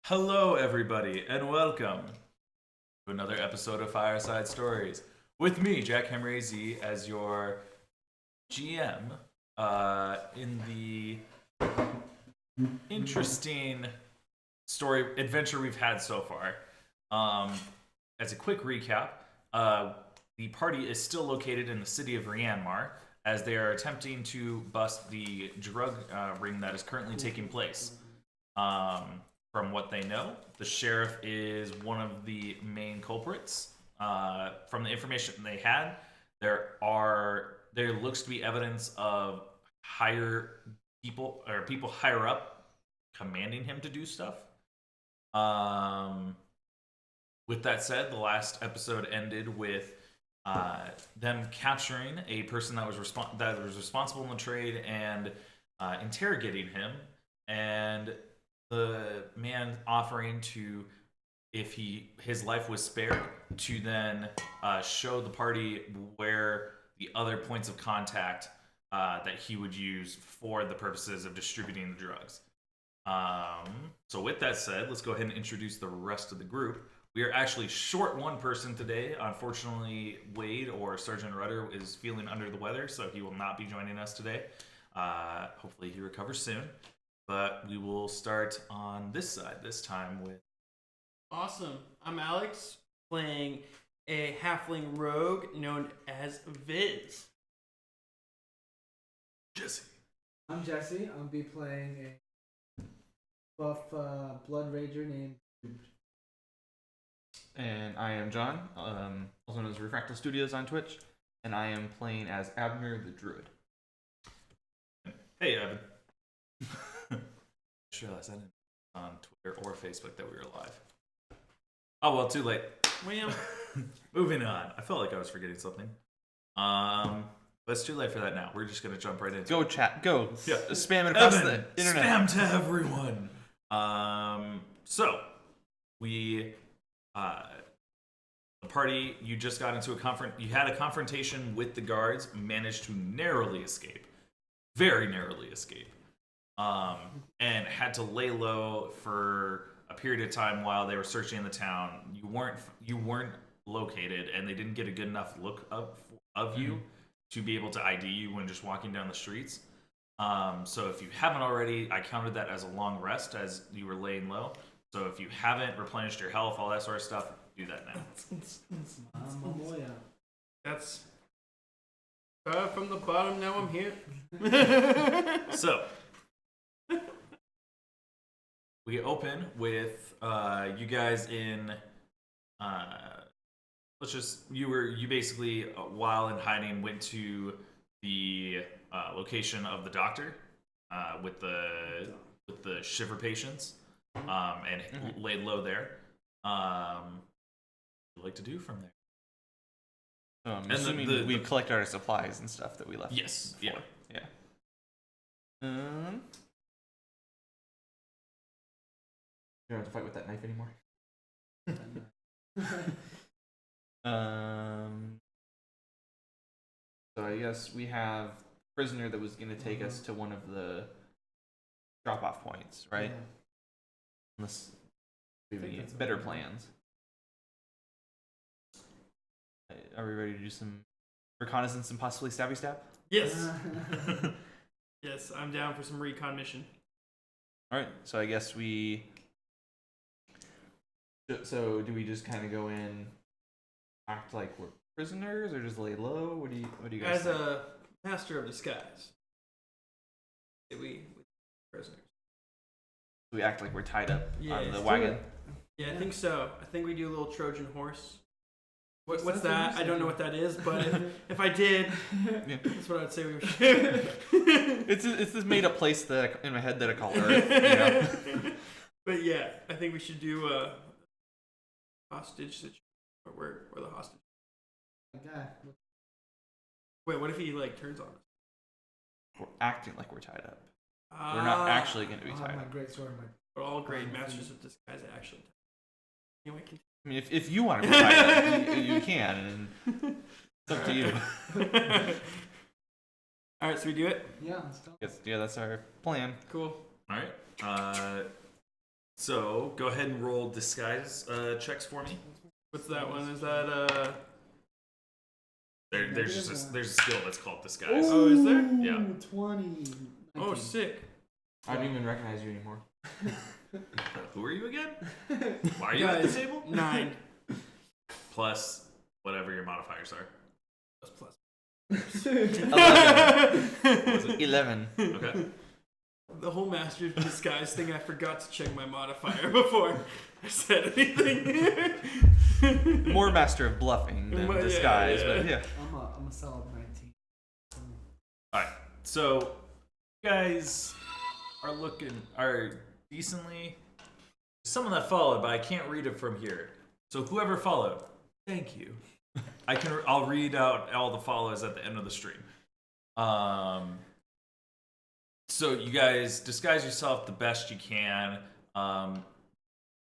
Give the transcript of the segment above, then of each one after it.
Hello, everybody, and welcome to another episode of Fireside Stories with me, Jack Henry Z, as your GM in the interesting story adventure we've had so far. As a quick recap, the party is still located in the city of Myanmar as they are attempting to bust the drug ring that is currently taking place. From what they know, the sheriff is one of the main culprits. From the information they had, there looks to be evidence of people higher up commanding him to do stuff. With that said, the last episode ended with them capturing a person that was responsible in the trade and interrogating him, and the man offering to, if his life was spared, to then show the party where the other points of contact that he would use for the purposes of distributing the drugs. So with that said, let's go ahead and introduce the rest of the group. We are actually short one person today. Unfortunately, Wade, or Sergeant Rudder, is feeling under the weather, so he will not be joining us today. Hopefully he recovers soon. But we will start on this side this time with... Awesome. I'm Alex, playing a halfling rogue known as Viz. Jesse. I'm Jesse. I'll be playing a buff blood rager named... And I am John, also known as Refractal Studios on Twitch, and I am playing as Abner the Druid. Hey, Evan. I just realized I didn't on Twitter or Facebook that we were live. Oh well, too late. Wham. Moving on. I felt like I was forgetting something. But it's too late for that now. We're just gonna jump right into Go it. chat, go. Yeah. Spam it across Evan, the internet. Spam to everyone. So we the party, you just got into you had a confrontation with the guards, managed to narrowly escape. Very narrowly escape. And had to lay low for a period of time while they were searching the town. You weren't located, and they didn't get a good enough look of you to be able to ID you when just walking down the streets. So if you haven't already, I counted that as a long rest as you were laying low. So if you haven't replenished your health, all that sort of stuff, do that now. That's... from the bottom, now I'm here. So we open with you guys in you basically while in hiding went to the location of the doctor with the shiver patients and laid low there. What would you like to do from there? Assuming we collect our supplies and stuff that we left. Yes. Before. Yeah. You don't have to fight with that knife anymore. So I guess we have a prisoner that was going to take us to one of the drop-off points, right? Yeah. Unless we have any better plans. Are we ready to do some reconnaissance and possibly stabby stab? Yes. Yes, I'm down for some recon mission. All right, so I guess we. So do we just kind of go in, act like we're prisoners, or just lay low? What do you guys? As think? a master of disguise, we prisoners. We act like we're tied up Yeah, on the let's wagon. Yeah, I think so. I think we do a little Trojan horse. What's That's that? I don't know what that is, but if I did, Yeah. that's what I'd say we should. It's this made up place that in my head that I call Earth. You know? But yeah, I think we should do a hostage situation. Or we're the hostage. God. Wait, what if he turns on us? We're acting like we're tied up. We're not actually going to be I'll tied have my up. great sword. We're all great masters of disguise, actually. Anyway, I mean, if you want to be tied up, you can. And it's up to you. All right, so we do it. Yeah, let's go. Yeah, that's our plan. Cool. All right. So go ahead and roll disguise checks for me. What's that one? Is that There's a skill that's called disguise. Oh, is there? Yeah. 20. Oh, 19. sick. I don't even recognize you anymore. Who are you again? Why are you at the table? 9 Plus whatever your modifiers are. plus. 11. What was it? 11. Okay. The whole master's disguise thing, I forgot to check my modifier before I said anything. More master of bluffing than Yeah, disguise, yeah. but yeah. I'm a solid 19. All right. So you guys are decently. Someone that followed, but I can't read it from here. So whoever followed, thank you. I'll read out all the follows at the end of the stream. So you guys disguise yourself the best you can.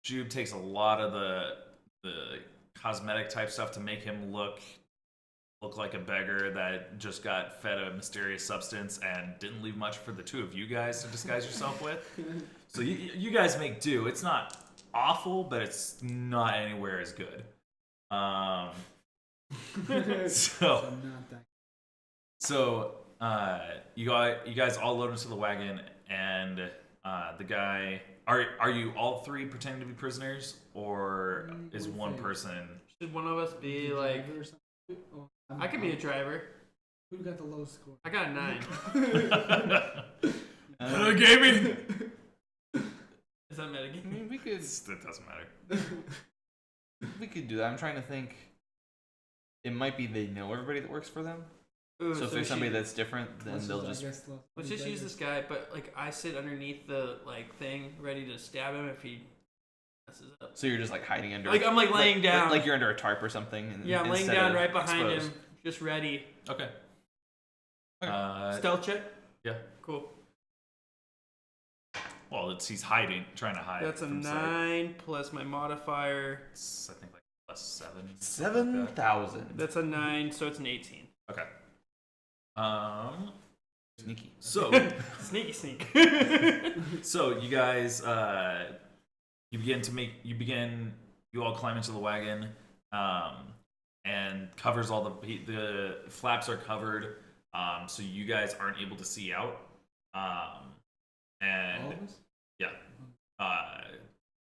Jube takes a lot of the cosmetic type stuff to make him look like a beggar that just got fed a mysterious substance and didn't leave much for the two of you guys to disguise yourself with. So you guys make do. It's not awful, but it's not anywhere as good. So you guys all load into the wagon, and the guy. Are you all three pretending to be prisoners, or is one person? Should one of us be like? I could be a driver. Who got the lowest score? I got a 9. Gaming. Is that I metagaming? mean, we could It doesn't matter. do that. I'm trying to think. It might be they know everybody that works for them. Ooh, So if there's somebody that's different, then they'll just. Let's just use this guy, but like I sit underneath the like thing, ready to stab him if he messes up. So you're just like hiding under. Like I'm like laying down. Like you're under a tarp or something. And yeah, I'm laying instead down of right behind exposed. him, just ready. Okay. Stealth check. Yeah. Cool. Well, he's hiding, trying to hide. That's a from sight. 9 plus my modifier. It's, I think like plus 7. 7,000. That's a 9, so it's an 18. Okay. Sneaky. So Sneak. so you guys you all climb into the wagon, and covers all the flaps are covered, so you guys aren't able to see out, and All of us? yeah,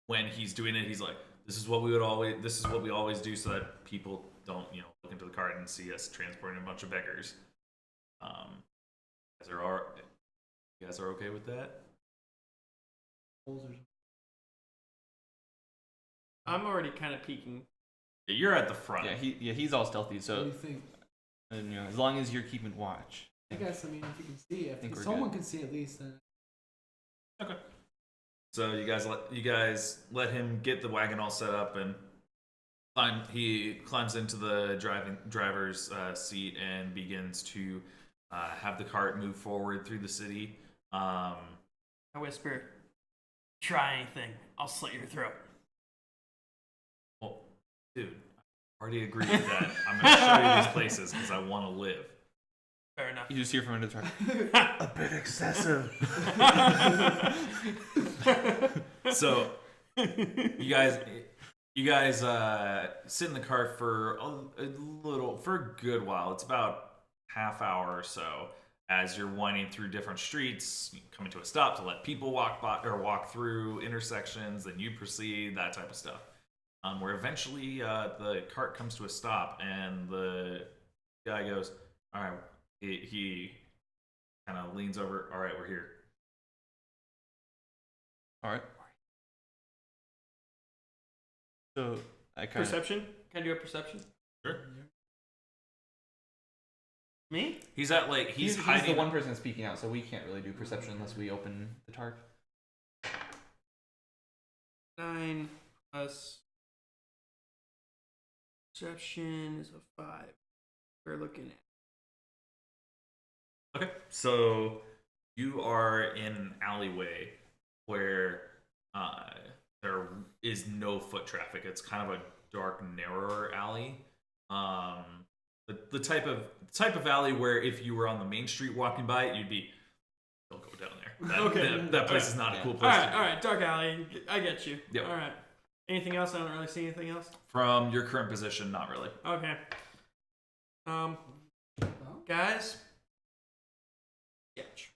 when he's doing it, he's like, this is what we always do, so that people don't look into the cart and see us transporting a bunch of beggars. You guys are okay with that? I'm already kind of peeking. Yeah, you're at the front. Yeah, he's all stealthy. What do So you think? and, as long as you're keeping watch. I guess, if you can see, think if we're someone good. can see at least, then Okay. So you guys let him get the wagon all set up, and he climbs into the driver's seat and begins to have the cart move forward through the city. I whisper, "Try anything, I'll slit your throat." Well, dude, I already agreed with that. I'm going to show you these places because I want to live. Fair enough. You just hear from under the tarp. A bit excessive. So you guys sit in the cart for a good while. It's about half hour or so as you're winding through different streets, coming to a stop to let people walk by or walk through intersections. Then you proceed, that type of stuff. Where eventually the cart comes to a stop, and the guy goes, "All right." He kind of leans over. "All right, we're here." All right. So I kind of. Perception? Can I do a perception? Sure. Me? He's at he's hiding. the one person speaking out, so we can't really do perception unless we open the tarp. 9 plus perception is a 5. We're looking at. Okay, so you are in an alleyway where there is no foot traffic. It's kind of a dark, narrower alley. The type of alley where if you were on the main street walking by it, you'd be, don't go down there. That place is not a cool All place. right, dark alley. I get you. Yep. All right. Anything else? I don't really see anything else. From your current position, not really. Okay. Guys. Sketch.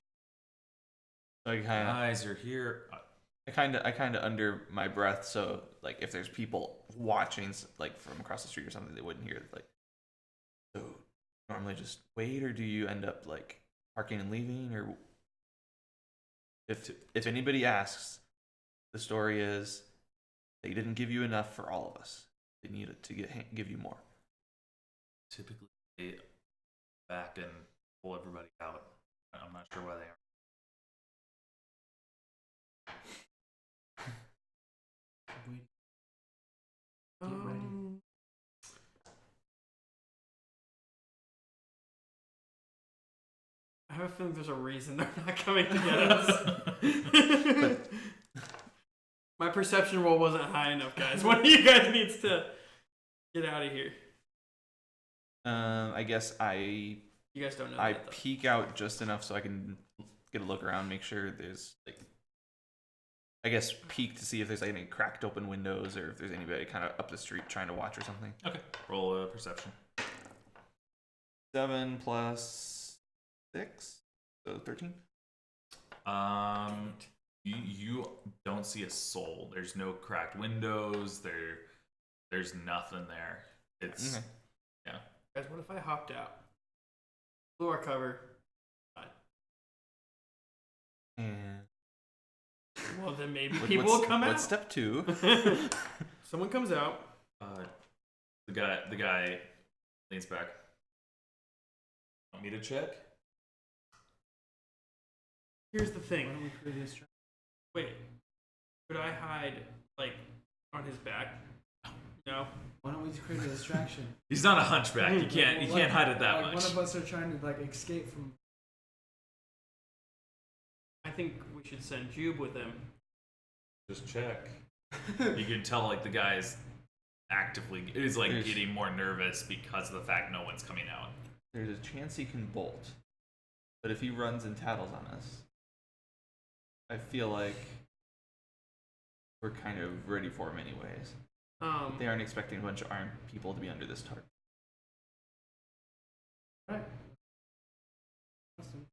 So Guys, you're here. I kind of under my breath, so like if there's people watching like from across the street or something, they wouldn't hear it. Like, so normally just wait, or do you end up like parking and leaving, or if anybody asks, the story is they didn't give you enough for all of us. They needed to give you more. Typically, they back and pull everybody out. I'm not sure why they are. Get ready. I have a feeling there's a reason they're not coming to get us. My perception roll wasn't high enough, guys. One of you guys needs to get out of here. I guess You guys don't know I that, though. peek out just enough so I can get a look around, make sure there's like, I guess peek to see if there's any cracked open windows or if there's anybody kind of up the street trying to watch or something. Okay, roll a perception. 7 plus 6, so 13. You don't see a soul. There's no cracked windows. There's nothing there. It's Okay. yeah. Guys, what if I hopped out? Blew our cover. And Well, then maybe what- people what's- will come out. What's step 2? Someone comes out. The guy leans back. Want me to check? Here's the Why thing. don't we create a distraction? Wait, could I hide like on his back? No. Why don't we create a distraction? He's not a hunchback. You can't hide it that like much. One of us are trying to like escape from. I think we should send Jube with him. Just check. You can tell like the guy's actively is like There's- getting more nervous because of the fact no one's coming out. There's a chance he can bolt, but if he runs and tattles on us, I feel like we're kind of ready for him anyways. They aren't expecting a bunch of armed people to be under this tarp. Right. Awesome.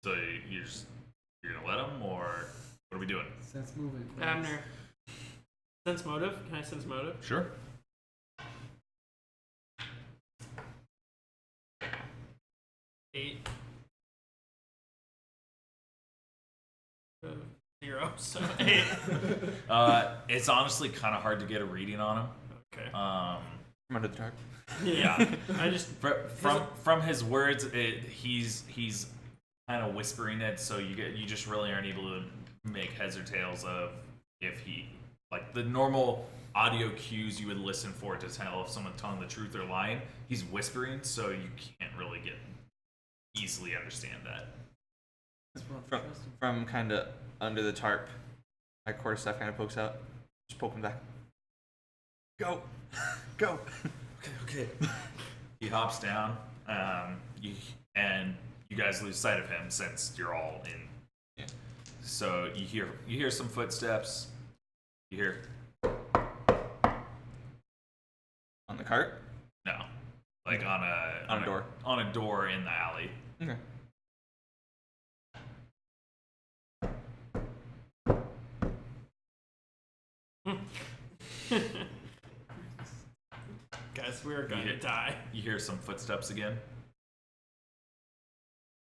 So you're gonna let him, or what are we doing? Sense movement. please. Abner. Sense motive? Can I sense motive? Sure. 8. 0. So 8. It's honestly kind of hard to get a reading on him. Okay. From under the tarp. Yeah. I just. From his words, he's kind of whispering it, so you just really aren't able to make heads or tails of if he like the normal audio cues you would listen for to tell if someone's telling the truth or lying. He's whispering, so you can't really easily understand that. That's what I'm From, trusting. from kind of under the tarp, my quarterstaff kind of pokes out. Just poke him back. Go! Go! Okay. He hops down, and you guys lose sight of him since you're all in. Yeah. So you hear some footsteps. You hear On the cart? no, like on a door. on a door in the alley. Okay. Guys, we're gonna Yeah. die. You hear some footsteps again.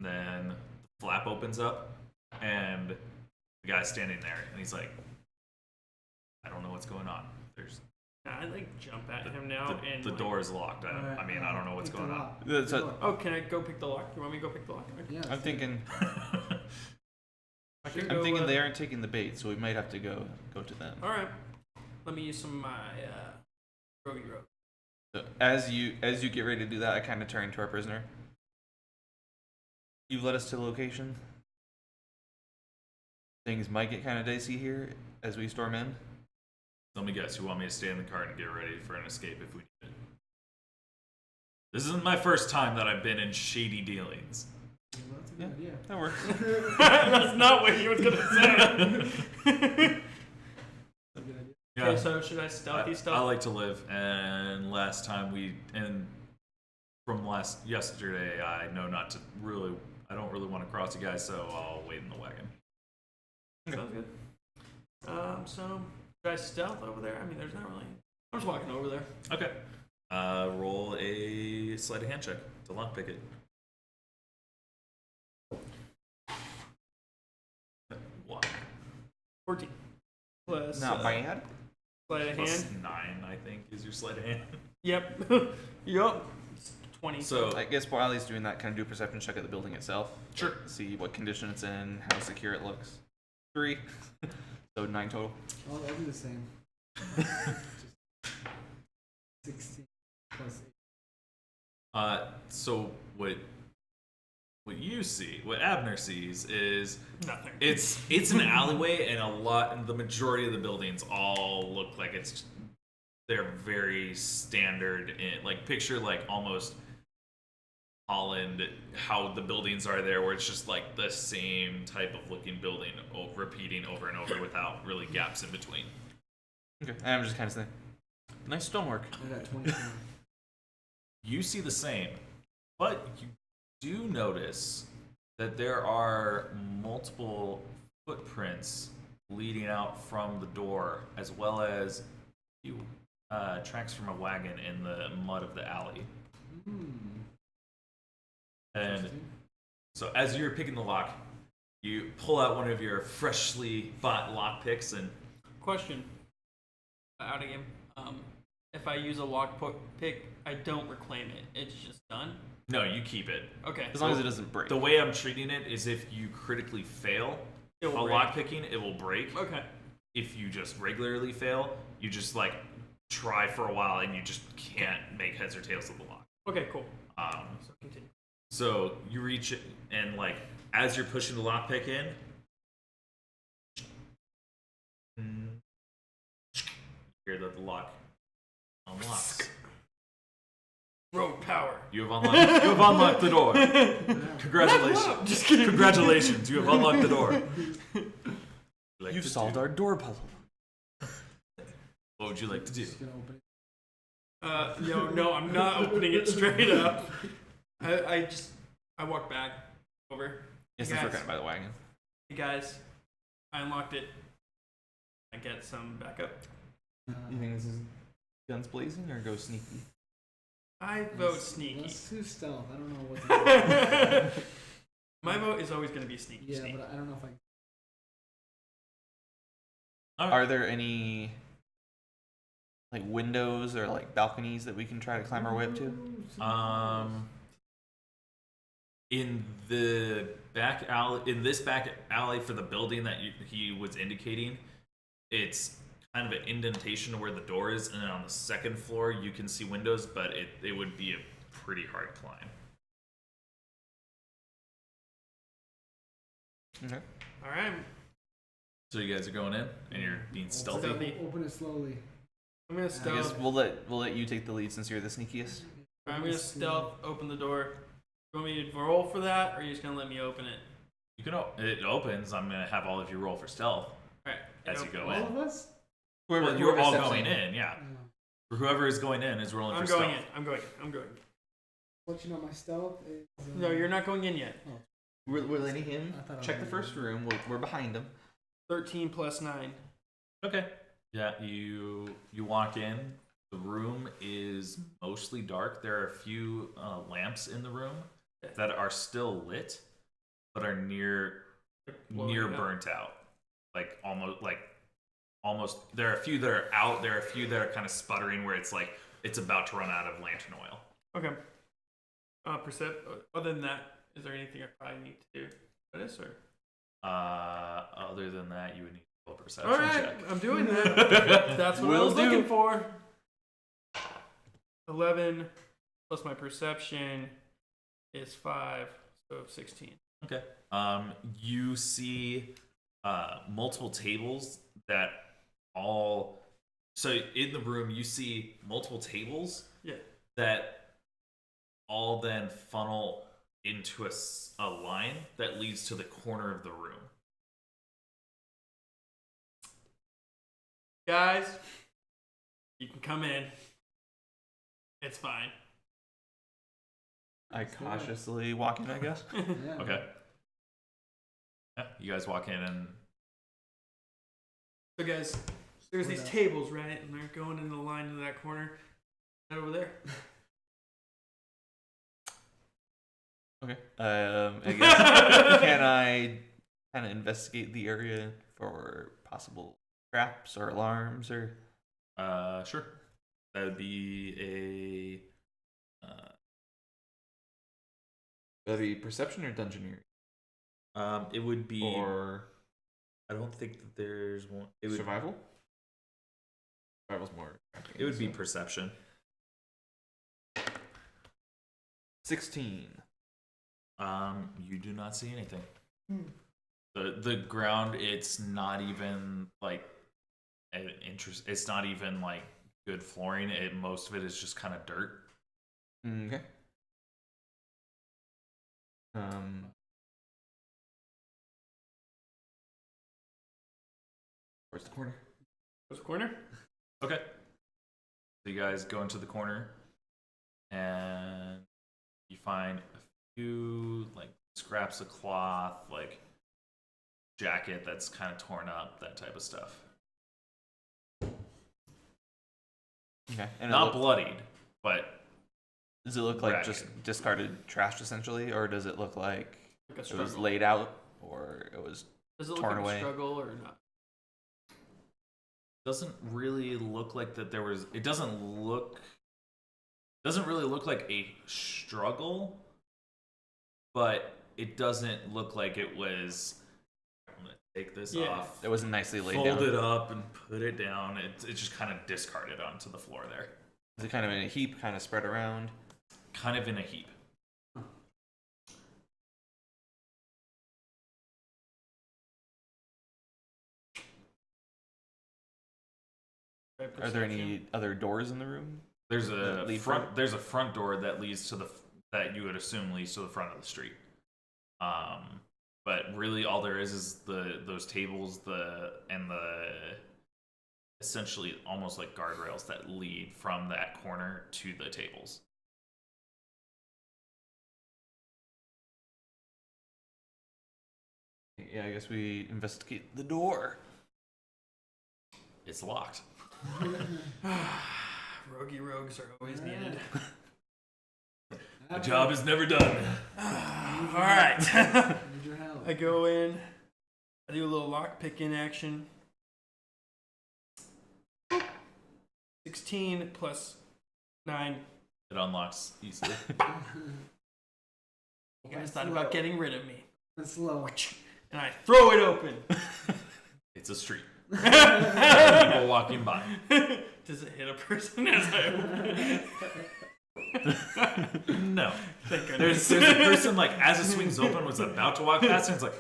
Then the flap opens up, and the guy's standing there, and he's like, "I don't know what's going on. There's I like jump at him now and the like, door is locked. I Alright, mean, I don't know what's pick the going on." lock. That's Pick the a- lock. Oh, can I go pick the lock? You want me to go pick the lock? Yeah, I'm thinking I can I'm go, thinking they aren't taking the bait, so we might have to go to them. All right. Let me use some of my roguey rope. So as you get ready to do that, I kind of turn to our prisoner. You've led us to the location. Things might get kind of dicey here as we storm in. Let me guess. You want me to stay in the car and get ready for an escape if we need it? This isn't my first time that I've been in shady dealings. Well, that's a Yeah. good idea. That works. That's not what he was gonna say. That's a good idea. Yeah. Okay, so should I stealthy I stuff? like to live, and last time from yesterday, I know not to really. I don't really want to cross you guys, so I'll wait in the wagon. Sounds good. So should I stealth over there? I mean, there's not really. I'm just walking over there. Okay. Roll a sleight of hand check to lockpick it. 1 14 plus Not bad. sleight of plus hand. 9, I think, is your sleight of hand. Yep. Yep. 20. So I guess while he's doing that, kind of do a perception check at the building itself. Sure. See what condition it's in, how secure it looks. 3. So 9 total. I'll do the same. 16 plus 8. So what you see, what Abner sees is Nothing. it's an alleyway, and the majority of the buildings all look like they're very standard. Like picture like almost Holland, how the buildings are there, where it's just like the same type of looking building repeating over and over without really gaps in between. Okay. And I'm just kind of saying, nice stonework. I got 24. You see the same, but you do notice that there are multiple footprints leading out from the door, as well as a few tracks from a wagon in the mud of the alley. And Interesting. so as you're picking the lock, you pull out one of your freshly bought lock picks and Question. Out of game. If I use a lock pick, I don't reclaim it. It's just done. no, you keep it. Okay. As long as it doesn't break. The way I'm treating it is if you critically fail It will a break. lock picking, it will break. Okay. If you just regularly fail, you just like try for a while and you just can't make heads or tails of the lock. Okay. Cool. So Continue. So you reach it, and like as you're pushing the lockpick in, you hear that the lock unlocks. Rogue power. You have unlocked the door. Congratulations! Just kidding. Congratulations! You have unlocked the door. Like You've to solved do- our door puzzle. What would you like to do? Just gonna open it. No, I'm not opening it straight up. I walk back over. Yes, Hey, since we're guys. kind of by the wagon. Hey guys, I unlocked it. I get some backup. You think this is guns blazing or go sneaky? I vote sneaky. Let's do stealth. I don't know what. My vote is always going to be sneaky. Yeah, sneaky. but I don't know if I. Are there any like windows or like balconies that we can try to climb our way up to? In the back alley, in this back alley for the building that he was indicating, it's kind of an indentation to where the door is, and then on the second floor you can see windows, but it would be a pretty hard climb. Okay. All right. So you guys are going in, and you're being stealthy. Stealthy. Open it slowly. I'm going to I guess stealth. we'll let you take the lead since you're the sneakiest. I'm going to stealth, open the door. You want me to roll for that, or are you just going to let me open it? You can it opens. I'm gonna have all of you roll for stealth All right. as you go All in. of us? Well, you're all steps going in, yeah. Yeah. Whoever is going in is rolling I'm for going stealth. in. I'm going in. I'm going in. What you know, my stealth is. No, you're not going in yet. We're letting him I thought I check the was- first room. We're behind him. 13 plus 9. Okay. Yeah, you walk in. The room is mostly dark. There are a few lamps in the room that are still lit, but are near Blowing out. burnt out. Almost. There are a few that are out. There are a few that are kind of sputtering, where it's like it's about to run out of lantern oil. Okay. Other than that, is there anything I probably need to do for this, or? Other than that, you would need a perception All right, check. I'm doing that. That's what I Will was do. looking for. 11 plus my perception is 5, so 16. Okay. You see multiple tables that all. So in the room, you see multiple tables Yeah. that all then funnel into a line that leads to the corner of the room. Guys, you can come in. It's fine. I cautiously walk in, I guess. Yeah. Okay. Yeah, you guys walk in and So guys, there's these tables, right? And they're going in the line to that corner. Right over there. Okay. I guess can I kind of investigate the area for possible traps or alarms or? sure. That would be That'd be perception or dungeoneering? it would be. Or I don't think that there's one. It would, survival? Survival's more. it would be perception. 16. You do not see anything. The ground, it's not even like an interest. It's not even like good flooring. Most of it is just kind of dirt. Okay. Where's the corner? Where's the corner? Okay. So you guys go into the corner, and you find a few like scraps of cloth, like jacket that's kind of torn up, that type of stuff. Okay. And Not bloodied, but does it look like ragged. just discarded trash essentially, or does it look like Like a it was struggle. laid out, or it was Does it look torn like away? a struggle or not? doesn't really look like that there was. It doesn't really look like a struggle, but it doesn't look like it was. I'm gonna take this off. it wasn't nicely laid Fold down? it up and put it down. It's just kind of discarded onto the floor there. Is it kind of in a heap, kind of spread around? Kind of in a heap. Are there any other doors in the room? There's a Lead front. front? There's a front door that leads to that you would assume leads to the front of the street. But really, all there is those tables, and the essentially almost like guardrails that lead from that corner to the tables. Yeah, I guess we investigate the door. It's locked. Roguey rogues are always needed. The job is never done. All right. Need your help. I go in. I do a little lock pick in action. 16 plus 9. It unlocks easily. You guys thought about getting rid of me. That's slow. And I throw it open. It's a street. People walking by. Does it hit a person as I open it? No. Thank goodness. There's a person like as it swings open was about to walk past and it's like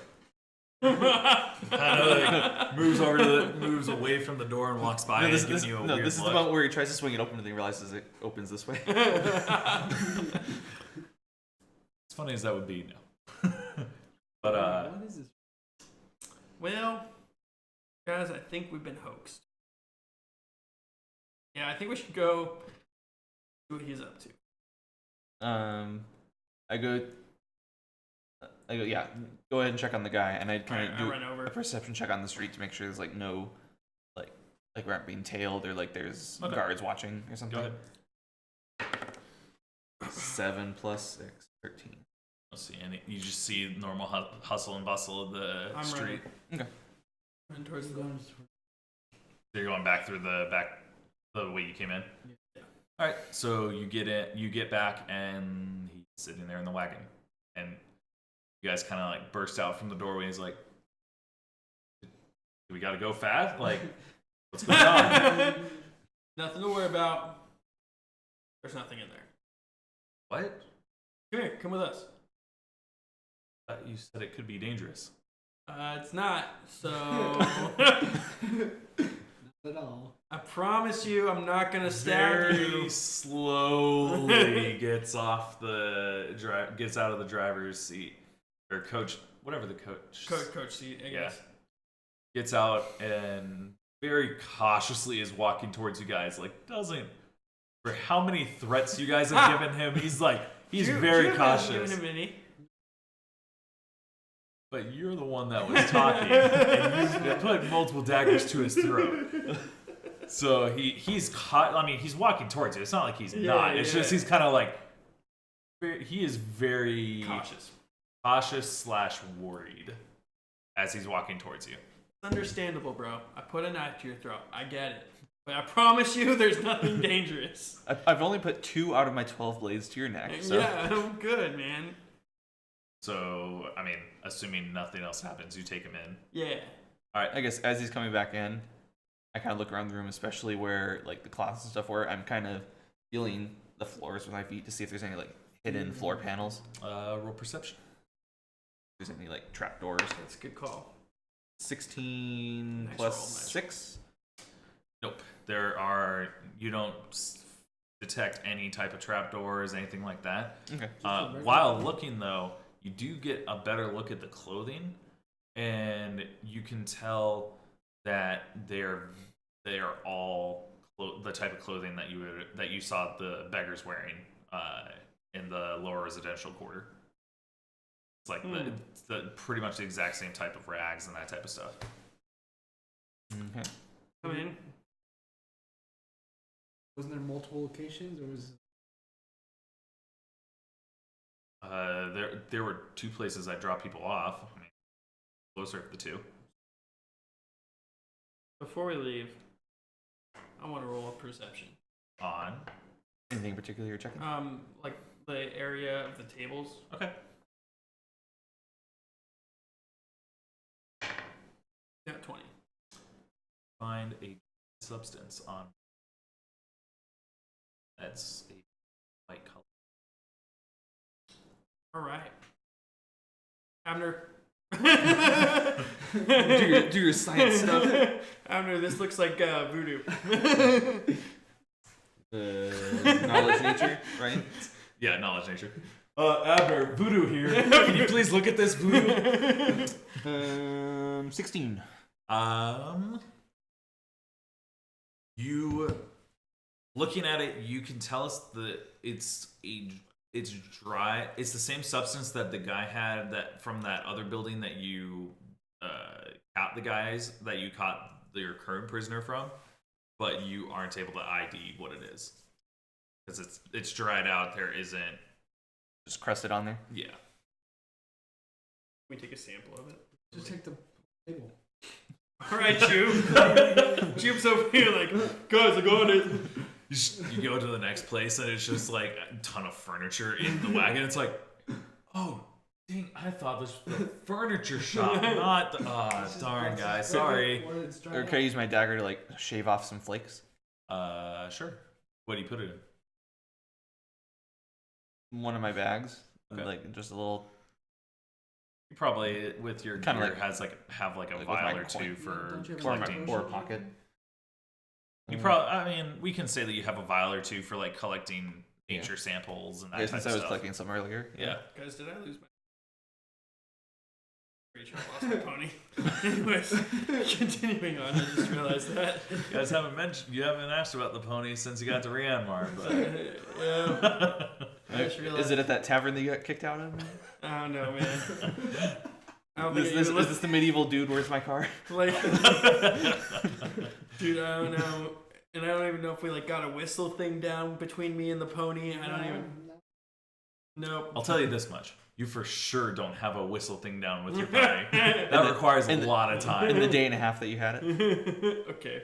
kind of like moves away from the door and walks by and gives you a weird this is look. the moment where he tries to swing it open and then realizes it opens this way. As funny as that would be, no. But What is this? Well, guys, I think we've been hoaxed. Yeah, I think we should go see what he's up to. I go, yeah, go ahead and check on the guy, and I kind of I do run over. a perception check on the street to make sure there's like no, like we aren't being tailed or like there's Okay. guards watching or something. go ahead. 7 plus 6, 13. Let's see, and you just see normal hustle and bustle of the I'm street. running. Okay. Run towards the Going So you're going back through the way you came in. Yeah. All right, so you get back, and he's sitting there in the wagon, and you guys kind of like burst out from the doorway. He's like, "Do we got to go fast? Like, what's going on?" Nothing to worry about. There's nothing in there. What? Come here, come with us. You said it could be dangerous. It's not. So at all. I promise you, I'm not gonna stab Very you. slowly gets out of the driver's seat or coach, whatever the Coach seat, I guess. gets out and very cautiously is walking towards you guys. Like for how many threats you guys have given him, he's very cautious. Given him any. But you're the one that was talking, and you put multiple daggers to his throat. So he's caught. I mean, he's walking towards you. It's not like he's not. It's just he's kind of like he is very cautious / worried as he's walking towards you. It's understandable, bro. I put a knife to your throat. I get it. But I promise you, there's nothing dangerous. I've only put 2 out of my 12 blades to your neck. So. Yeah, I'm good, man. So, I mean, assuming nothing else happens, you take him in. Yeah. All right. I guess as he's coming back in, I kind of look around the room, especially where like the closets and stuff were. I'm kind of feeling the floors with my feet to see if there's any like hidden floor panels. Roll perception. If there's any like trapdoors. That's a good call. 16 Nice plus roll, nice 6. Nope. You don't detect any type of trapdoors, anything like that. Okay. While looking, though, you do get a better look at the clothing, and you can tell that they are all the type of clothing that you saw the beggars wearing in the lower residential quarter. It's like the pretty much the exact same type of rags and that type of stuff. Okay. Come in. Wasn't there multiple locations, or was? There were 2 places I dropped people off. I mean, those are the 2. Before we leave, I want to roll a perception. On. Anything in particular you're checking? Like the area of the tables. Okay. Yeah, 20. Find a substance on. That's a white color. All right. Abner. do your science stuff. Abner, this looks like voodoo. Knowledge nature, right? Yeah, knowledge nature. Abner, voodoo here. Can you please look at this voodoo? 16. You looking at it, you can tell us that it's dry. It's the same substance that the guy had that from that other building that you caught the guys that you caught your current prisoner from, but you aren't able to ID what it is because it's dried out. There isn't Just crusted on there. yeah. We take a sample of it. Just take the table. All right, Jube. Jube's over here like, guys, I got it. You go to the next place and it's just like a ton of furniture in the wagon. It's like, oh, dang, I thought this was the furniture shop, not the. Darn, guys, sorry. Or can I use my dagger to like shave off some flakes? Sure. What do you put it in? One of my bags, Okay. like just a little. You probably with your Kinda gear like- have a like with vial my or two coin. for Don't you have collecting. a Or pocket. You probably, I mean, we can say that you have a vial or two for like collecting nature samples and that Yeah, type since of I was stuff. collecting some earlier. Yeah. Guys, did I lose my... Pretty sure I lost my pony. Anyways, continuing on, I just realized that. You guys haven't asked about the pony since you got to Myanmar, but Yeah. I just realized... Is it at that tavern that you got kicked out of? I don't know, man. I don't Is think this the medieval dude? Where's my car? like, dude, I don't know, and I don't even know if we like got a whistle thing down between me and the pony. I don't even. Nope. I'll tell you this much. You for sure don't have a whistle thing down with your pony. That requires a lot of In time. the day and a half that you had it. Okay.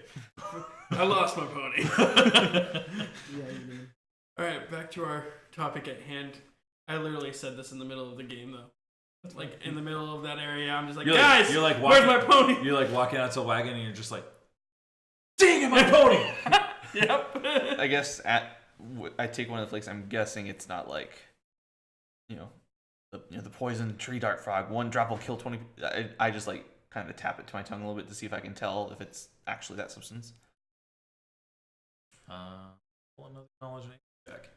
I lost my pony. Yeah, you mean. All right, back to our topic at hand. I literally said this in the middle of the game, though. Like in the middle of that area, I'm just like, guys, you're like where's walking, my pony? You're like walking out to a wagon and you're just like, dang it, my pony! Yep. I guess I take one of the flakes. I'm guessing it's not like, the poison tree dart frog. 1 drop will kill 20. I just like kind of tap it to my tongue a little bit to see if I can tell if it's actually that substance. Roll another knowledge check.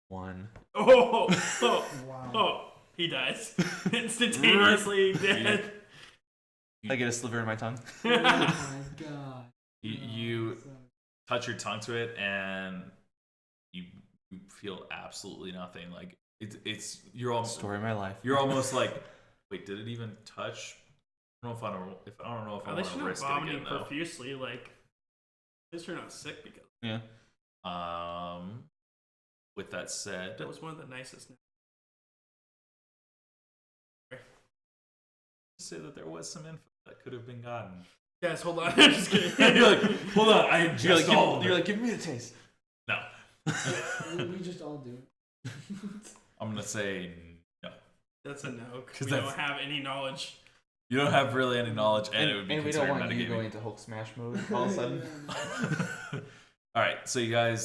1. Wow. He dies. Instantaneously dead. I get a sliver in my tongue. Oh my god. You So- touch your tongue to it, and you feel absolutely nothing. Like it's you're almost Story of my life. You're almost like, wait, did it even touch? I don't know if I don't know if I At want least to you're not risk it vomiting again though. profusely. Like, at least you're not sick because Yeah. With that said, that was one of the nicest. say that there was some info that could have been gotten. Guys, hold on. I'm just kidding. You're like, hold on, I ingest all of it. You're like, give me a taste. No. we just all do it. I'm gonna say no. That's a no because 'Cause we don't have any knowledge. You don't have really any knowledge, and it would be and we considered don't want you metagaming. going into Hulk smash mode all of a sudden. All right, so you guys,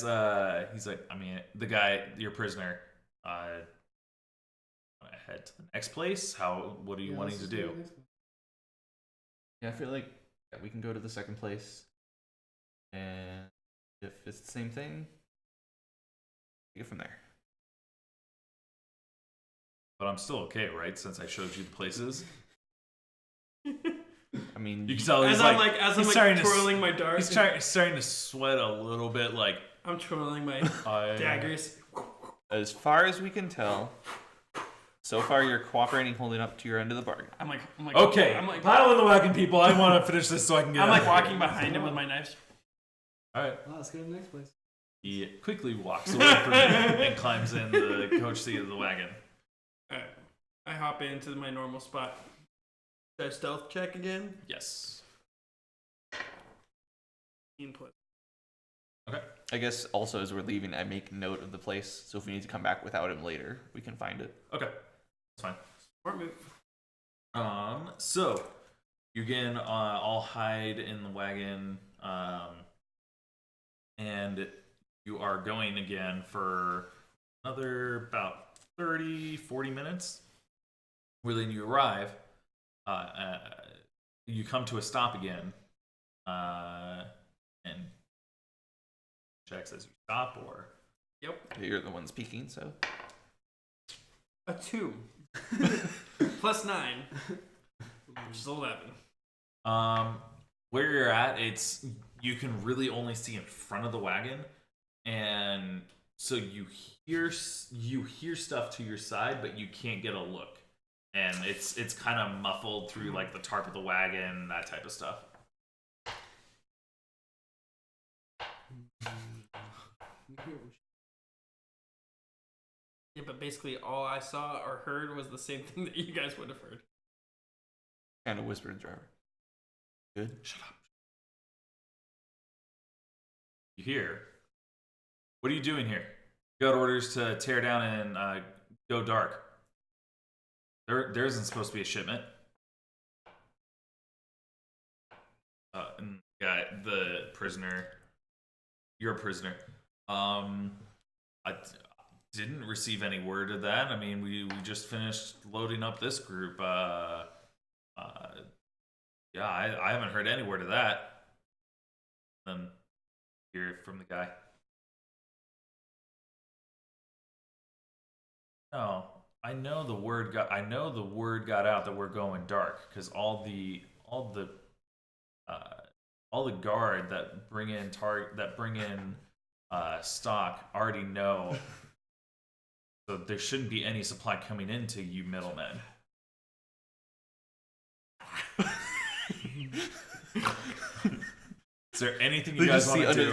he's like, I mean, the guy, your prisoner, head to the next place. What are you wanting to do? Yeah, I feel like we can go to the second place, and if it's the same thing, take it from there. But I'm still okay, right? Since I showed you the places. I mean, You can tell he's As I'm like starting to twirling my darts. He's starting to sweat a little bit. Like I'm twirling my I, daggers. as far as we can tell, so far you're cooperating, holding up to your end of the bargain. I'm like Okay, I'm like pile in the wagon, people. I want to finish this so I can get. I'm out like of here. walking behind him with my knives. All right. Oh, let's go to the next place. He quickly walks away from you and climbs in the coach seat of the wagon. Alright. I hop into my normal spot. Should I stealth check again? Yes. Input. Okay. I guess also as we're leaving, I make note of the place, so if we need to come back without him later, we can find it. Okay. That's fine. Smart move. So you again all hide in the wagon, and you are going again for another about 30-40 minutes. Where then you arrive, you come to a stop again, and checks as you stop, or Yep. You're the one speaking, so A 2. Plus 9. Which is 11. where you're at, you can really only see in front of the wagon, and so you hear stuff to your side, but you can't get a look, and it's kind of muffled through like the tarp of the wagon, that type of stuff. Yeah, but basically all I saw or heard was the same thing that you guys would have heard. kind of whisper to the driver. Good. Shut up. You hear? What are you doing here? You got orders to tear down and go dark. There isn't supposed to be a shipment. And the prisoner. You're a prisoner. I didn't receive any word of that. I mean, we just finished loading up this group. Yeah, I haven't heard any word of that. Then hear from the guy. No, I know the word got out that we're going dark because all the guard that bring in stock already know. So there shouldn't be any supply coming into you middlemen. Is there anything you guys want to do?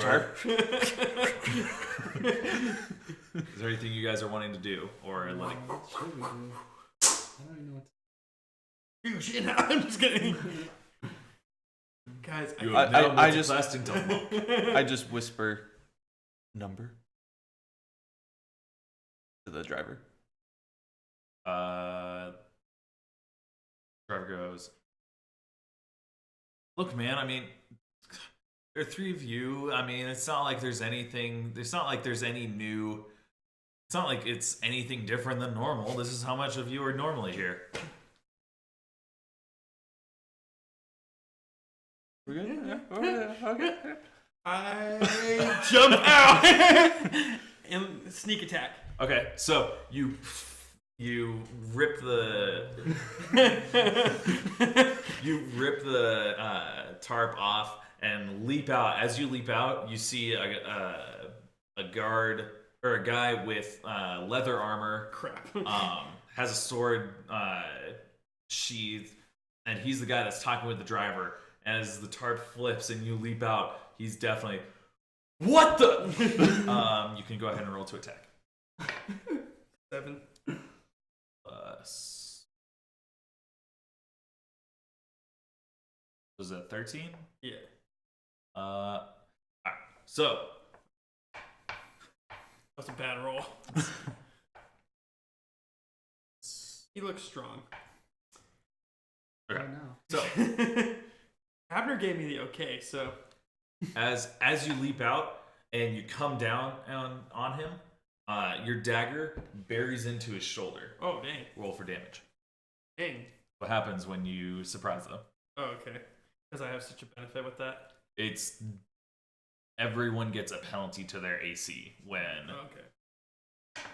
Is there anything you guys are wanting to do, or like? What should we do? I don't even know what Shit, I'm just kidding. Guys, I just whisper number to the driver. Driver goes, look, man, I mean, there are three of you. I mean, it's not like there's anything, it's not like there's any new, it's not like it's anything different than normal. This is how much of you are normally here. We're good? Yeah. Okay. I jump out and sneak attack. Okay, so you rip the tarp off and leap out. As you leap out, you see a guard or a guy with leather armor. Crap. Has a sword sheathed, and he's the guy that's talking with the driver. As the tarp flips and you leap out, he's definitely, what the? You can go ahead and roll to attack. 7. Plus, was that 13? Yeah. Alright. So That's a bad roll. He looks strong. okay. Right now. So Abner gave me the okay, so as you leap out and you come down on him, your dagger buries into his shoulder. oh dang. Roll for damage. Dang. What happens when you surprise them? Oh, okay. Because I have such a benefit with that. It's everyone gets a penalty to their AC when, Okay.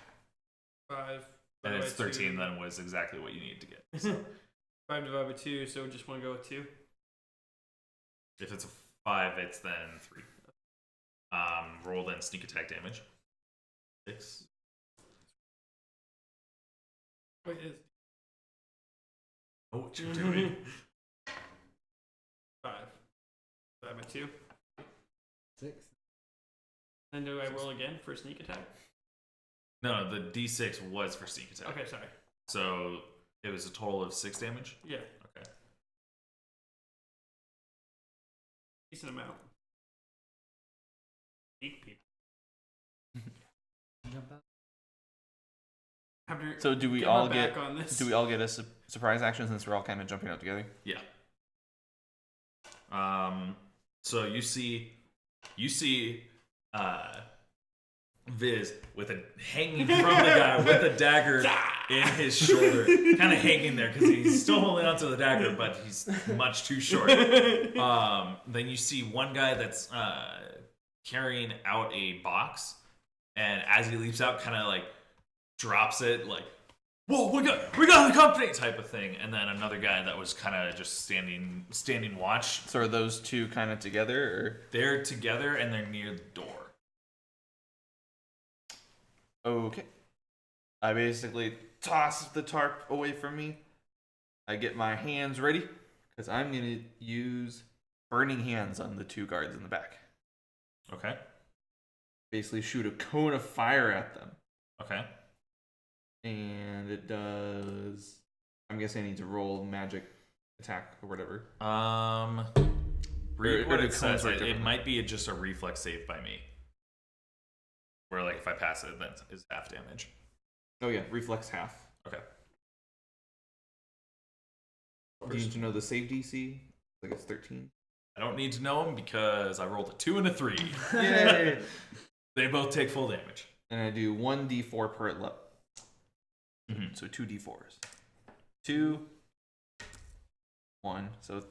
5. and it's divided by 13. 2. Then was exactly what you needed to get. So 5 divided by 2, so just want to go with 2. if it's a 5, it's then 3. Roll then sneak attack damage. 6. Wait, is Know what you're doing. 5 divided by 2. 6. Then do I roll again for sneak attack? No, the D6 was for sneak attack. Okay, sorry. So it was a total of 6 damage. Yeah, Okay. decent amount. 8 people. Jump out. Abner, So do we get all my get back on this. a surprise action since we're all kind of jumping out together? Yeah. So you see Viz with a hanging from the guy with a dagger in his shoulder, kind of hanging there because he's still holding onto the dagger, but he's much too short. Then you see one guy that's carrying out a box, and as he leaps out, kind of like drops it, like, "Whoa, we got the company!" type of thing. And then another guy that was kind of just standing watch. So are those two kind of together, or? They're together and they're near the door. Okay. I basically toss the tarp away from me. I get my hands ready because I'm gonna use burning hands on the two guards in the back. Okay. Basically, shoot a cone of fire at them. Okay. And it does. I'm guessing I need to roll magic attack or whatever. Read Or what do it says. cones work It differently? might be just a reflex save by me. Where like if I pass it, then it's half damage. Oh yeah, reflex half. Okay. Do you need to know the save DC? Like it's 13. I don't need to know them because I rolled a 2 and a 3. Yay! They both take full damage. And I do 1d4 per level. Mm-hmm. So 2d4s. 2, 1. So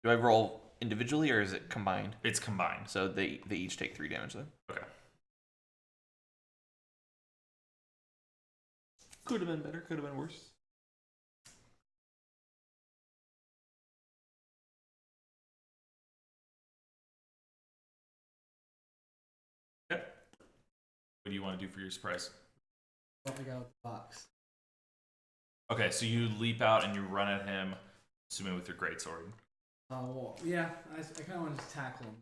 do I roll individually or is it combined? It's combined. So they each take 3 damage then. Okay. Could have been better, could have been worse. Okay. What do you want to do for your surprise? Jumping out of the box. Okay, so you leap out and you run at him, assuming with your greatsword. Well, yeah, I kind of want to just tackle him.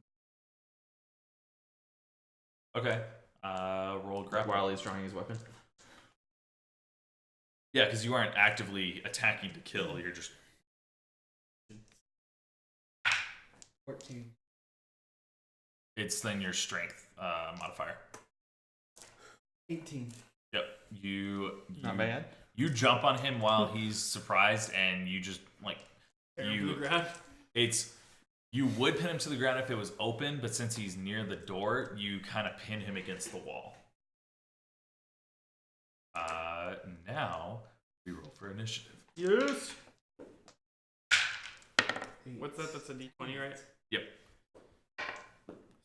Okay. Roll grapple. While he's drawing his weapon. Yeah, because you aren't actively attacking to kill. You're just 14. it's then your strength modifier. 18. Yep. You Not bad. You jump on him while he's surprised, and you just like Tear him to the ground. it's you would pin him to the ground if it was open, but since he's near the door, you kind of pin him against the wall. Now we roll for initiative. Yes. What's that? That's a D20, right? Yep.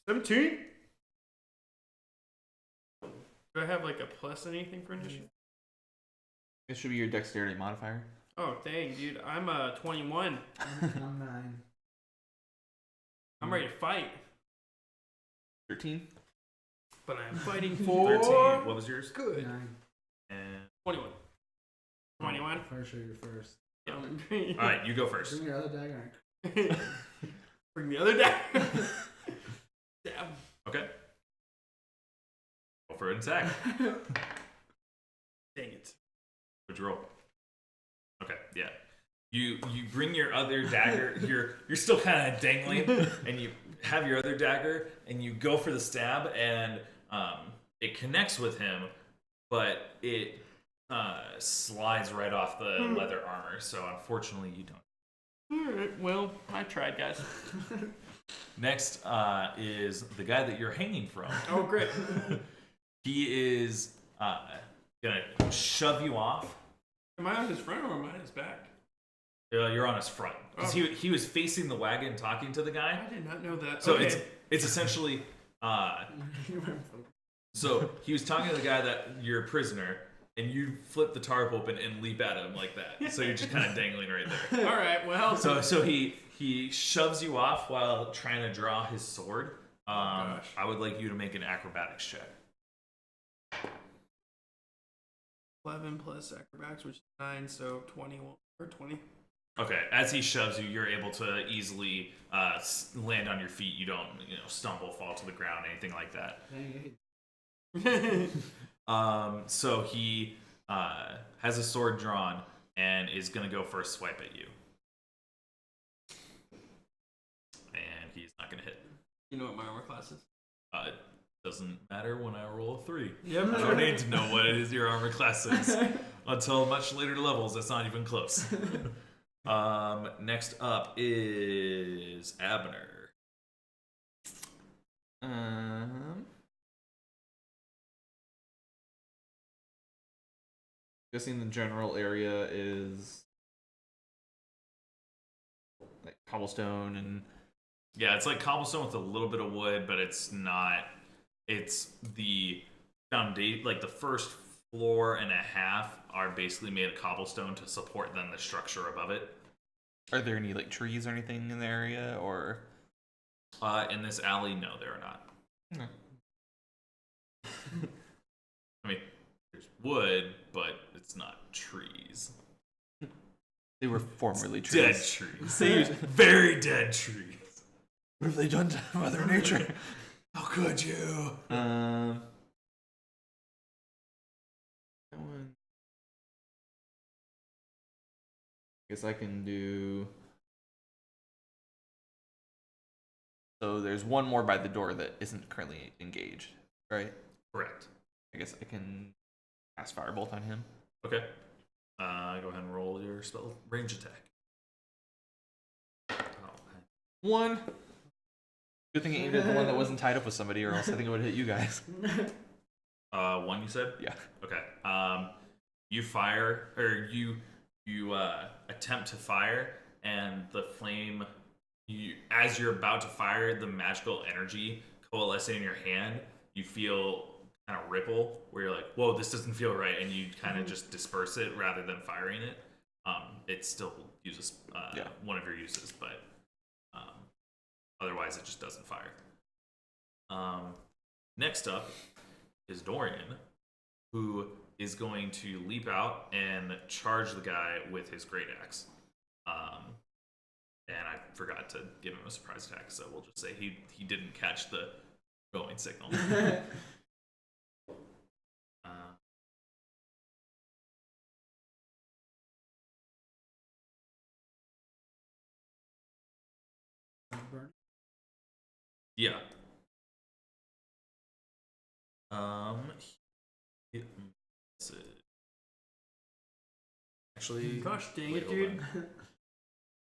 17. Do I have like a plus anything for initiative? This should be your dexterity modifier. Oh dang, dude! I'm 21. I'm 9. I'm ready to fight, 13. but I'm fighting for 13. What was yours? good. 9. And 21. 21. First, sure, you're first. all right, you go first. Bring your other dagger. Bring the other down. Stab. Okay. Go for an attack. Dang it. What'd you roll? Okay, yeah. You bring your other dagger. You're still kind of dangling, and you have your other dagger, and you go for the stab, and it connects with him, but it slides right off the leather armor. So unfortunately, you don't. All right. Well, I tried, guys. Next is the guy that you're hanging from. Oh, great. He is gonna shove you off. Am I on his front or am I on his back? You're on his front because Oh. he was facing the wagon talking to the guy. I did not know that. So okay. it's essentially so he was talking to the guy that you're a prisoner, and you flip the tarp open and leap at him like that. So you're just kind of dangling right there. All right. Well. So he shoves you off while trying to draw his sword. Gosh. I would like you to make an acrobatics check. 11 plus acrobatics, which is 9, so 21 or 20. Okay, as he shoves you, you're able to easily land on your feet. You don't, stumble, fall to the ground, anything like that. So he has a sword drawn and is gonna go for a swipe at you, and he's not gonna hit. You know what my armor class is? It doesn't matter when I roll a 3. Yep. I don't need to know what it is your armor class is until much later levels. That's not even close. Next up is Abner. Guessing the general area is like cobblestone and Yeah, it's like cobblestone with a little bit of wood, but it's not. It's the foundation, like the first floor and a half are basically made of cobblestone to support then the structure above it. Are there any like trees or anything in the area, or In this alley, no, there are not. No. I mean, there's wood, but it's not trees. they were formerly Dead trees? trees. Very dead trees. What have they done to Mother Nature? How could you? That one. Guess I can do. So there's one more by the door that isn't currently engaged, right? Correct. I guess I can cast Firebolt on him. Okay. Go ahead and roll your spell range attack. Oh, 1. Good thing I aimed at the one that wasn't tied up with somebody, or else I think it would hit you guys. 1 you said? Yeah. Okay. You fire, or you attempt to fire, and the flame, as you're about to fire, the magical energy coalescing in your hand, you feel kind of ripple where you're like, whoa, this doesn't feel right, and you kind of just disperse it rather than firing it. It still uses one of your uses, but otherwise it just doesn't fire. Next up is Dorian, who is going to leap out and charge the guy with his great axe. And I forgot to give him a surprise attack, so we'll just say he didn't catch the going signal. Yeah. He misses. Actually, Gosh dang wait, it, hold dude. on.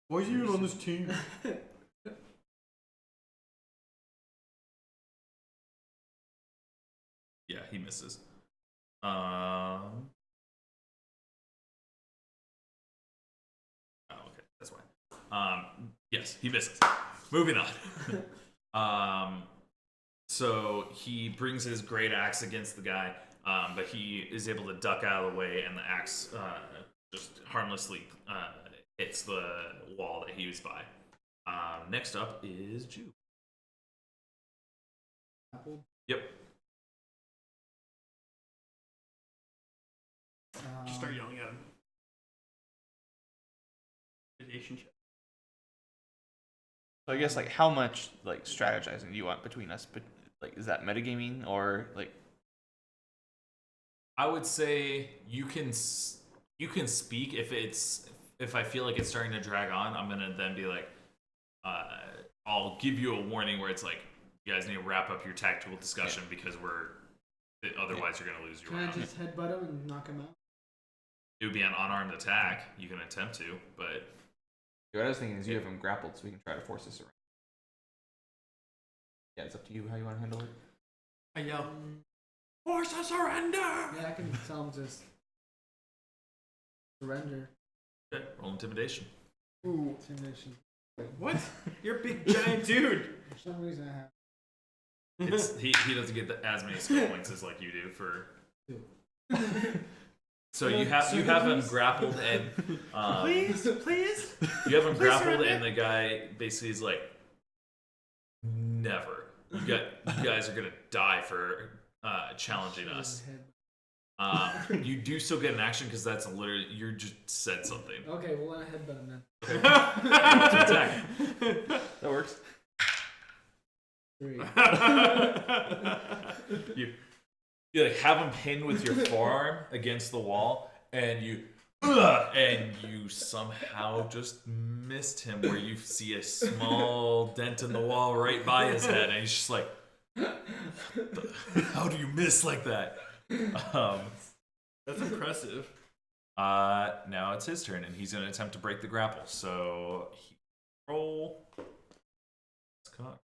Why is he even on this team? Yeah, he misses. Oh, okay, that's why. Yes, he misses. Moving on. So he brings his great axe against the guy, but he is able to duck out of the way, and the axe just harmlessly hits the wall that he was by. Next up is Jew. Apple. Yep. Just start yelling at him. Relationship. So I guess like how much like strategizing do you want between us? But like, is that metagaming or like? I would say you can speak if I feel like it's starting to drag on. I'm gonna then be like, I'll give you a warning where it's like, you guys need to wrap up your tactical discussion because otherwise you're gonna lose your Can I round. just headbutt him and knock him out? It would be an unarmed attack. You can attempt to, but What I was thinking is you have him grappled, so we can try to force this around. Yeah, it's up to you how you want to handle it. I yell, force a surrender! Yeah, I can tell him to surrender. okay, roll intimidation. Ooh. Intimidation. What? You're a big giant dude. For some reason, I have He doesn't get as many skill points as like you do for. two. So you have him grappled and Please. you have him Please grappled surrender. and the guy basically is like, never. You guys are gonna die for challenging us. You do still get an action because that's literally you just said something. Okay, well then I headbutt him then. To attack. That works. 3. You like have him pinned with your forearm against the wall, and you somehow just missed him where you see a small dent in the wall right by his head, and he's just like, how do you miss like that? That's impressive. Now it's his turn, and he's going to attempt to break the grapple. So roll. Let's cock.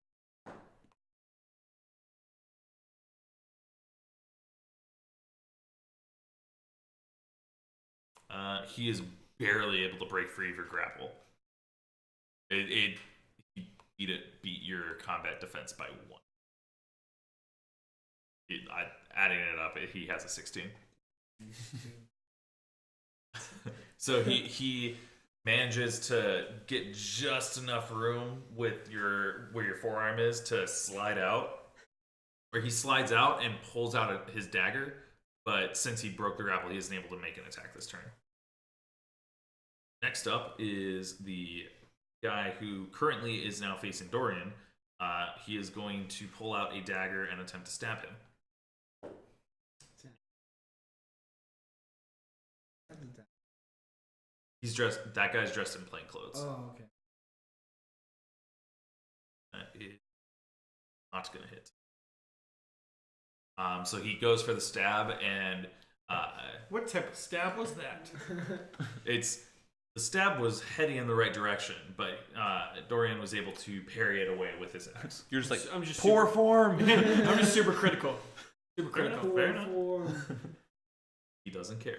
He is barely able to break free of your grapple. He beat your combat defense by 1. Adding it up, he has a 16. So he manages to get just enough room with where your forearm is to slide out. Where he slides out and pulls out his dagger, but since he broke the grapple, he isn't able to make an attack this turn. Next up is the guy who currently is now facing Dorian. He is going to pull out a dagger and attempt to stab him. That guy's dressed in plain clothes. Oh, okay. That is not gonna hit. So he goes for the stab, and What type of stab was that? the stab was heading in the right direction, but Dorian was able to parry it away with his axe. You're just like, I'm just poor super, form. I'm just super critical. Super critical. Fair enough. Form. He doesn't care.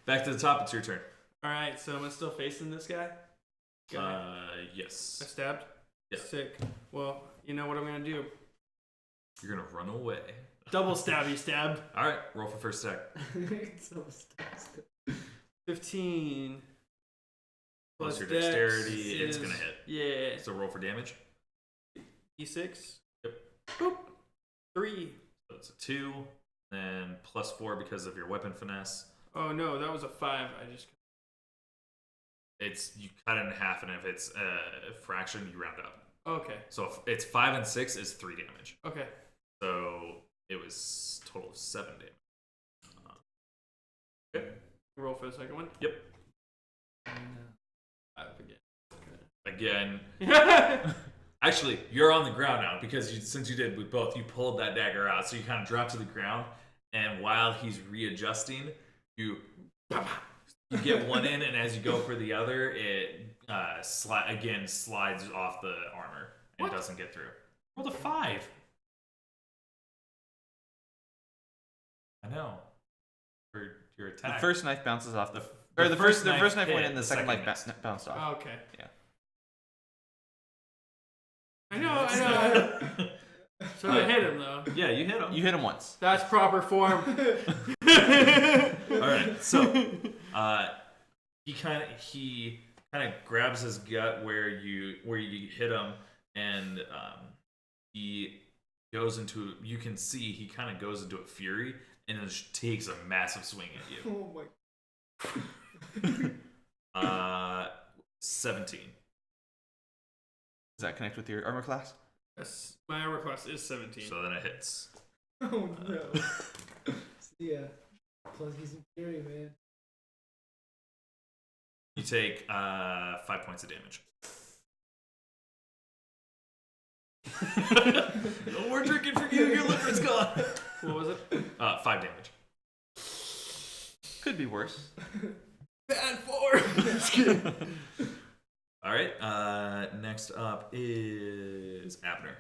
Back to the top. It's your turn. All right, so am I still facing this guy? Yes. I stabbed? Yeah. Sick. Well, you know what I'm going to do? You're gonna run away. Double stabby stab. All right. Roll for first attack. So stupid. 15. Plus your dex dexterity, it's is- gonna hit. Yeah. So roll for damage. D6. Yep. Boop. 3. So it's a 2, then plus 4 because of your weapon finesse. Oh no, that was a 5. I just. You cut it in half, and if it's a fraction, you round up. Okay. So if it's 5 and 6 is 3 damage. Okay. So it was a total of 7 damage. Okay. Roll for the second one. Yep. 5 Again, again. actually, you're on the ground now because since you did with both, you pulled that dagger out, so you kind of drop to the ground, and while he's readjusting, you get one in, and as you go for the other, it slides off the armor and What? doesn't get through. Roll a 5. I know. For your The attack. first knife bounces off the The first knife knife hit, went in, the second knife missed. bounced off. Okay. Yeah. I know. So I hit him though. Yeah, you hit him. You hit him once. That's proper form. All right, so he kind of grabs his gut where you hit him, and he goes into. You can see he kind of goes into a fury and then just takes a massive swing at you. Oh my. 17. Does that connect with your armor class? Yes, my armor class is 17. So then it hits. Oh no. Yeah. Plus he's in fury, man. You take 5 points of damage. No more drinking for you. Your liver's gone. What was it? 5 damage. Could be worse. Bad 4. Just kidding. All right. Next up is Abner.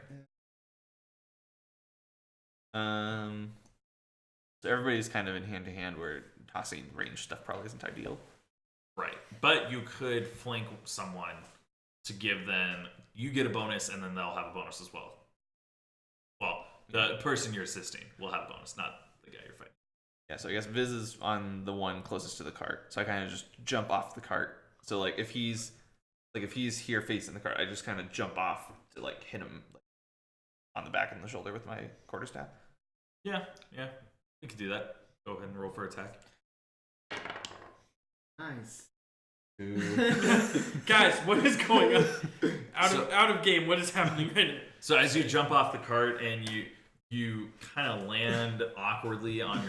So everybody's kind of in hand to hand where tossing range stuff probably isn't ideal. Right, but you could flank someone to give them. You get a bonus, and then they'll have a bonus as well. Well, the person you're assisting will have a bonus, not the guy you're fighting. Yeah, so I guess Viz is on the one closest to the cart. So I kind of just jump off the cart. So like if he's here facing the cart, I just kind of jump off to like hit him on the back and the shoulder with my quarterstaff. Yeah, you can do that. Go ahead and roll for attack. Nice. Guys, what is going on? Out of game, what is happening right now? So as you jump off the cart and you kind of land awkwardly on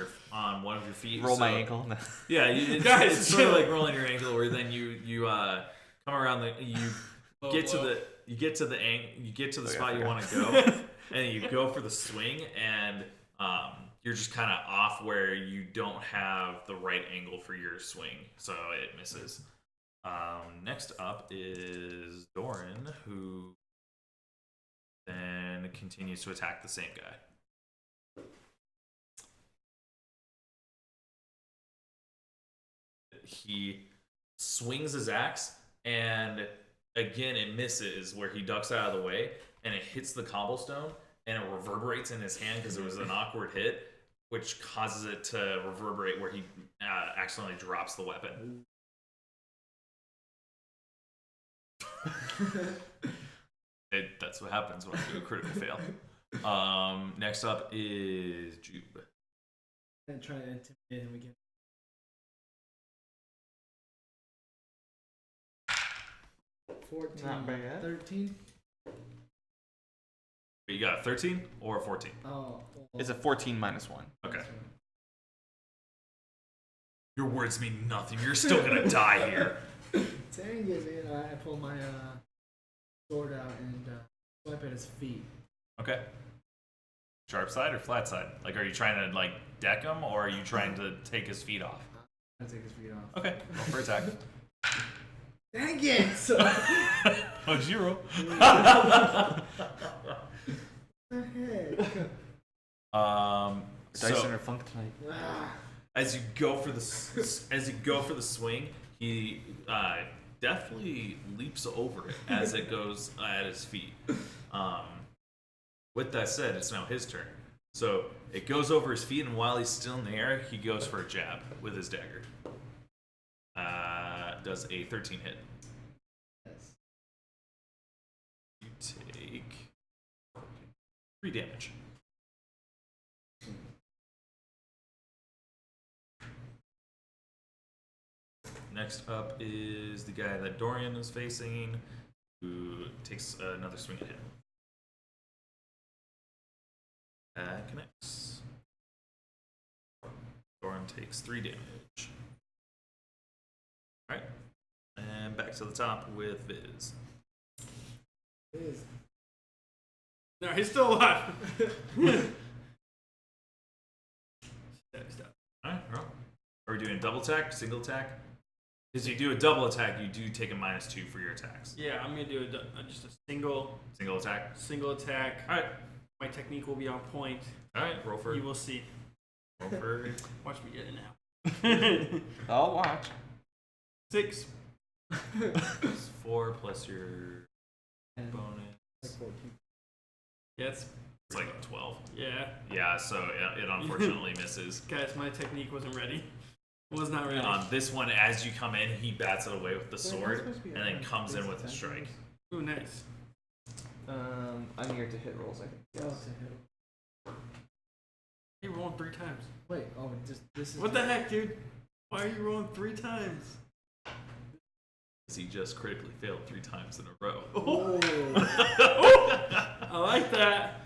one of your feet. Roll my ankle. Yeah, Guys, it's sort of like rolling your ankle, where then you come around you get to the spot you want to go, and you go for the swing, and you're just kind of off where you don't have the right angle for your swing, so it misses. Next up is Doran, who then continues to attack the same guy. He swings his axe, and again it misses where he ducks out of the way, and it hits the cobblestone, and it reverberates in his hand because it was an awkward hit, which causes it to reverberate where he accidentally drops the weapon. That's what happens when I do a critical fail. Next up is Jube. And try to intimidate him again. Not bad. 13. You got a 13 or a 14? Oh. Well, It's a 14 minus 1. Okay. Your words mean nothing. You're still gonna die here. Dang it, man. I pull my sword out and swipe at his feet. Okay. Sharp side or flat side? Like, are you trying to like deck him, or are you trying to take his feet off? I take his feet off. Okay. Roll for attack. Dang it! Oh, 0. What the heck? Dyson or funk tonight. Ah. As you go for the swing, he definitely leaps over it as it goes at his feet. With that said, it's now his turn. So it goes over his feet, and while he's still in the air, he goes for a jab with his dagger. Does a 13 hit. Yes. You take 3 damage. Next up is the guy that Dorian is facing, who takes another swing at him. That connects. Dorian takes 3 damage. Alright. And back to the top with Viz. It is. No, he's still alive. Stop. Alright, roll. Are we doing double attack, single attack? Because you do a double attack, you do take a -2 for your attacks. Yeah, I'm gonna do just a single attack. Alright. My technique will be on point. Alright, roll for You will see. roll for Watch me get it now. I'll watch. 6. 4 plus your bonus. 14. Yeah, It's like 12. yeah. Yeah, so it unfortunately misses. Guys, my technique wasn't ready. Was not ready. On this one, as you come in, he bats it away with the sword and then comes in with a strike. Ooh, nice. I'm here to hit rolls, I think. Oh, to hit. You rolling 3 times. Wait, oh, this is. What the heck, dude? Why are you rolling 3 times? He just critically failed 3 times in a row. Oh. I like that.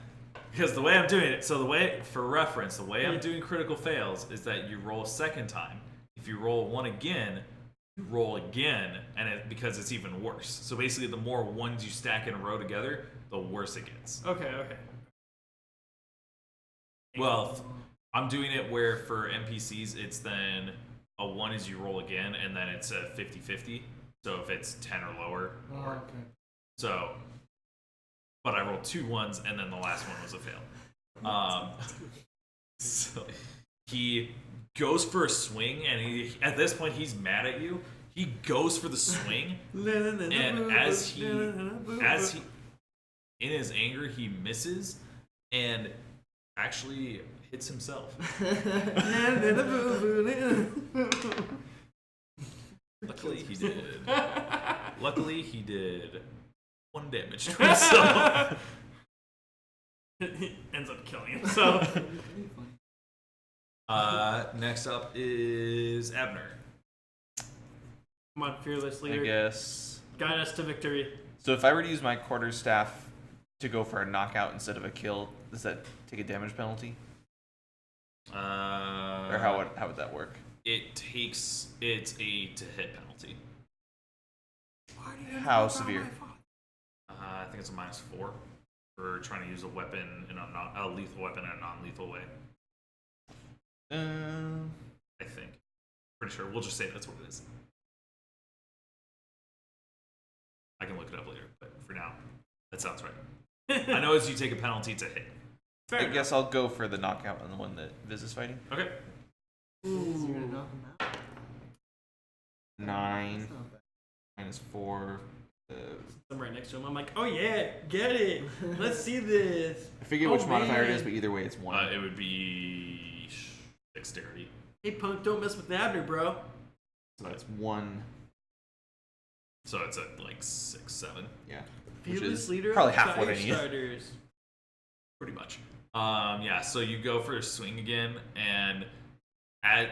Because the way I'm doing it, so for reference, the way I'm doing critical fails is that you roll a second time. If you roll 1 again, you roll again, and because it's even worse. So basically, the more ones you stack in a row together, the worse it gets. Okay. Well, I'm doing it where for NPCs, it's then a 1 is you roll again, and then it's a 50-50. So if it's 10 or lower. Oh, Or, okay. so, but I rolled 2 ones, and then the last one was a fail. So he goes for a swing, and at this point he's mad at you. He goes for the swing, and as he in his anger he misses and actually hits himself. Luckily he did 1 damage to himself. He ends up killing himself. Next up is Abner. Come on, fearless I leader. guess. Guide us to victory. So if I were to use my quarterstaff to go for a knockout instead of a kill, does that take a damage penalty? Or how would that work? It's a to hit penalty. How severe? I think it's a -4 for trying to use a weapon in a lethal weapon in a non-lethal way. I think. Pretty sure. We'll just say that's what it is. I can look it up later, but for now, that sounds right. I know as you take a penalty to hit. Fair I enough. guess I'll go for the knockout on the one that Viz is fighting. Okay. You're gonna knock him out? 9 That's not bad. -4. I'm right next to him. I'm like, oh yeah, get it. Let's see this. I forget Oh, which modifier it is, man. but either way, it's 1. It would be dexterity. Hey punk, don't mess with Abner, bro. So that's 1. So it's at like 6, 7, Yeah. Which Fearless is leader probably of half what I Fire need. Starters. pretty much. Yeah. So you go for a swing again, and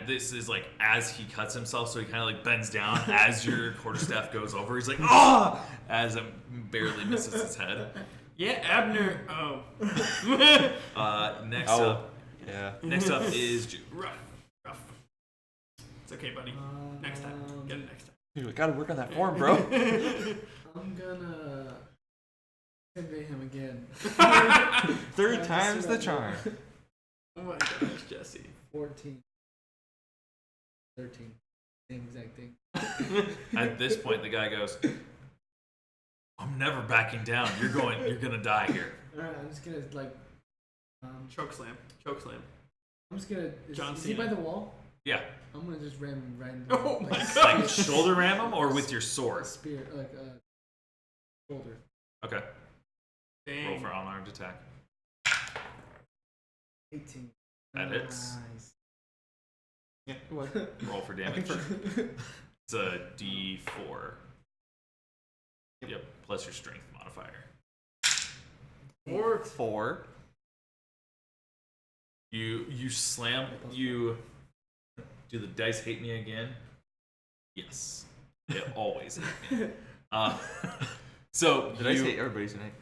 this is like as he cuts himself, so he kind of like bends down as your quarterstaff goes over. He's like, ah, as it barely misses his head. Yeah, Abner. Oh. Next Oh. up, Yeah. next up is Jude. Rough. It's okay, buddy. Next time. Get it next time. Dude, we gotta work on that form, bro. I'm gonna convey him again. 3 times the charm. Oh my gosh, Jesse. 14. 13. Same exact thing. At this point, the guy goes, "I'm never backing down. You're gonna die here." Alright, I'm just gonna like. Choke slam. Choke slam. I'm just gonna. John Is he Cena. by the wall? Yeah. I'm gonna just ram him right in Oh the my like, God. Like shoulder ram him or with your a sword. spear, like shoulder. Okay. Dang. Roll for unarmed attack. 18. That hits. Nice. Yeah, what? Roll for damage. It's a D4. Yep. Plus your strength modifier. 4. You slam. You do the dice hate me again? Yes. They always hate me. So Did I say everybody's tonight?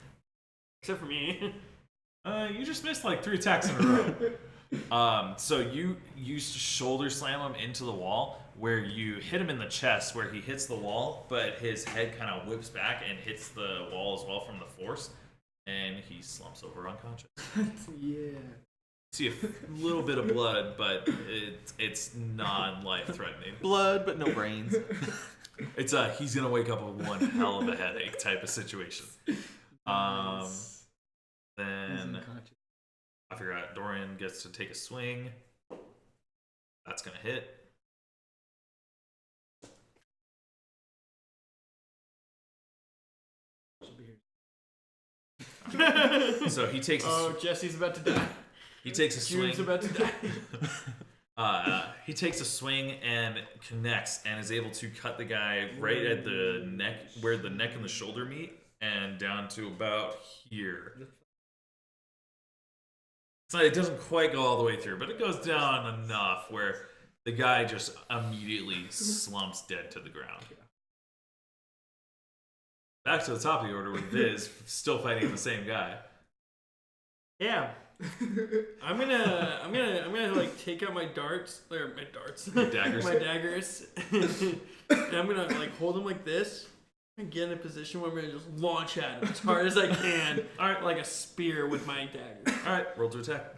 Except for me. you just missed like 3 attacks in a row. So you shoulder slam him into the wall, where you hit him in the chest, where he hits the wall, but his head kind of whips back and hits the wall as well from the force, and he slumps over unconscious. Yeah. See a little bit of blood, but it's non-life threatening. Blood, but no brains. It's he's gonna wake up with one hell of a headache type of situation. Nice. He's Then unconscious. I figure out Dorian gets to take a swing. That's gonna hit. Should be here. So he takes. Jesse's about to die. He takes a swing. June's about to die. He takes a swing and connects, and is able to cut the guy right at the neck, where the neck and the shoulder meet, and down to about here. So it doesn't quite go all the way through, but it goes down enough where the guy just immediately slumps dead to the ground. Back to the top of the order with Viz, still fighting the same guy. Yeah. I'm gonna like take out my darts, Your daggers. my daggers, and I'm gonna like hold them like this and get in a position where I'm gonna just launch at him as hard as I can, All right, like a spear with my dagger. all right. Roll to attack.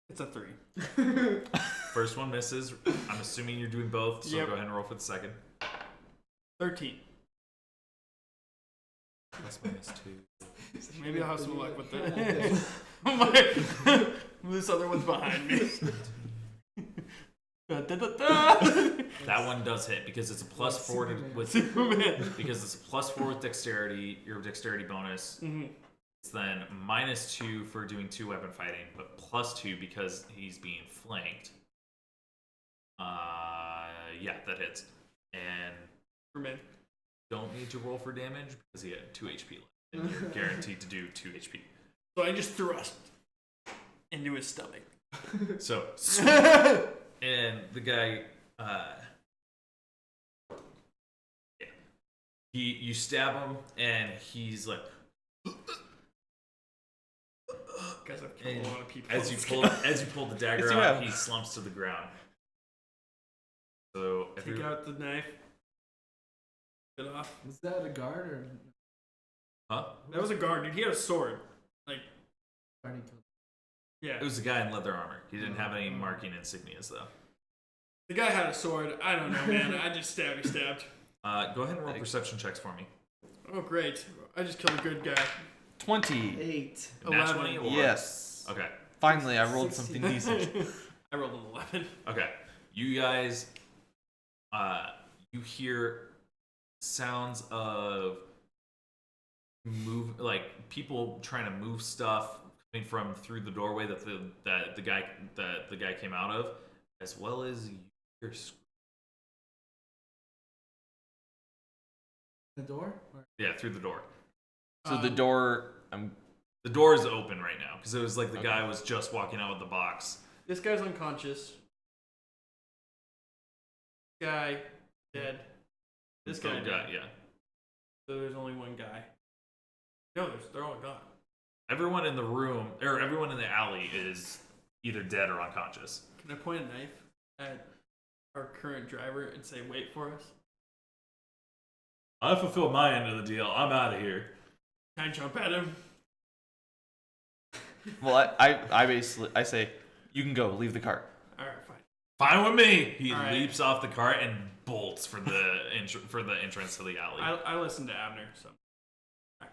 It's a 3. First one misses. I'm assuming you're doing both, so Yep. go ahead and roll for the second. 13. Plus minus 2. Maybe I'll have some luck with that. that. This other one's behind me. Da, da, da, da. That one does hit because it's a +4 with Superman. because it's a +4 with dexterity. Your dexterity bonus. Mhm. It's then -2 for doing 2-weapon fighting, but +2 because he's being flanked. Yeah, that hits. And Superman. don't need to roll for damage because he had 2 HP left, and you're guaranteed to do 2 HP. So I just thrust into his stomach. So, and the guy, yeah, you stab him, and he's like, Guys, I've killed and a lot of people. as you pull the dagger Yes, you out, have. he slumps to the ground. So Take out the knife. Get off. Was that a guard or huh? That was a guard, dude. He had a sword. Like, guarding kill? yeah. It was a guy in leather armor. He didn't have any marking insignias though. The guy had a sword. I don't know, man. I just stabbed. Go ahead and roll perception checks for me. Oh, great. I just killed a good guy. 20. 8. Nat 11. 20 or Yes. Okay. Finally, I rolled something 16. decent. I rolled an 11. Okay. You guys, you hear sounds of people trying to move stuff coming from through the doorway that the guy came out of, as well as your The door? Or? yeah, through the door. So the door, The door is open right now because it was like the Okay. guy was just walking out with the box. This guy's unconscious. Guy dead. This guy Oh, dead. yeah. So there's only one guy. No, they're all gone. Everyone in the room or everyone in the alley is either dead or unconscious. Can I point a knife at our current driver and say, "Wait for us"? I fulfilled my end of the deal. I'm out of here. Can I jump at him? well, I basically, I say, you can go, leave the cart. All right, fine. Fine with me. He All right. leaps off the cart and bolts for the for the entrance to the alley. I listened to Abner, so. All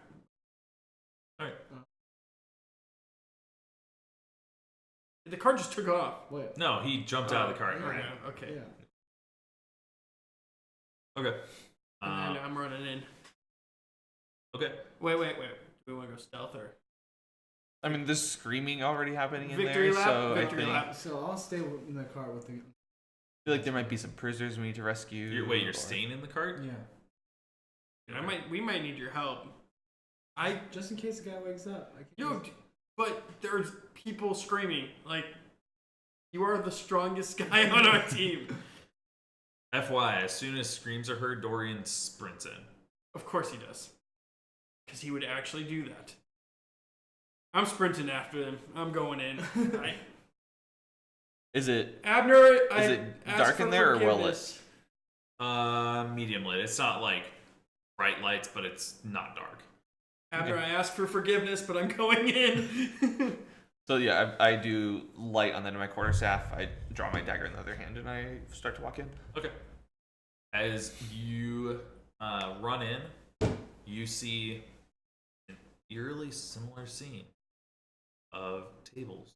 right. The car just took off. Wait. No, he jumped out of the cart. Oh, and ran. yeah, okay. Yeah. Okay. And then I'm running in. Okay. Wait. Do we want to go stealth or? I mean, there's screaming already happening in Victory there, lap? so Victory I think, lap. So I'll stay in the car with the. I feel like there might be some prisoners we need to rescue. You're or- staying in the cart? Yeah. We might need your help. Just in case the guy wakes up. I can Yo, just- but there's people screaming. Like, you are the strongest guy on our team. FYI, as soon as screams are heard, Dorian sprints in. Of course he does. Because he would actually do that. I'm sprinting after them. I'm going in. Is it? Abner, Is I it ask dark for in there or well lit? forgiveness. Medium lit. It's not like bright lights, but it's not dark. Abner, Okay. I ask for forgiveness, but I'm going in. So yeah, I do light on the end of my quarterstaff. I draw my dagger in the other hand, and I start to walk in. Okay. As you run in, you see an eerily similar scene of tables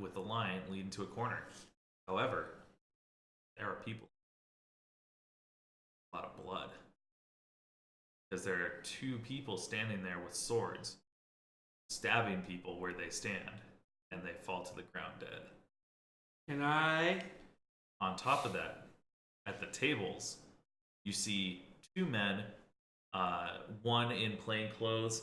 with a line leading to a corner. However, there are people. A lot of blood. because there are two people standing there with swords, stabbing people where they stand, and they fall to the ground dead. Can I? On top of that, at the tables, you see two men, one in plain clothes,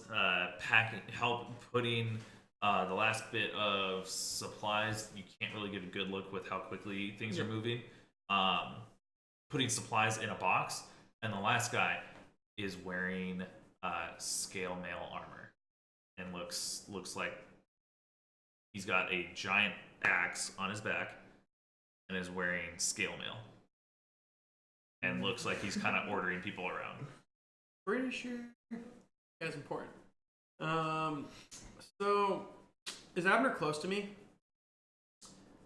putting the last bit of supplies. You can't really get a good look with how quickly things are moving. Putting supplies in a box, and the last guy is wearing scale mail armor, and looks like he's got a giant axe on his back, and is wearing scale mail, and looks like he's kind of ordering people around. Pretty sure that's important. So is Abner close to me?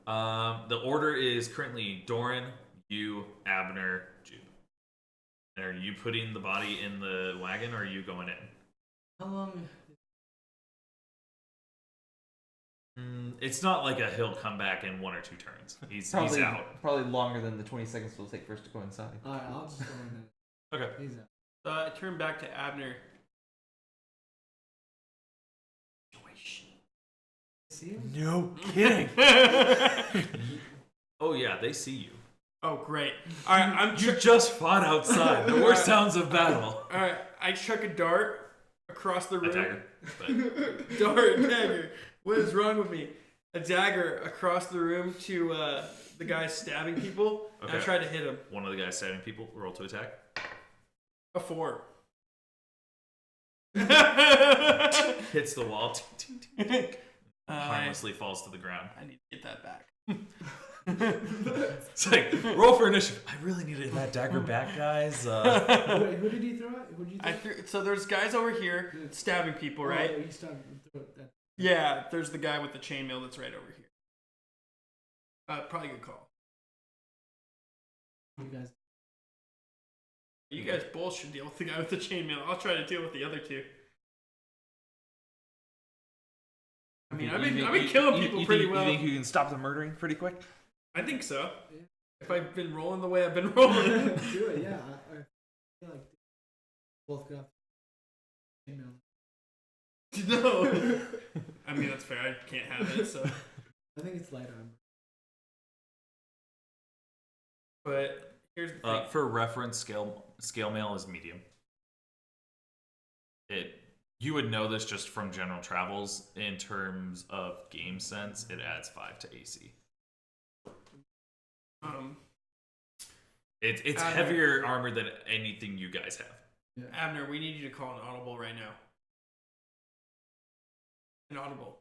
The order is currently Doran, you, Abner, Jude. And are you putting the body in the wagon, or are you going in? How long? It's not like he'll come back in 1 or 2 turns. He's out. Probably longer than the 20 seconds it'll take for us to go inside. Alright, I'll just go in Okay. there. He's out. So I turn back to Abner. See him? No kidding. Oh yeah, they see you. Oh great! All right, You just fought outside. The worst sounds of battle. All right, I chuck a dart across the room. A dagger. But Dart, dagger. What is wrong with me? A dagger across the room to the guy stabbing people. Okay. And I tried to hit him. one of the guys stabbing people, roll to attack. A 4. Hits the wall. Harmlessly falls to the ground. I need to get that back. It's like, roll for initiative. I really needed that dagger back, guys. Wait, who did he throw at? Who did you throw? So there's guys over here stabbing people, right? Oh, he started to throw that. Yeah, there's the guy with the chainmail that's right over here. Probably a good call. You guys. You guys both should deal with the guy with the chainmail. I'll try to deal with the other two. I mean, I've been killing people pretty well. You think you can stop the murdering pretty quick? I think so. Yeah. If I've been rolling the way I've been rolling. Do it, yeah. I feel like both got email. No. I mean, that's fair. I can't have it, so. I think it's light armor. But here's the thing. For reference, scale mail is medium. You would know this just from general travels. In terms of game sense, it adds 5 to AC. It's Abner, heavier armor than anything you guys have. Yeah. Abner, we need you to call an audible right now. An audible.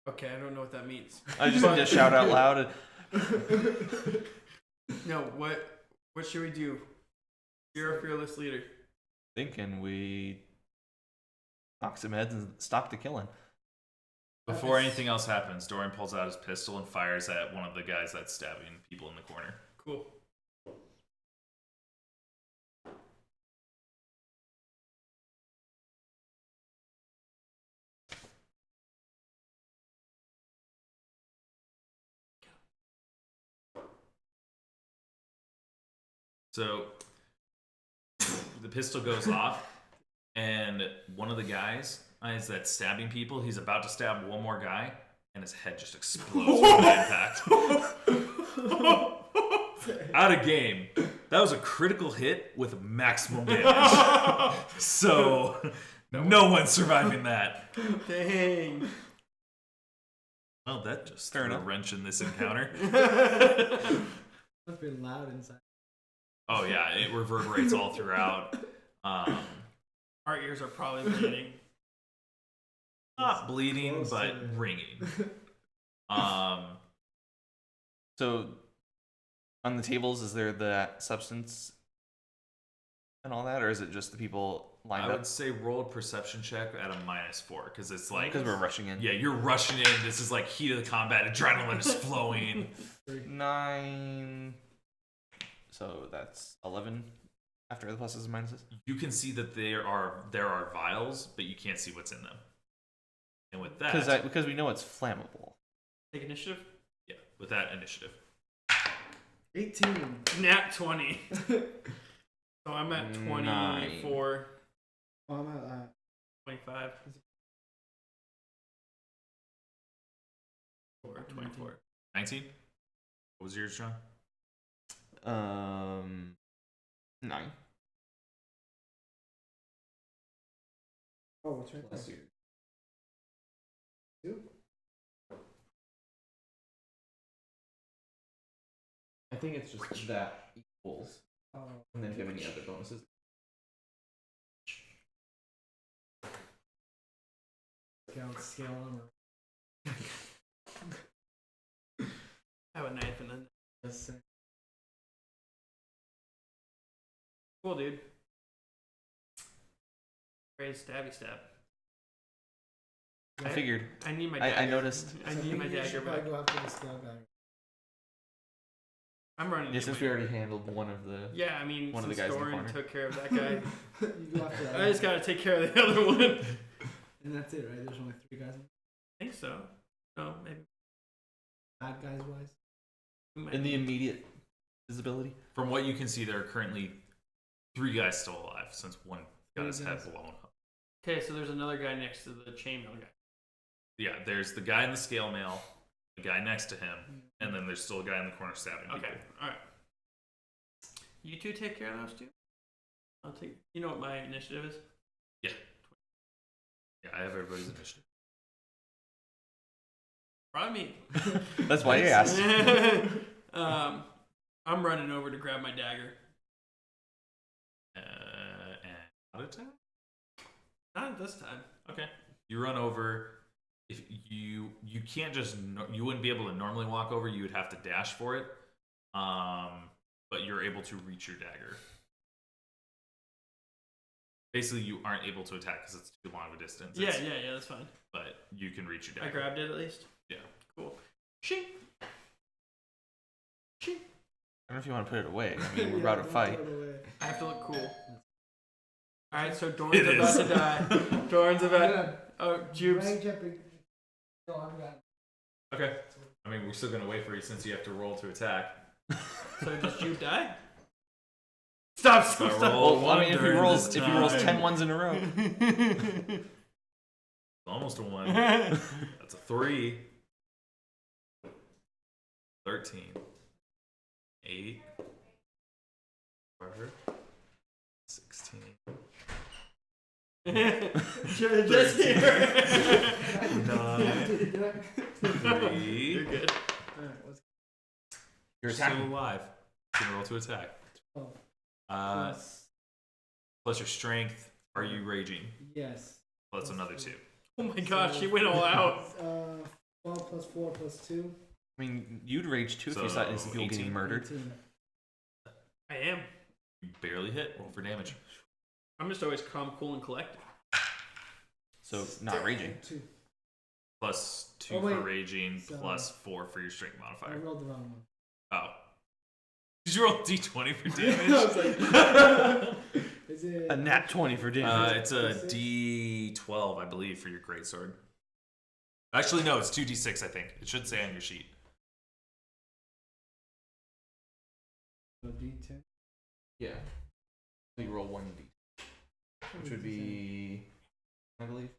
Okay, I don't know what that means. I just need to shout out loud. No, what should we do? You're a fearless leader. Thinking we knock some heads and stop the killing. Before anything else happens, Dorian pulls out his pistol and fires at one of the guys that's stabbing people in the corner. Cool. So the pistol goes off, and one of the guys that's stabbing people, he's about to stab one more guy, and his head just explodes from the impact. Out of game. That was a critical hit with maximum damage. So no one's surviving that. Dang. Well, that just Fair threw a enough. wrench in this encounter. Must be loud inside. Oh yeah, it reverberates all throughout. Our ears are probably bleeding. Not bleeding, Close but to- ringing. So, on the tables, is there that substance and all that, or is it just the people lined I up? would say roll a perception check at a -4 because it's like Because we're rushing in. yeah, you're rushing in. This is like heat of the combat. Adrenaline is flowing. 9. So that's 11 after the pluses and minuses. You can see that there are vials, but you can't see what's in them. And with that, Because we know it's flammable. Take initiative. yeah, with that initiative. 18. Nat 20. So I'm at 24. Oh, I'm at 25. Or 24. 19. What was yours, John? 9. oh, what's right there? Plus yours. 2? I think it's just that equals. Oh, And then if you have any other bonuses. scale them. I have a knife and then. Yes, Cool, dude. Great stabby stab. I figured. I need my I dagger. noticed. I need my dagger back. Go after the scale guy. I'm running. Yeah, since we already handled one of the. Yeah, I mean, one of the since guys in the Doran corner. took care of that guy, You go after that. I just gotta take care of the other one. I And that's it, right? There's only 3 guys. think so. No, maybe. Bad guys wise. we might In the be- immediate visibility. From what you can see, there are currently 3 guys still alive since one got his head Three blown up. Okay, so there's another guy next to the chainmail guy. Yeah, there's the guy in the scale mail, the guy next to him, and then there's still a guy in the corner stabbing Okay, people. all right. You two take care of those two. I'll take. You know what my initiative is? Yeah, I have everybody's initiative. Probably me. That's why you asked. I'm running over to grab my dagger. And not attack? Not at this time. Okay. You run over. If you can't just you wouldn't be able to normally walk over. You would have to dash for it. But you're able to reach your dagger. Basically, you aren't able to attack because it's too long of a distance. Yeah, that's fine. But you can reach your I dagger. grabbed it at least. Yeah. Cool. Shing. Shing. I don't know if you want to put it away. I mean, we're about to fight. I have to look cool. All right, so It Doran's about is. to die. Doran's about. Oh, Jubes. Range jumping. No, I'm got. Okay. I mean, we're still gonna wait for you since you have to roll to attack. So does Jube die? Stop! So Stop! roll Well, I mean, if he during rolls this 10 time. ones in a row. Almost a 1. That's a 3. 13. 8. 16. Just here. 9. 3. You're good. Alright, let's You're Still attacking. alive. You can roll to attack. go. Plus your strength. Are you raging? Yes. Plus another 2. Oh my gosh, she went all out. 12 plus 4 plus 2. I mean, you'd rage too if you So, saw innocent people 18. getting murdered. 18. I am. You barely hit. Roll for damage. I'm just always calm, cool, and collected. So, not raging. 2. Plus 2 Oh, for wait. raging. So- Plus 4 for your strength I modifier. rolled the wrong one. Oh. Did you roll d20 for I was damage? like, is it A nat 20 for damage. It's a D6? d12, I believe, for your greatsword. Actually, no, it's 2d6, I think. It should say on your sheet. D10? Yeah. So you roll 1d, which would be, I believe.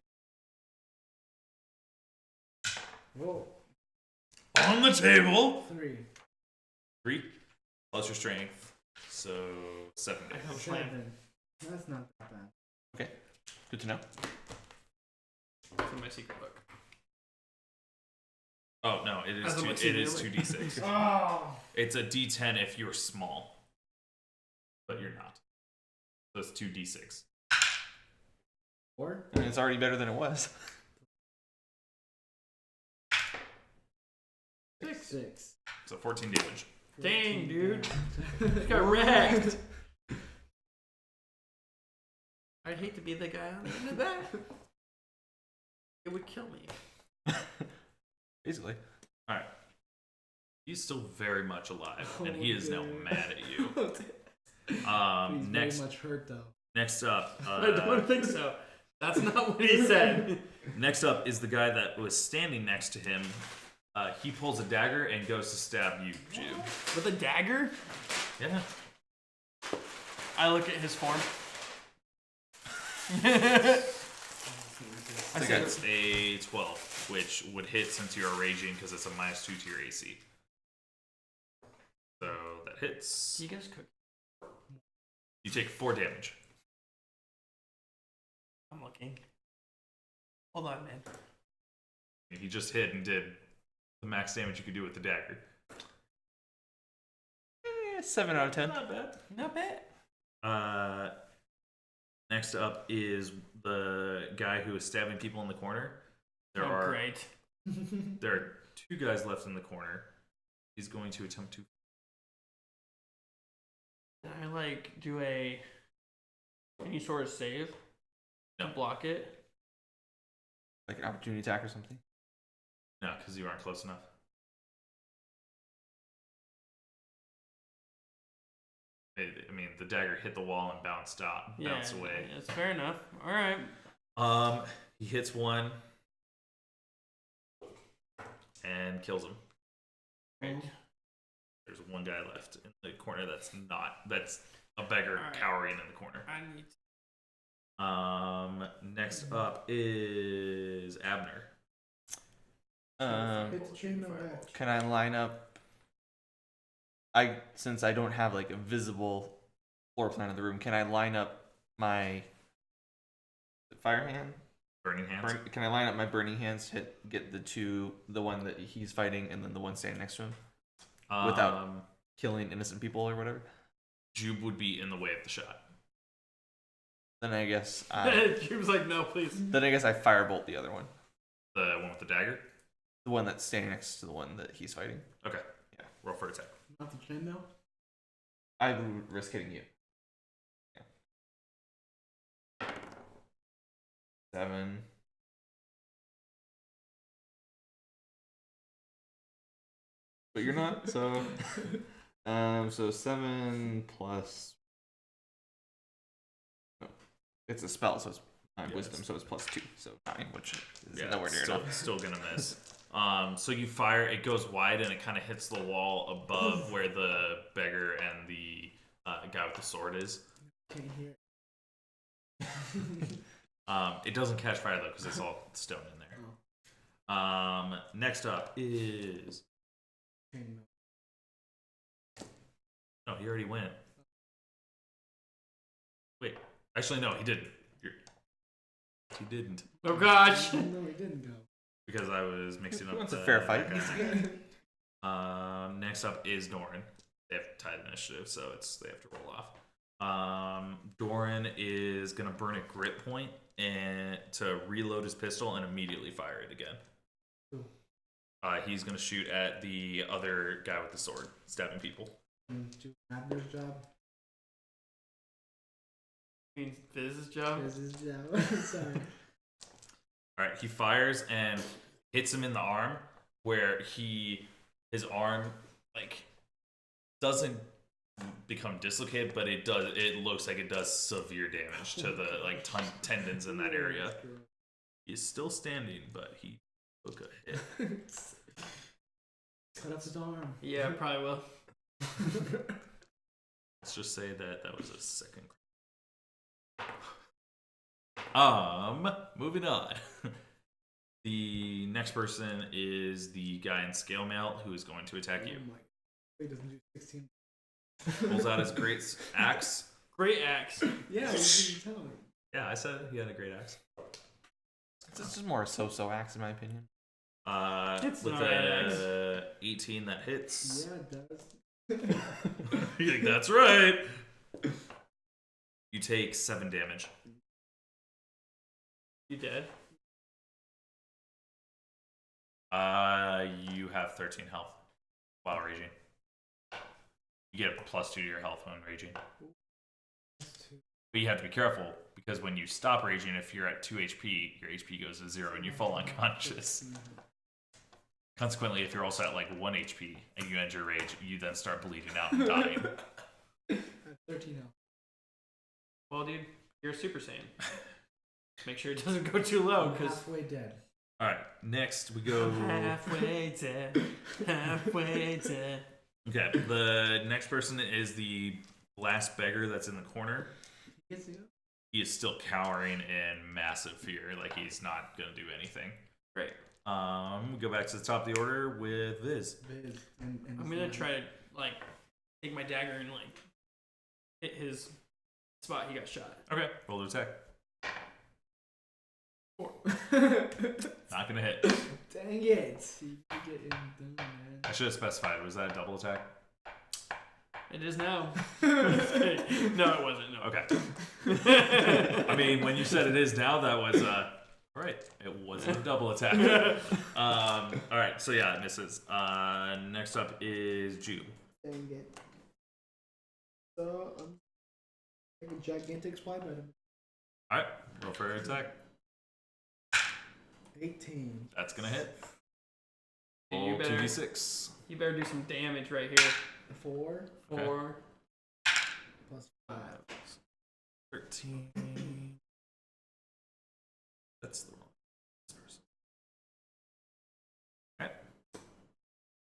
Whoa. On the table! 3. 3 plus your strength. So 7 I damage. have a plan. 7. That's not that bad. Okay. Good to know. It's in my secret book. Oh, no, it is, As I'm it is exceedingly- 2d6. Oh! It's a d10 if you're small. But you're not. So it's 2d6. 4? I mean, it's already better than it was. 6. So 14 damage. Dang, dude. You got wrecked. I'd hate to be the guy on the end of that. It would kill me. Basically. Alright. He's still very much alive, and Oh, he is now dear. mad at you. He's Next very much hurt though. next up, I don't think so. That's not what he said. next up is the guy that was standing next to him. He pulls a dagger and goes to stab you, Jude. With a dagger? Yeah. I look at his form. I think said It's a 12, which would hit since you're raging because it's a -2 to your AC. So that hits. you guys cook. You take 4 damage. I'm looking. Hold on, man. He just hit and did the max damage you could do with the dagger. 7 out of 10. Not bad. Not bad. Next up is the guy who is stabbing people in the corner. There are Great. there are 2 guys left in the corner. He's going to attempt to. Can I like do any sort of save No. to block it? Like an opportunity attack or something. No, because you aren't close enough. I mean, the dagger hit the wall and bounced away. That's fair enough. All right. He hits one and kills him. Great. There's one guy left in the corner that's a beggar Alright. cowering in the corner. I need. Next up is Abner. Hit the chainmail back. Can I line up? Since I don't have like a visible floor plan of the room, can I line up my fire hand? Burning hands. Can I line up my burning hands? Get the one that he's fighting, and then the one standing next to him, without killing innocent people or whatever. Jube would be in the way of the shot. Then I guess She was like, no, please. Then I guess I firebolt the other one, The one with the dagger. the one that's standing next to the one that he's fighting. Okay. Yeah. Roll for attack. Not the chainmail? I would risk hitting you. Yeah. 7. But you're not, so so 7 plus. No, it's a spell, so it's wisdom, so it's +2, so 9, which is nowhere near enough. Still gonna miss. So you fire, it goes wide and it kind of hits the wall above where the beggar and the guy with the sword is. Can't hear it. It doesn't catch fire though because it's all stone in there. Next up is. Chainmail. No, he already went. Wait, actually no, he didn't. He didn't Oh gosh. No, he didn't go. because I was mixing up. That's a fair fight. Next up is Doran. They have tied initiative, so they have to roll off. Doran is gonna burn a grit point and to reload his pistol and immediately fire it again. Cool. He's gonna shoot at the other guy with the sword, stabbing people. Do Abner's job. Means Fiz's job. That's his job. Sorry. All right, he fires and hits him in the arm, where his arm like doesn't become dislocated, but it does. It looks like it does severe damage to the like tendons in that area. He's still standing, but he took a hit. Cut off his arm. Yeah, probably will. Let's just say that was a second. Moving on. The next person is the guy in scale mail who is going to attack you. Oh my. He doesn't do 16. Pulls out his great axe. Great axe. Yeah, you didn't tell me. Yeah, I said he had a great axe. It's just more a so-so axe, in my opinion. It's With not an axe. 18 that hits. Yeah, it does. You think that's right? You take 7 damage. You dead? You have 13 health while raging. You get a +2 to your health when raging. But you have to be careful because when you stop raging, if you're at 2 HP, your HP goes to 0 and you fall unconscious. Consequently, if you're also at like 1 HP and you end your rage, you then start bleeding out and dying. 13 health. Well, dude, you're a Super Saiyan. Make sure it doesn't go too low, I'm because halfway dead. All right, next we go. halfway dead, halfway dead. Okay, the next person is the last beggar that's in the corner. Gets it up. he is still cowering in massive fear. Like he's not gonna do anything. Great. We go back to the top of the order with Viz. And I'm gonna try to like take my dagger and like hit his spot he got shot at. Okay, roll to attack. 4. Not gonna hit. Dang it! You get done, man. I should have specified. Was that a double attack? It is now. Just kidding. No, it wasn't. No. Okay. I mean, when you said it is now, that was right. It wasn't a double attack. All right. So yeah, it misses. Next up is Jube. Dang it. So take a gigantic swipe at him. All right. Roll for an attack. 18. That's gonna hit. You Roll better- 2d6. You better do some damage right here. 4 Okay. 4. plus 5. 13. That's the wrong person. Okay.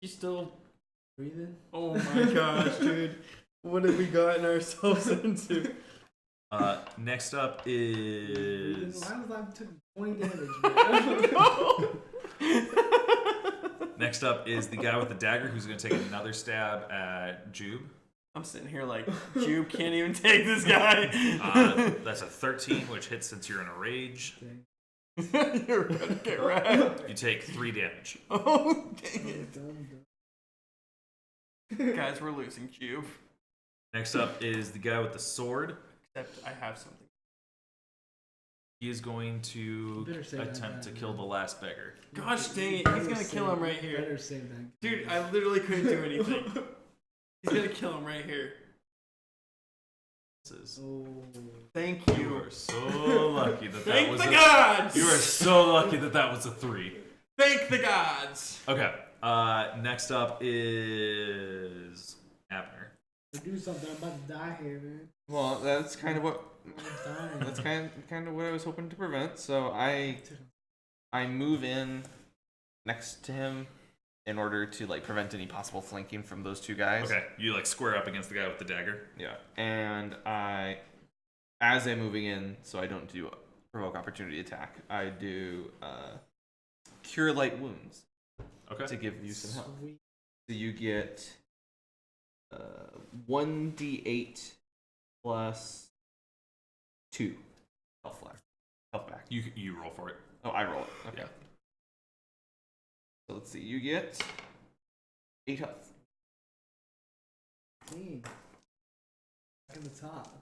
You still. Breathing. Oh my gosh, dude. What have we gotten ourselves into? Next up Breathing. is Why was I took 20 damage, man? next up is the guy with the dagger who's gonna take another stab at Jube. I'm sitting here like, Jube can't even take this guy. That's a 13, which hits since you're in a rage. You're gonna get wrecked. You take 3 damage. Oh, dang it. Done. Guys, we're losing Jube. Next up is the guy with the sword. Except I have something. He is going to Better save that attempt to guy, kill man. the last beggar. Gosh dang it, he's gonna kill him right here. Better save that. Dude, I literally couldn't do anything. He's gonna kill him right here. This is- Oh. Thank You you. are so lucky that that Thank was the a, gods! You are so lucky that that was a 3. Thank the gods! Okay. Next up is Abner. Do something. I'm about to die here, man. Well, that's kind of what I'm dying. that's kind of what I was hoping to prevent. So I move in next to him in order to like prevent any possible flanking from those two guys. Okay. You like square up against the guy with the dagger. Yeah. And as I'm moving in, so I don't do provoke opportunity attack, I do cure light wounds Okay. to give you some help. Sweet. So you get 1d8 plus 2 health left. Health back. You roll for it. Oh, I roll it. Okay. Yeah. So let's see. You get 8 health. Clean. Back in the top.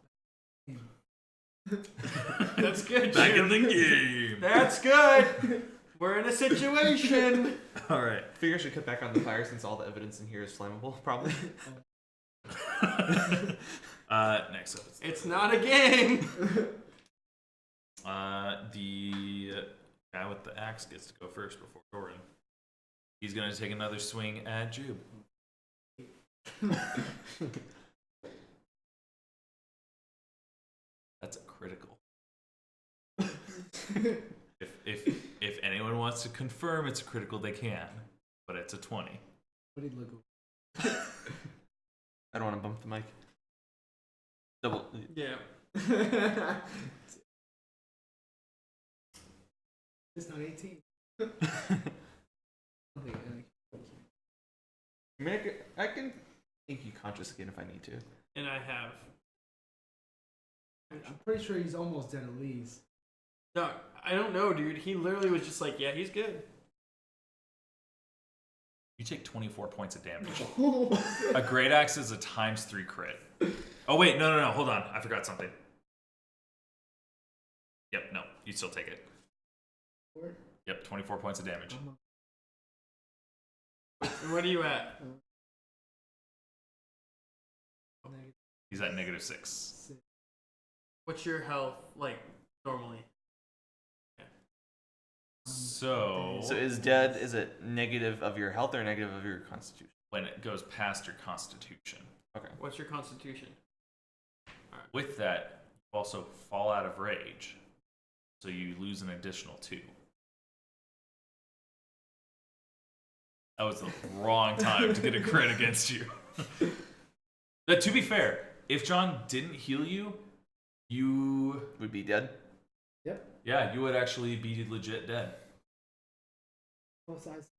That's good, Back in Jube. the game. That's good! We're in a situation! All right. Figure I should cut back on the fire since all the evidence in here is flammable, probably. Next up. It's not a game! The guy with the axe gets to go first before Gordon. He's gonna take another swing at Jube. That's a critical. If anyone wants to confirm it's a critical, they can, but it's a 20. What did he look? I don't want to bump the mic. Double. Yeah. It's not 18. I mean, I can make you conscious again if I need to. And I have. I'm pretty sure he's almost dead at least. No, I don't know, dude. He literally was just like, yeah, he's good. You take 24 points of damage. A great axe is a ×3 crit. Oh wait, no, hold on. I forgot something. Yep, no, you still take it. Yep, 24 points of damage. And what are you at? He's at -6. What's your health like normally? So So is dead? Is it negative of your health or negative of your constitution? when it goes past your constitution. Okay. What's your constitution? With that, you also fall out of rage. So you lose an additional 2. That was the wrong time to get a crit against you. But to be fair, if John didn't heal you, You would be dead. Yep. Yeah, you would actually be legit dead. Both sides. Is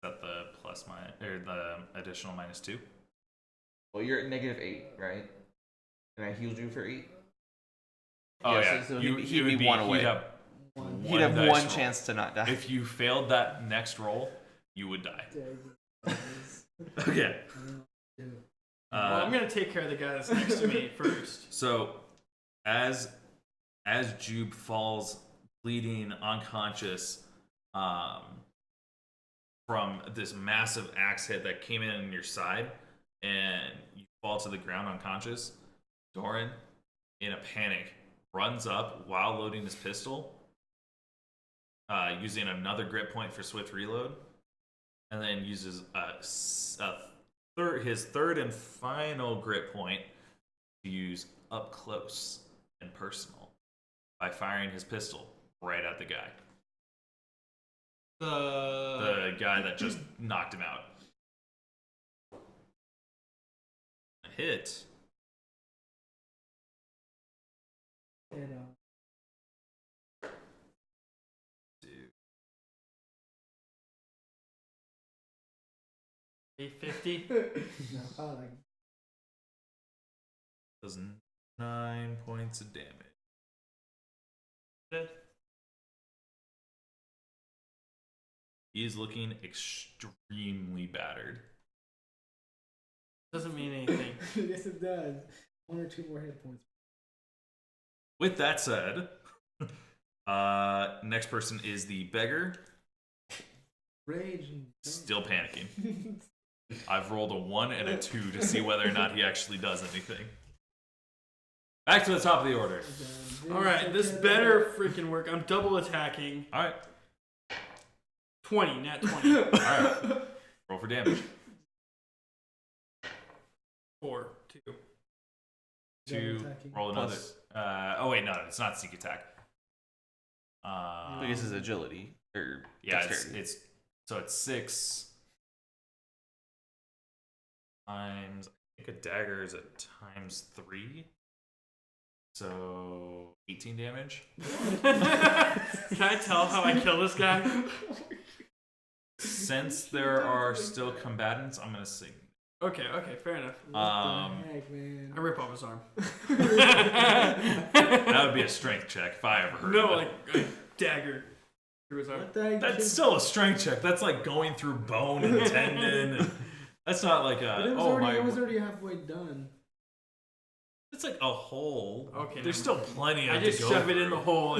that the plus minus or the additional -2? Well, you're at -8, right? And I healed you for 8. Oh yeah, so he'd he'd be 1 away. He'd have He'd have dice one roll. chance to not die. If you failed that next roll, you would die. Daggers. Okay. Dude. Well, I'm gonna take care of the guy that's next to me first. So, as Jube falls bleeding, unconscious, from this massive axe hit that came in your side, and you fall to the ground unconscious, Doran, in a panic, runs up while loading his pistol, using another grip point for swift reload, and then uses his third and final grip point to use up close and personal by firing his pistol right at the guy. The guy that just knocked him out. A hit. And, Dude. 850. no, probably like Does 9 points of damage. Dead. He is looking extremely battered. Doesn't mean anything. yes, it does. 1 or 2 more hit points. With that said, next person is the beggar, Rage and still panicking. I've rolled a 1 and a 2 to see whether or not he actually does anything. Back to the top of the order. All right, this better freaking work. I'm double attacking. All right. 20, nat 20. All right. Roll for damage. 4, 2. 2. attacking. Roll another. Plus- Oh wait, no, it's not sneak attack. I guess it's agility or Yeah, dexterity. it's 6 times. I think a dagger is ×3, so 18 damage. Can I tell how I kill this guy? Since there are still combatants, I'm gonna sing. Okay, fair enough. What the heck, man? I rip off his arm. That would be a strength check if I ever heard No, of it. like dagger through his arm. What the heck? That's still a strength check. That's like going through bone and tendon. And that's not like But a it was, it was already halfway done. It's like a hole. Okay, There's never still plenty I of just to go shove it in through. the hole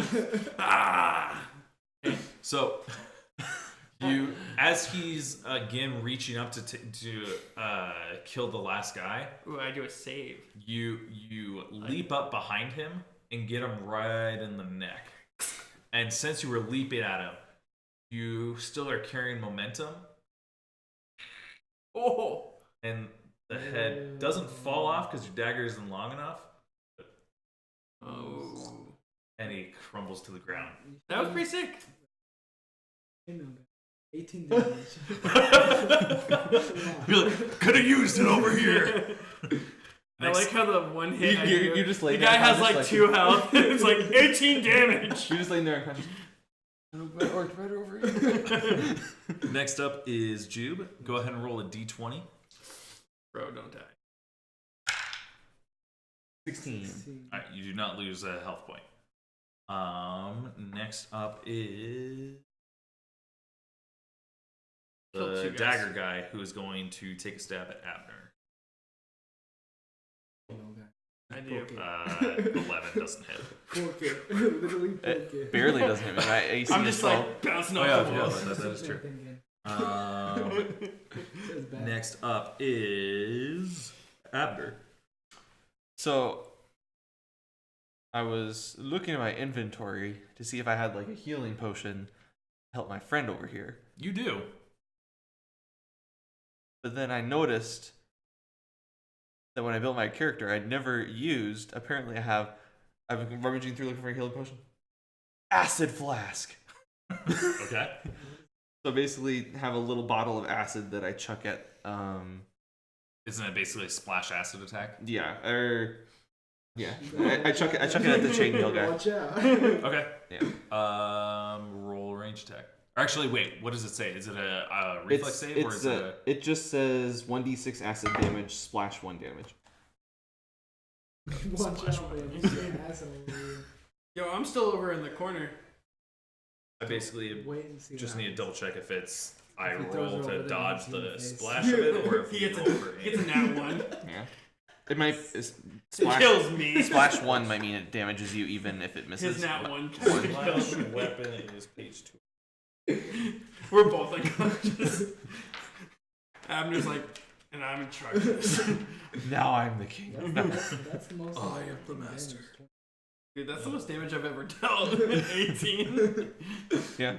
and So you, as he's again reaching up to kill the last guy, ooh, I do a save. you leap up behind him and get him right in the neck. And since you were leaping at him, you still are carrying momentum, Oh, and the head doesn't fall off because your dagger isn't long enough, oh, and he crumbles to the ground. that was pretty sick. 18 damage. You're like, could have used it over here. I like how the one hit. I do- You just the lay there guy has unconscious, like 2 health. It's like 18 damage. You're just laying there unconscious. Or right over here. Next up is Jube. Go ahead and roll a d20. Bro, don't die. 16. All right, you do not lose a health point. Next up is Killed the 2 guys. dagger guy who is going to take a stab at Abner. I do. 11 doesn't hit. Poke it. Literally poke It it. barely doesn't hit me. My AC I'm is just 12. like bouncing Oh, off yeah, the yeah, walls. that is true. Thinking. Says bad. Next up is Abner. So I was looking at my inventory to see if I had like a healing potion to help my friend over here. You do. But then I noticed that when I built my character, I'd never used. Apparently, I've been rummaging through looking for a healing potion. Acid flask. Okay. So basically, have a little bottle of acid that I chuck at. Isn't it basically a splash acid attack? Yeah, or Yeah, I chuck it at the chainmail guy. Watch out. Okay. Yeah. Roll range attack. Actually, wait. What does it say? Is it a reflex save or is it a? It just says 1d6 acid damage, splash 1 damage. Watch out, man. You see an asshole over here. Yo, I'm still over in the corner. I basically Wait and see. just what need to double happens. check if it's I If he throws roll it to over there, dodge you see the the face. splash of it, or if He we gets roll for a aim. nat one. Yeah. It might It splash. kills me. Splash 1 might mean it damages you even if it misses. His nat one Splash weapon is page 2. We're both unconscious. Abner's like, and I'm in charge of this. Now I'm the king. That's the most. I am the master. Dude, that's the most damage I've ever dealt. 18. Yeah.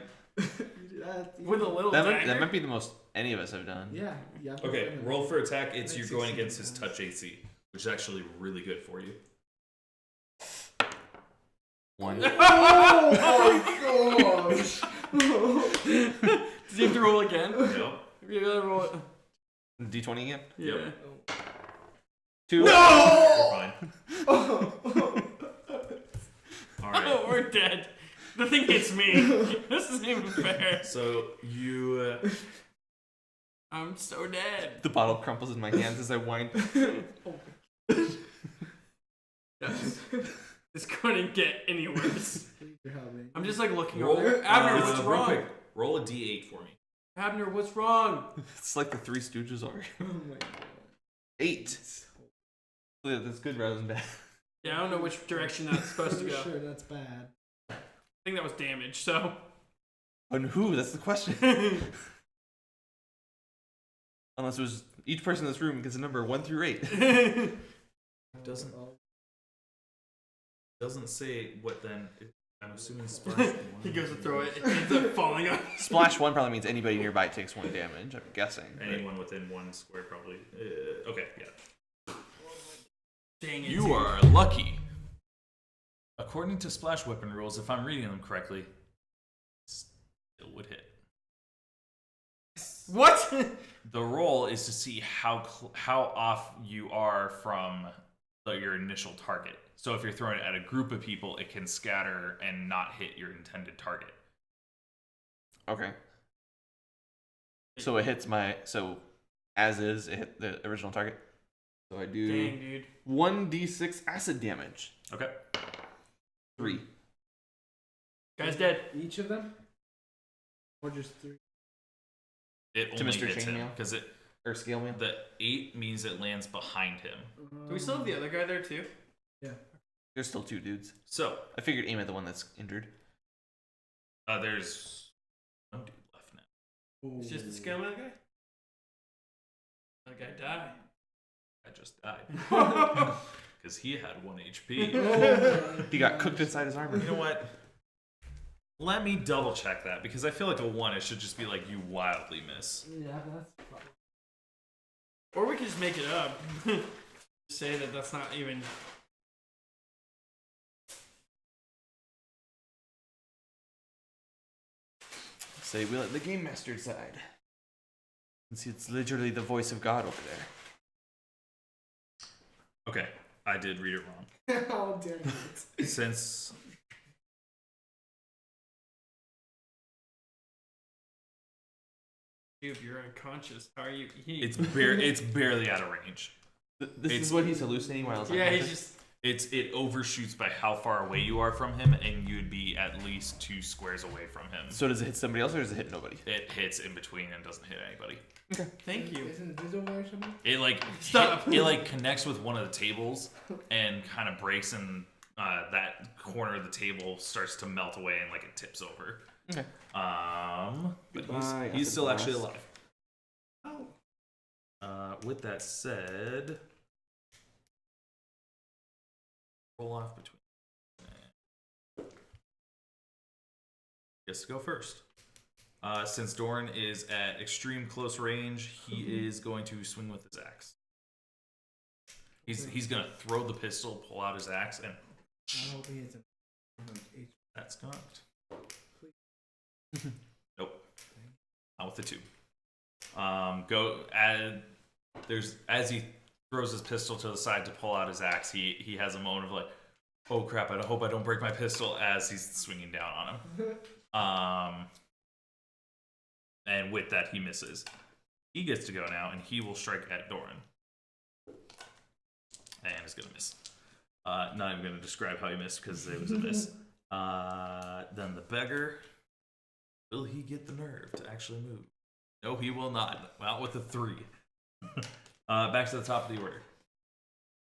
With a little That dagger. might be the most any of us have done. Yeah. Yeah. Okay, roll for attack. It's Like you're going 16 against his times. touch AC, which is actually really good for you. 1. Oh my gosh! Does he have to roll again? Yep. You gotta roll it. D20 again? Yeah. Yep. 2. You're fine. All right. Oh, we're dead. The thing hits me. This isn't even fair. So you. I'm so dead. The bottle crumples in my hands as I whine. Yes. It's couldn't get any worse. You're helping. I'm just like looking Roll, over there. Abner, what's real wrong? quick, roll a d8 for me. Abner, what's wrong? It's like the Three Stooges are. Oh my god. 8. Yeah, that's good rather than bad. Yeah, I don't know which direction that's supposed to For go. sure, that's bad. I think that was damage, so. On who? That's the question. Unless it was each person in this room gets a number 1 through 8. Doesn't say what then. I'm assuming splash one. He goes to throw it. It ends up falling on. Splash 1 probably means anybody nearby takes 1 damage, I'm guessing. Anyone within 1 square probably. Okay, yeah. Dang it. You are lucky. According to splash weapon rules, if I'm reading them correctly, it would hit. What? The roll is to see how off you are from your initial target. So if you're throwing it at a group of people, it can scatter and not hit your intended target. Okay. So it hits my... So, as is, it hit the original target. So I do... Dang, dude. 1d6 acid damage. Okay. 3. Guy's dead. Each of them? Or just 3? It To only Mr. hits him Chainmail? because Or scale man. the 8 means it lands behind him. Do we still have the other guy there, too? Yeah. There's still 2 dudes. So I figured aim at the one that's injured. there's 1 dude left now. It's just the scale man guy? That guy died. I just died because he had 1 HP. He got cooked inside his armor. You know what? Let me double check that because I feel like a 1 it should just be like you wildly miss. Yeah, that's probably. Or we could just make it up. Say that that's not even. Say we let the game master decide. And see, it's literally the voice of God over there. Okay, I did read it wrong. Oh, damn it. Since Dude, you're unconscious. How are you? it's barely out of range. This It's- is what he's hallucinating while he's Yeah, he's unconscious? just. It overshoots by how far away you are from him, and you'd be at least 2 squares away from him. So does it hit somebody else or does it hit nobody? It hits in between and doesn't hit anybody. Thank you. Isn't this over or something? It like Stop. It like connects with one of the tables and kind of breaks, and that corner of the table starts to melt away and like it tips over. Okay. But Goodbye, he's still acid actually blast. alive. With that said, roll off between. Gets to go first. Since Doran is at extreme close range, he is going to swing with his axe. He's gonna throw the pistol, pull out his axe, and I hope he hits him. that's cocked. Nope. Not with the 2. Go add. As he throws his pistol to the side to pull out his axe. He has a moment of like, oh crap! I hope I don't break my pistol as he's swinging down on him. And with that, he misses. He gets to go now, and he will strike at Doran. And is going to miss. Not even going to describe how he missed because it was a miss. Then the beggar. Will he get the nerve to actually move? No, he will not. Out with a 3. Back to the top of the order.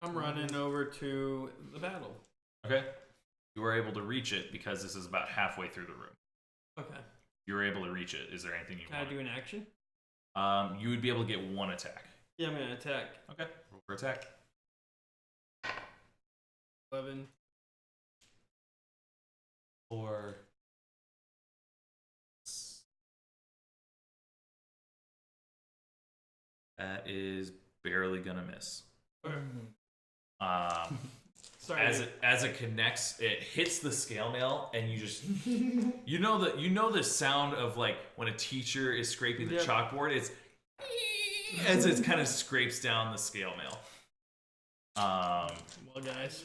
I'm running over to the battle. Okay. You were able to reach it because this is about halfway through the room. Okay. You were able to reach it. Is there anything you Can want? I do an action? You would be able to get 1 attack. Yeah, I'm gonna attack. Okay. Roll for attack. 11. Or that is barely gonna miss. Sorry. As it connects, it hits the scale mail, and you just you know the sound of like when a teacher is scraping the chalkboard. It's as it kind of scrapes down the scale mail. Well, guys.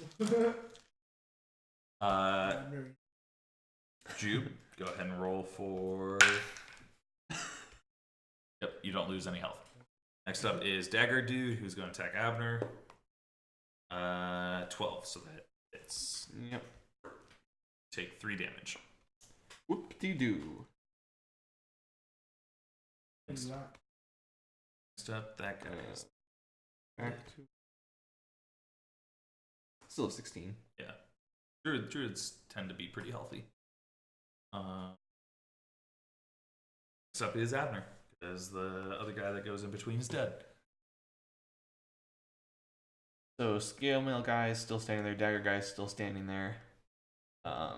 Jude, go ahead and roll for. Yep, you don't lose any health. Next up is Dagger Dude, who's going to attack Abner. 12, so that it's. Yep. Take 3 damage. Whoop-de-doo. Next up, that guy is. Back to. Still 16. Yeah. Druids tend to be pretty healthy. Next up is Abner, because the other guy that goes in between is dead. So scale mail guy is still standing there. Dagger guy is still standing there. I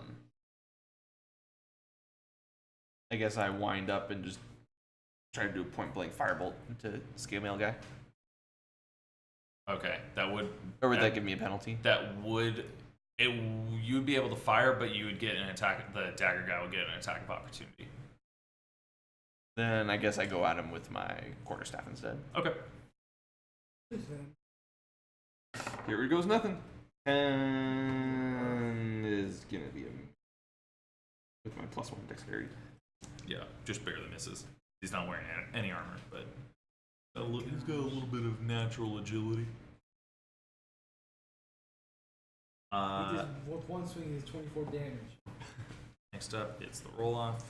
guess I wind up and just try to do a point blank firebolt into scale mail guy. Okay, that would. Or would that give me a penalty? That would. You would be able to fire, but you would get an attack. The dagger guy would get an attack of opportunity. Then I guess I go at him with my quarterstaff instead. Okay. Here goes nothing. And is gonna be with my +1 dexterity. Yeah, just barely misses. He's not wearing any armor, but he's got a little bit of natural agility. He just, with one swing is 24 damage. Next up, it's the roll off.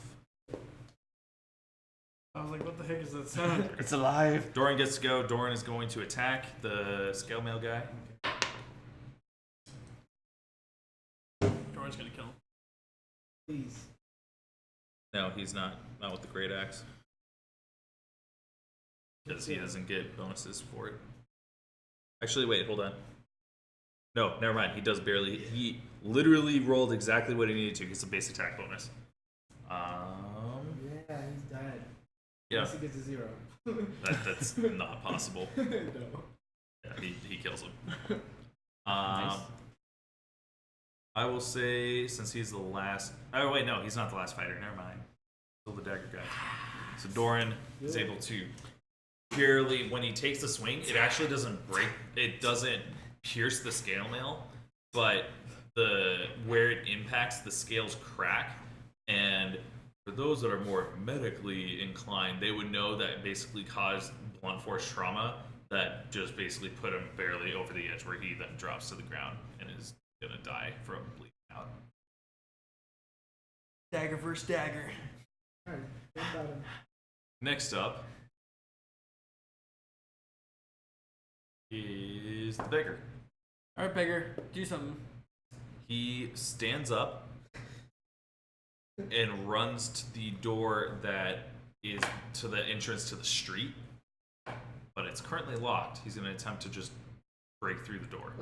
I was like, what the heck is that sound? It's alive. Doran gets to go. Doran is going to attack the scale mail guy. Doran's gonna kill him. Please. No, he's not. Not with the great axe. Because he doesn't get bonuses for it. Actually, wait, hold on. No, never mind. He does barely. He literally rolled exactly what he needed to. Gets a base attack bonus. Yeah, he's dead. Yeah. Unless he gets a 0. That's not possible. No. Yeah, he kills him. Nice. I will say, since he's the last. Oh wait, no, he's not the last fighter. Never mind. Still the dagger guy. So Doran is able to purely, when he takes the swing, it actually doesn't break. It doesn't pierce the scale mail, but where it impacts, the scales crack. And for those that are more medically inclined, they would know that it basically caused blunt force trauma that just basically put him barely over the edge, where he then drops to the ground and is gonna die from bleeding out. Dagger versus dagger. Alright, think about him. Next up is the beggar. Alright, beggar, do something. He stands up and runs to the door that is to the entrance to the street, but it's currently locked. He's going to attempt to just break through the door.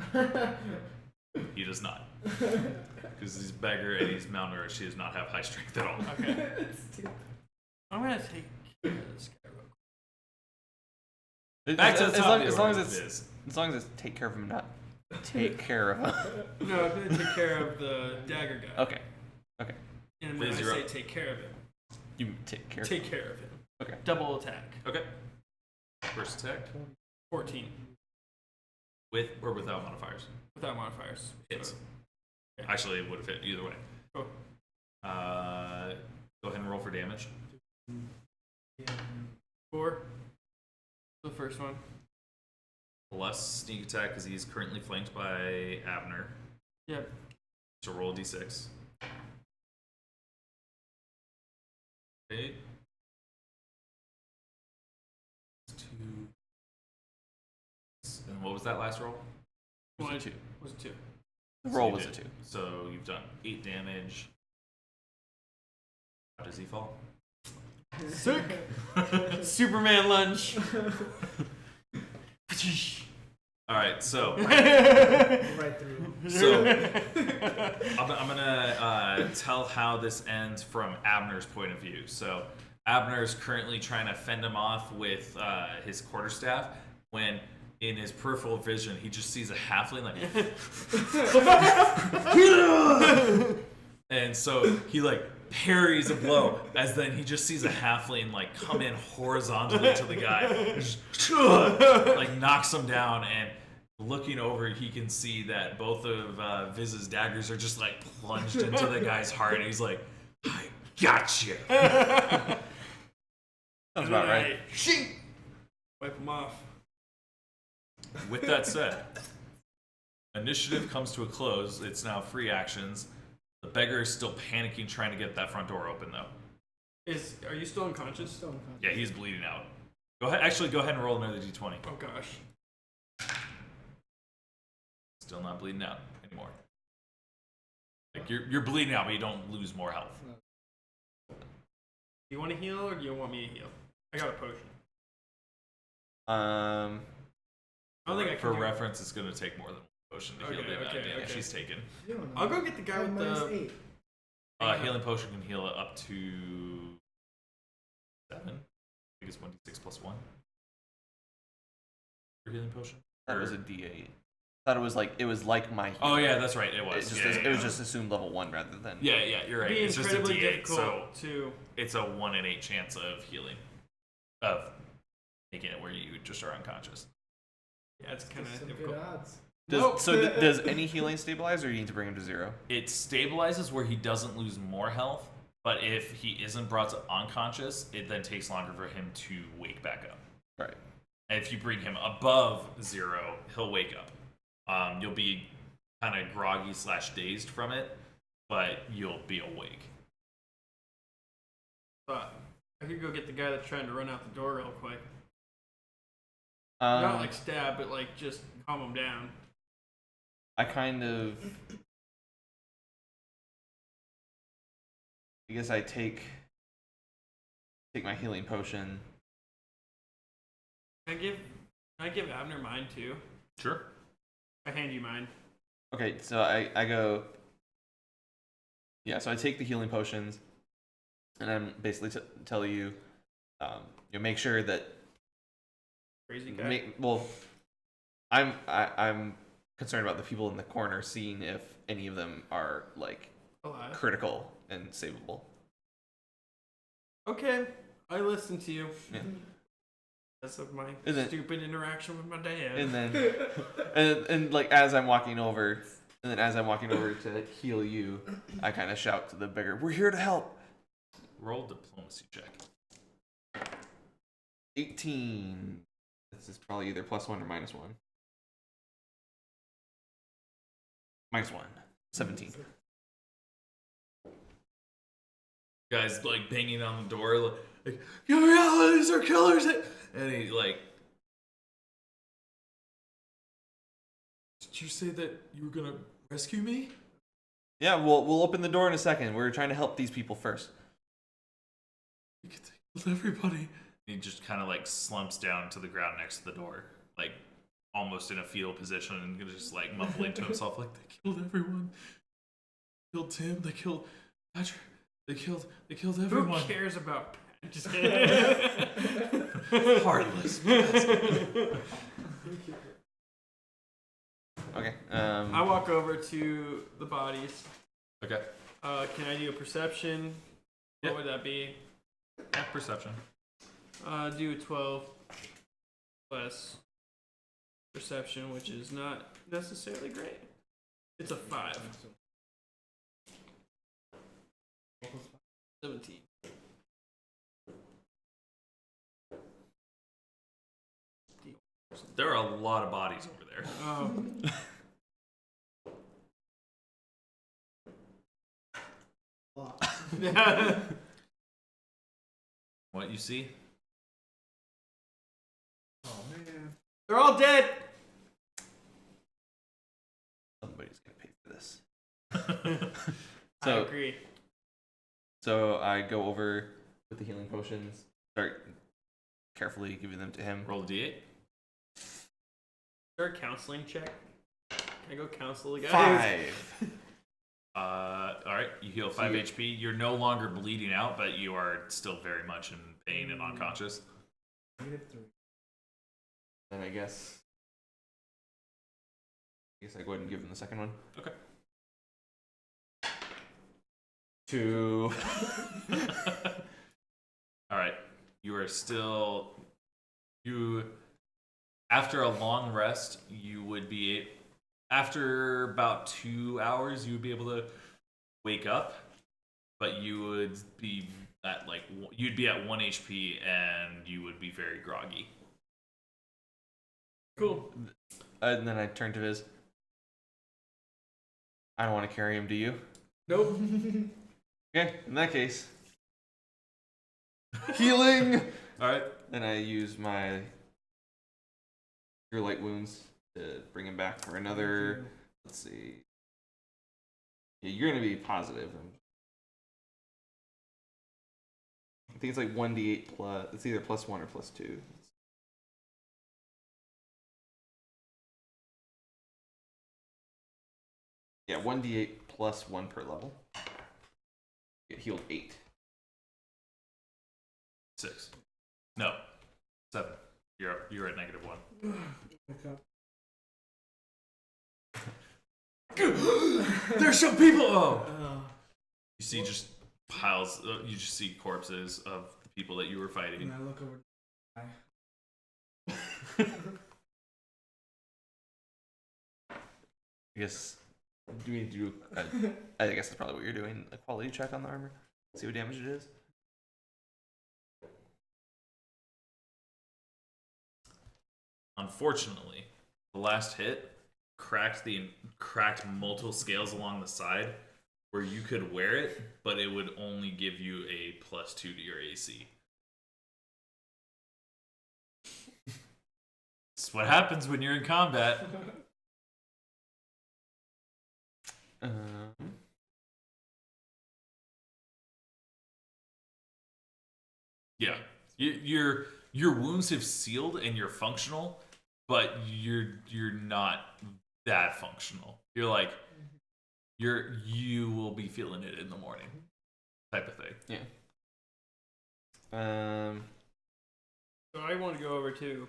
He does not. Because he's a beggar and he's malnourished. He does not have high strength at all. Okay. I'm gonna take care of this guy real quick. Back to the top as of long the as order, it's as long as it's take care of him, not take care of him. No, I'm gonna take care of the dagger guy. Okay. Okay. And when Liz, I you're say up. take care of him, You take care. take care of him. Okay. Double attack. Okay. First attack. 14. With or without modifiers? Without modifiers. Hits. So, okay. Actually, it would have hit either way. Cool. Go ahead and roll for damage. Yeah. 4. The first one. Plus sneak attack because he's currently flanked by Abner. Yep. So roll a d6. Okay. 2. And what was that last roll? It was a One, 2. Was 2. The So roll you was a did. 2. So you've done 8 damage. How does he fall? Sick. Superman lunge. Alright, so Right through. So I'm gonna tell how this ends from Abner's point of view. So Abner's currently trying to fend him off with his quarterstaff when in his peripheral vision he just sees a halfling like and so he like parries a blow as then he just sees a halfling like come in horizontally to the guy just, like knocks him down, and looking over he can see that both of Viz's daggers are just like plunged into the guy's heart, and he's like, I got you. Sounds about right. Shing! Wipe him off. With that said, initiative comes to a close. It's now free actions. The beggar is still panicking, trying to get that front door open, though. Are you still unconscious? Still unconscious. Yeah, he's bleeding out. Go ahead. Actually, go ahead and roll another d20. Oh gosh. Still not bleeding out anymore. Like you're bleeding out, but you don't lose more health. Do you want to heal or do you want me to heal? I got a potion. Um, I don't think I can For do it. reference, it's going to take more than one potion to heal the amount of damage okay. she's taken. You don't know. I'll go get the guy with minus the. 8. Healing potion can heal it up to 7. I think it's 1d6 plus 1. For healing potion. that was a D8. Thought it was like my. Oh yeah, that's right. It It was. just, Yeah, it was just assumed level 1 rather than. Yeah, you're right. It'd be It's just a incredibly d8, so difficult to. it's a 1 in 8 chance of healing, of making it where you just are unconscious. Yeah, it's kind Some of good difficult. odds. Does any healing stabilize, or do you need to bring him to 0? It stabilizes where he doesn't lose more health, but if he isn't brought to unconscious, it then takes longer for him to wake back up. Right. And if you bring him above 0, he'll wake up. You'll be kind of groggy / dazed from it, but you'll be awake. But I could go get the guy that's trying to run out the door real quick. Not like stab, but like just calm him down. I kind of. I guess I take my healing potion. Can I give Abner mine too? Sure. I hand you mine. Okay, so I go. Yeah, so I take the healing potions, and I'm basically tell you, make sure that. Crazy guy. I'm concerned about the people in the corner, seeing if any of them are like Alive. critical and savable. Okay, I listen to you. Yeah. That's of my And then- stupid interaction with my dad. And then, and like as I'm walking over to heal you, I kind of shout to the beggar, "We're here to help." Roll diplomacy check. 18. This is probably either +1 or -1. -1. 17. Guy's like banging on the door, like, "Get me out! These are killers!" And he like, "Did you say that you were gonna rescue me?" Yeah, we'll open the door in a second. We're trying to help these people first. You get to kill everybody. He just kind of like slumps down to the ground next to the door, like almost in a fetal position, and just like mumbling to himself, like, "They killed everyone. They killed Tim. They killed Patrick. They killed everyone." Who cares about Pat? Just kidding. Heartless. Okay. I walk over to the bodies. Okay. Can I do a perception? Yeah. What would that be? Yeah, perception. Do a 12 plus perception, which is not necessarily great. It's a 5. 17. There are a lot of bodies over there. What you see? Oh man. They're all dead. Somebody's gonna pay for this. I agree. So I go over with the healing potions, start carefully giving them to him. Roll a d8. Is there a counseling check? Can I go counsel the guy? 5. Alright, you heal 5 HP. You're no longer bleeding out, but you are still very much in pain and unconscious. -3. Then I guess I go ahead and give him the second one. Okay. 2. Alright, you are still... After a long rest, you would be... After about 2 hours, you would be able to wake up, but you would be at you'd be at 1 HP and you would be very groggy. Cool. And then I turn to Viz. I don't want to carry him, do you? Nope. Okay, in that case. Healing! Alright. Then I use my Cure Light Wounds to bring him back for another. Let's see. Yeah, you're gonna be positive. I think it's like 1d8 plus. It's either +1 or +2. Yeah, 1d8 plus 1 per level. Get healed 8. 6. No. 7. You're at -1. Wake up. There's some people. Oh. Oh. You see just piles. You just see corpses of the people that you were fighting. And I look over. I guess. Do we do? I guess that's probably what you're doing. A quality check on the armor. See what damage it is. Unfortunately, the last hit cracked multiple scales along the side where you could wear it, but it would only give you a +2 to your AC. It's what happens when you're in combat. Yeah, your wounds have sealed and you're functional, but you're not that functional. You're like you will be feeling it in the morning, type of thing. Yeah. So I want to go over to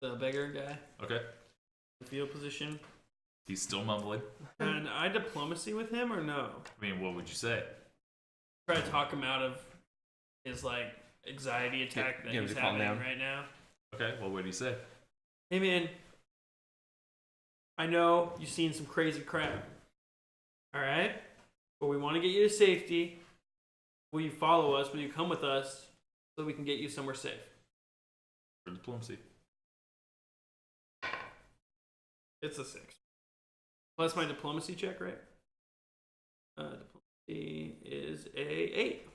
the beggar guy. Okay. The field position. He's still mumbling. And I diplomacy with him or no? I mean, what would you say? Try to talk him out of his anxiety attack that he's having right now. Okay, what would he say? Hey man, I know you've seen some crazy crap. Alright? But we want to get you to safety. Will you follow us? Will you come with us so we can get you somewhere safe? For diplomacy. It's a 6. Plus my diplomacy check, right? Diplomacy is a 8.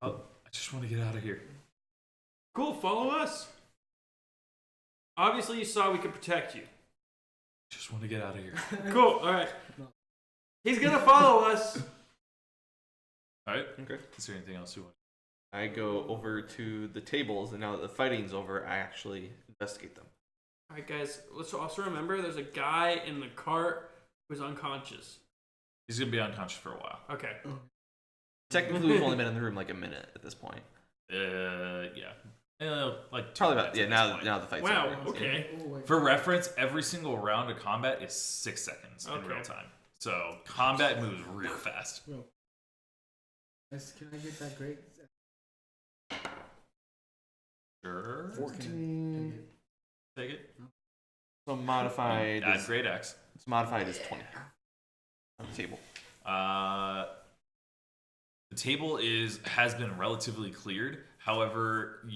Oh, I just want to get out of here. Cool, follow us. Obviously, you saw we could protect you. Just want to get out of here. Cool, alright. He's gonna follow us. Alright. Okay. Is there anything else you want? I go over to the tables, and now that the fighting's over, I actually investigate them. Alright, guys, let's also remember there's a guy in the cart who's unconscious. He's going to be unconscious for a while. Okay. Technically, we've only been in the room like a minute at this point. Yeah. Like Probably about, 2 yeah, minutes at this now point. the fight's Wow, over. okay. Oh, wait. For reference, every single round of combat is 6 seconds in Okay. real time. So combat moves real fast. Bro. Can I get that great? Sure. 14. Take it. So modified. Add grade X. It's modified is 20 on the table. The table has been relatively cleared. However,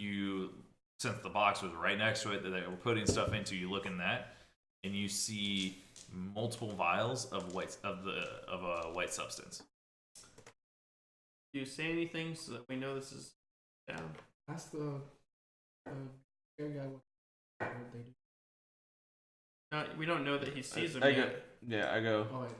since the box was right next to it that they were putting stuff into, you look in that and you see multiple vials of a white substance. Do you say anything so that we know this is down? Ask the air guy what they do. No, we don't know that he sees them I yet. I go. Oh wait, no.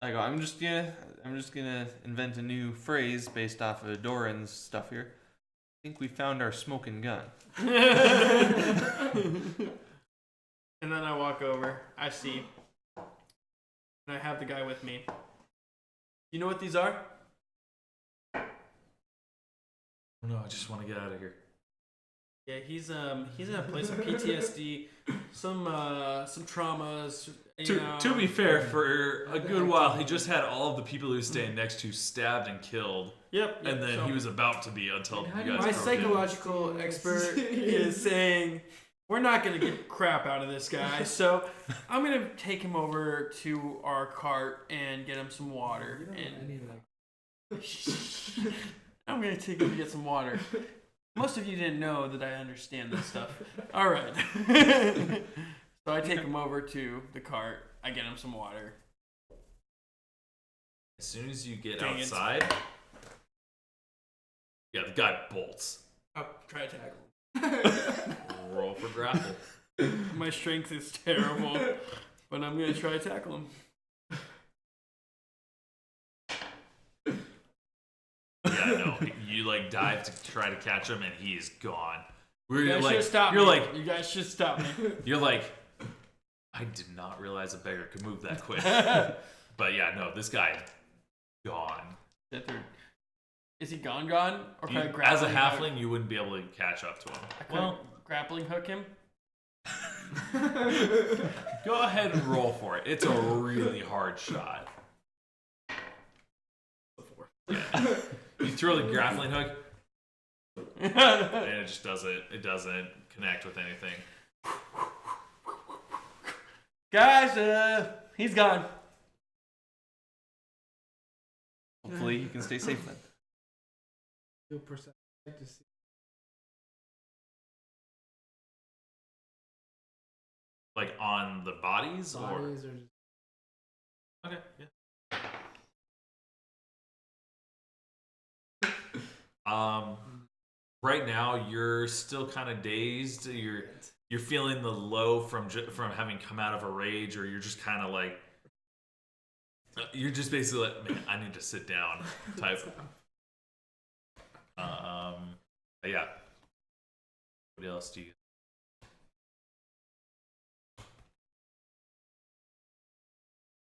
I go. I'm just gonna invent a new phrase based off of Doran's stuff here. I think we found our smoking gun. And then I walk over. I see. And I have the guy with me. You know what these are? No, I just want to get out of here. Yeah, he's in a place of PTSD, some traumas. To be fair, for a good while, he just had all of the people he was staying next to stabbed and killed. Yep. And then he was about to be until you guys. My broke in. psychological expert is saying we're not gonna get crap out of this guy, so I'm gonna take him over to our cart and get him some water. You don't know And any of that. I'm gonna take him to get some water. Most of you didn't know that I understand this stuff. All right. So I take him over to the cart. I get him some water. As soon as you get Dang it. outside, yeah, the guy bolts. I'll try to tackle him. Roll for grapple. My strength is terrible, but I'm gonna try to tackle him. Yeah, no, you like dive to try to catch him, and he is gone. You guys like, should stop you're me. like, You guys should stop me. you're like, I did not realize a beggar could move that quick. But yeah, no, this guy is gone. Is he gone? Or can I As a grappling hook? halfling, you wouldn't be able to catch up to him. Well, grappling hook him. Go ahead and roll for it. It's a really hard shot. Yeah. You throw the grappling hook, and it just doesn't. It doesn't connect with anything. Guys, he's gone. Hopefully, you can stay safe then. Feel perception to see. Like on the bodies, Bodies or just okay, yeah. Right now you're still kind of dazed. You're feeling the low from having come out of a rage, or you're just kind of like you're just basically like, man, I need to sit down type. Yeah. What else do you?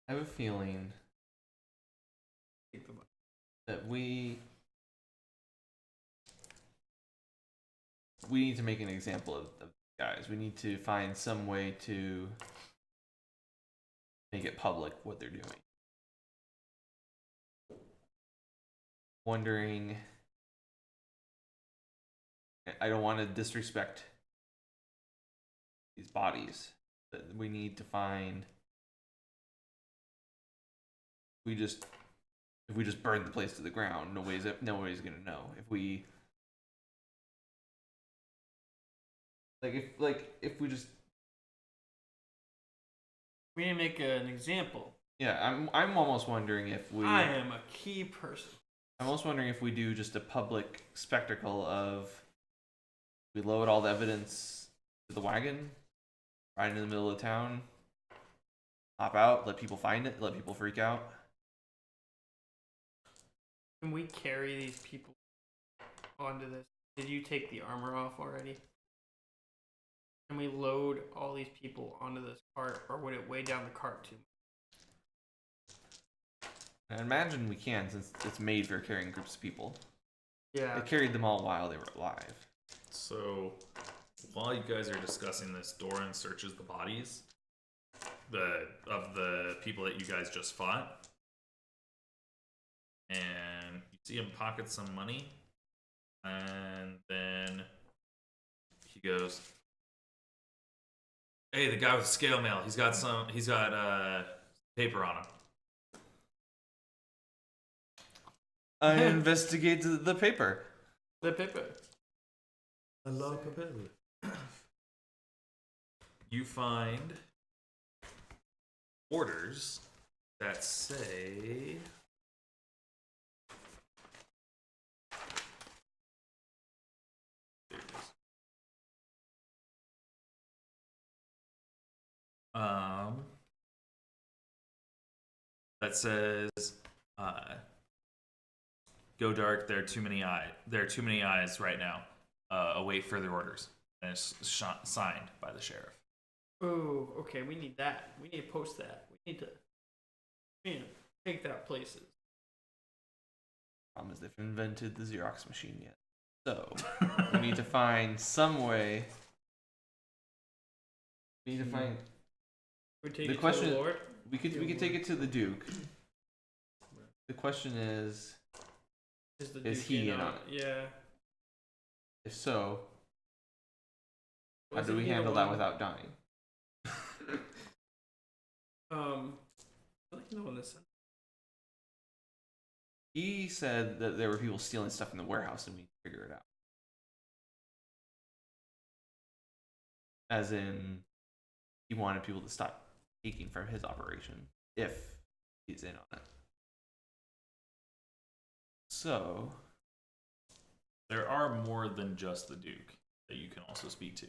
I have a feeling that we need to make an example of guys. We need to find some way to make it public what they're doing. Wondering, I don't want to disrespect these bodies, but we need to find. If we just burn the place to the ground, nobody's gonna know. If we if we just We need to make an example. yeah, I'm almost wondering if we. I am a key person. I'm almost wondering if we do just a public spectacle of we load all the evidence to the wagon, right in the middle of town, hop out, let people find it, let people freak out. Can we carry these people onto this? Did you take the armor off already? Can we load all these people onto this cart, or would it weigh down the cart too much? And I imagine we can, since it's made for carrying groups of people. Yeah. It carried them all while they were alive. So, while you guys are discussing this, Doran searches the bodies of the people that you guys just fought, and you see him pocket some money, and then He goes, "Hey, the guy with the scale mail. He's got paper on him." I investigate the paper. The paper. I love paper. You find orders that say there it is. That says go dark, there are too many eyes right now. Await further orders. And it's signed by the sheriff. Oh, okay. We need that. We need to post that. We need to take that places. Problem is they've invented the Xerox machine yet. So we need to find some way. We need to find. We take The it question- to the Lord. We could take it to the Duke. The question is, Is Is he in on it? Yeah. if so, how do Wasn't we he the handle that one- without dying? I like knowing this. He said that there were people stealing stuff in the warehouse and we figure it out. As in, he wanted people to stop taking from his operation if he's in on it. So, There are more than just the Duke that you can also speak to.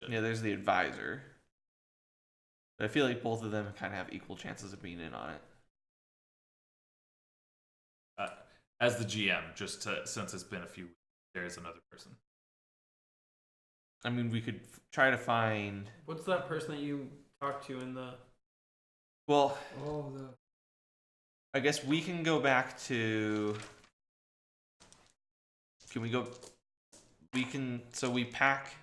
yeah, there's the advisor. But I feel like both of them kind of have equal chances of being in on it. As the GM, since it's been a few weeks, there is another person. I mean, we could try to find. What's that person that you talked to in the? Well, Oh, the I guess we can go back to. Can we go? We can. So we pack.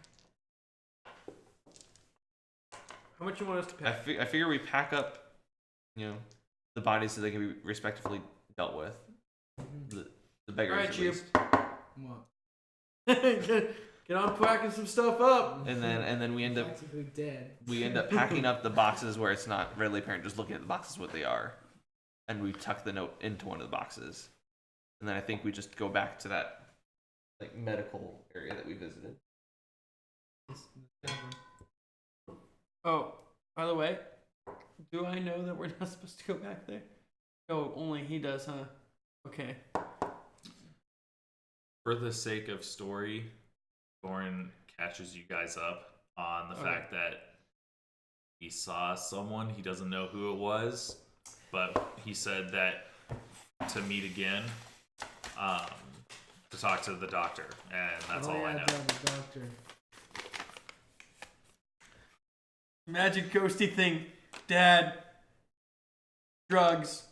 How much you want us to pay? I figure we pack up, the bodies so they can be respectively dealt with. The beggars. All right, at Chip. least. what? Get on packing some stuff up. And then we end up Practically dead. packing up the boxes where it's not readily apparent. Just looking at the boxes what they are, and we tuck the note into one of the boxes, and then I think we just go back to that like medical area that we visited. Oh, by the way, do I know that we're not supposed to go back there? Oh, only he does, huh? Okay. For the sake of story, Thorin catches you guys up on the fact that he saw someone. He doesn't know who it was, but he said that to meet again, to talk to the doctor, and that's all I know. The doctor. Magic ghosty thing. Dad. Drugs.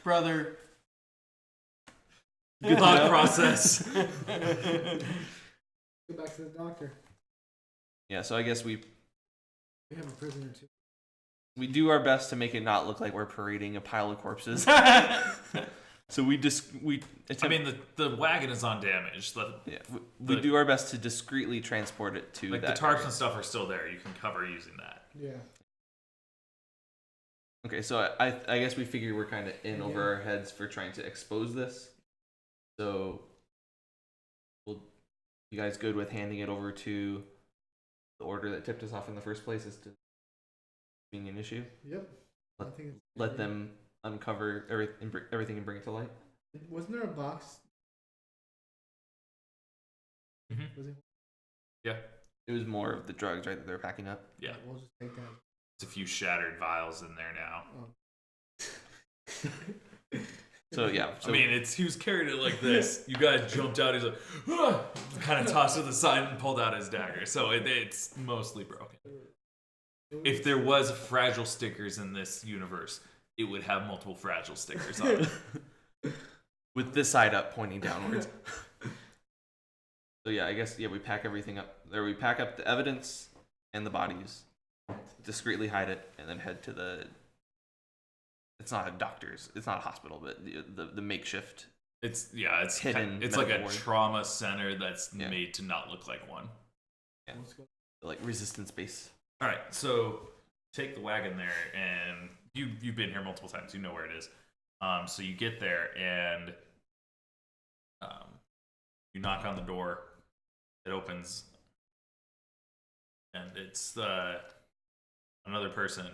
Brother. Good thought process. Go back to the doctor. Yeah, so I guess we We have a prisoner too. do our best to make it not look like we're parading a pile of corpses. So we attempt, I mean, the wagon is undamaged. we do our best to discreetly transport it to Like the that tarps area. and stuff are still there. You can cover using that. Yeah. Okay, so I guess we figure we're kind of in over Yeah. our heads for trying to expose this. So, you guys good with handing it over to the order that tipped us off in the first place as to being an issue? Yep. Let- I think it's Let them uncover everything and bring it to light. Wasn't there a box? Mhm. Was it? Yeah, It was more of the drugs, right, that they were packing up. yeah. We'll just take that. There's a few shattered vials in there now. So yeah, so I mean, he was carrying it like this. You guys jumped out. He's like, ah! Kind of tossed it to the side and pulled out his dagger. So it's mostly broken. If there was fragile stickers in this universe, it would have multiple fragile stickers on it. with this side up pointing downwards. So yeah, I guess we pack everything up. There we pack up the evidence and the bodies, discreetly hide it, and then head to the. It's not a doctor's. It's not a hospital, but the makeshift It's hidden it's like a medical ward. trauma center that's Yeah. made to not look like one. Yeah. Let's go. Like resistance base. All right, so take the wagon there, and you've been here multiple times. You know where it is. So you get there, and you knock on the door. It opens, and it's another person.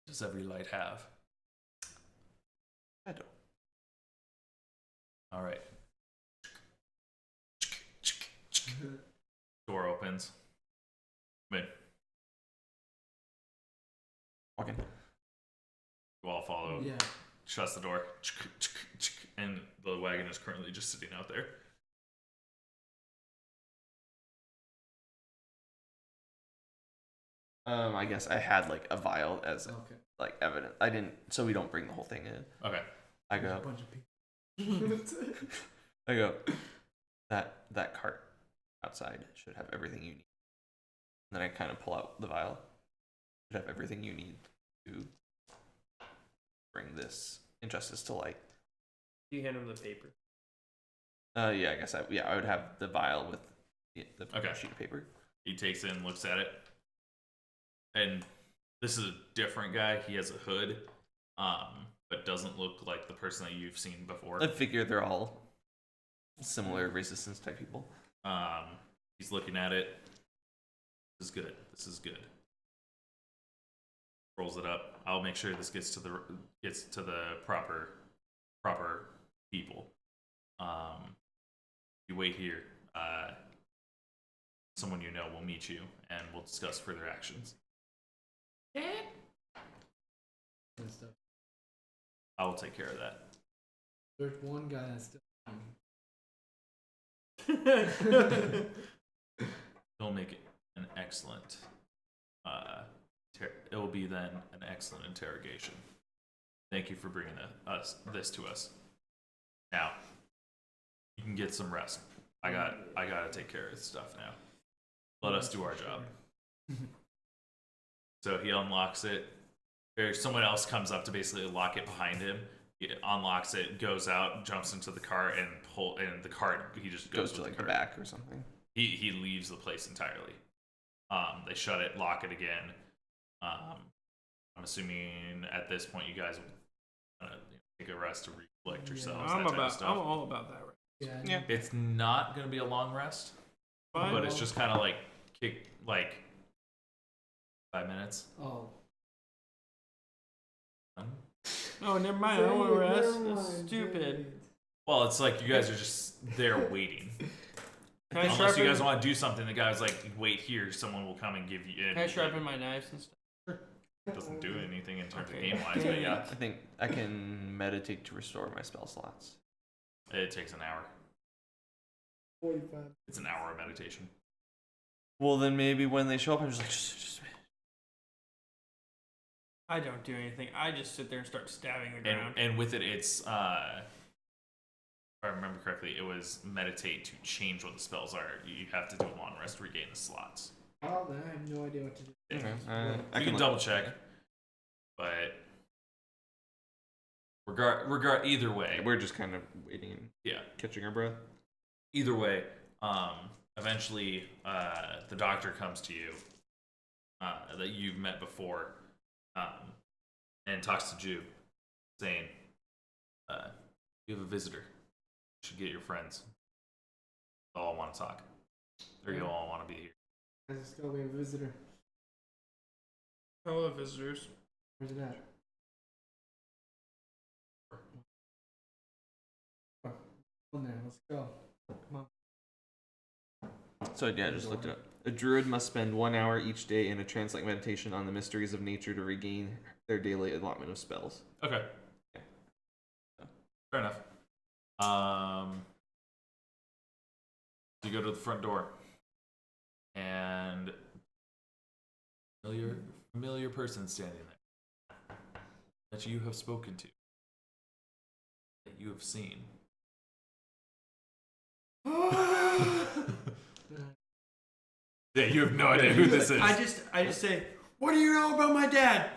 Does every light have? I don't. All right. Door opens. Come in. Walk in. You all follow. Yeah. Shuts the door. And the wagon is currently just sitting out there. I guess I had like a vial as Okay. like evidence. I didn't, so we don't bring the whole thing in. Okay. I There's a go. bunch of people. I go. That cart outside should have everything you need. And then I kind of pull out the vial. Should have everything you need to bring this injustice to light. You hand him the paper. Yeah, I guess I would have the vial with the Okay. sheet of paper. He takes it and looks at it. And this is a different guy. He has a hood, but doesn't look like the person that you've seen before. I figure they're all similar resistance type people. He's looking at it. This is good. This is good. Rolls it up. I'll make sure this gets to the proper people. You wait here. Someone you know will meet you, and we'll discuss further actions. And stuff. I will take care of that. There's one guy that's still. It'll make it an excellent. It will be then an excellent interrogation. Thank you for bringing this to us. Now, you can get some rest. I gotta take care of this stuff now. Let us do our job. So he unlocks it. Someone else comes up to basically lock it behind him. He unlocks it, goes out, jumps into the cart, and the cart he just Goes with to like the cart. back or something. He leaves the place entirely. They shut it, lock it again. I'm assuming at this point you guys will take a rest to reflect yourselves. I'm that type of stuff. all about that. Right? Yeah. It's not going to be a long rest, Fine. but it's just kind of like 5 minutes. Oh. Oh, never mind. I don't want to Never rest. mind, That's stupid. wait. Well, it's like you guys are just there waiting. Can I Unless you sharpen? guys want to do something, the guy's like, wait here, someone will come and give you. Can I sharpen my knives and stuff? It doesn't do anything in terms of Okay. game wise, but yeah, I think I can meditate to restore my spell slots. it takes an hour. 45. It's an hour of meditation. Well, then maybe when they show up, I'm just like, just I don't do anything. I just sit there and start stabbing the And ground. and with it, it's if I remember correctly, it was meditate to change what the spells are. You have to do a long rest to regain the slots. Oh, then I have no idea what to do. Okay. You can double check, but either way, We're just kind of waiting and yeah. catching our breath. Either way, eventually the doctor comes to you that you've met before, and talks to Ju, saying, "You have a visitor. You should get your friends. They all want to talk, or you all want to be here." I just go, we have a visitor. Hello, visitors. Where's it at? On there, let's go. Come on. So yeah, just looked it up. A druid must spend 1 hour each day in a trance-like meditation on the mysteries of nature to regain their daily allotment of spells. Okay. Yeah. Fair enough. You go to the front door, and familiar person standing there that you have spoken to, that you have seen. Yeah, you have no idea who this is. I just say, what do you know about my dad?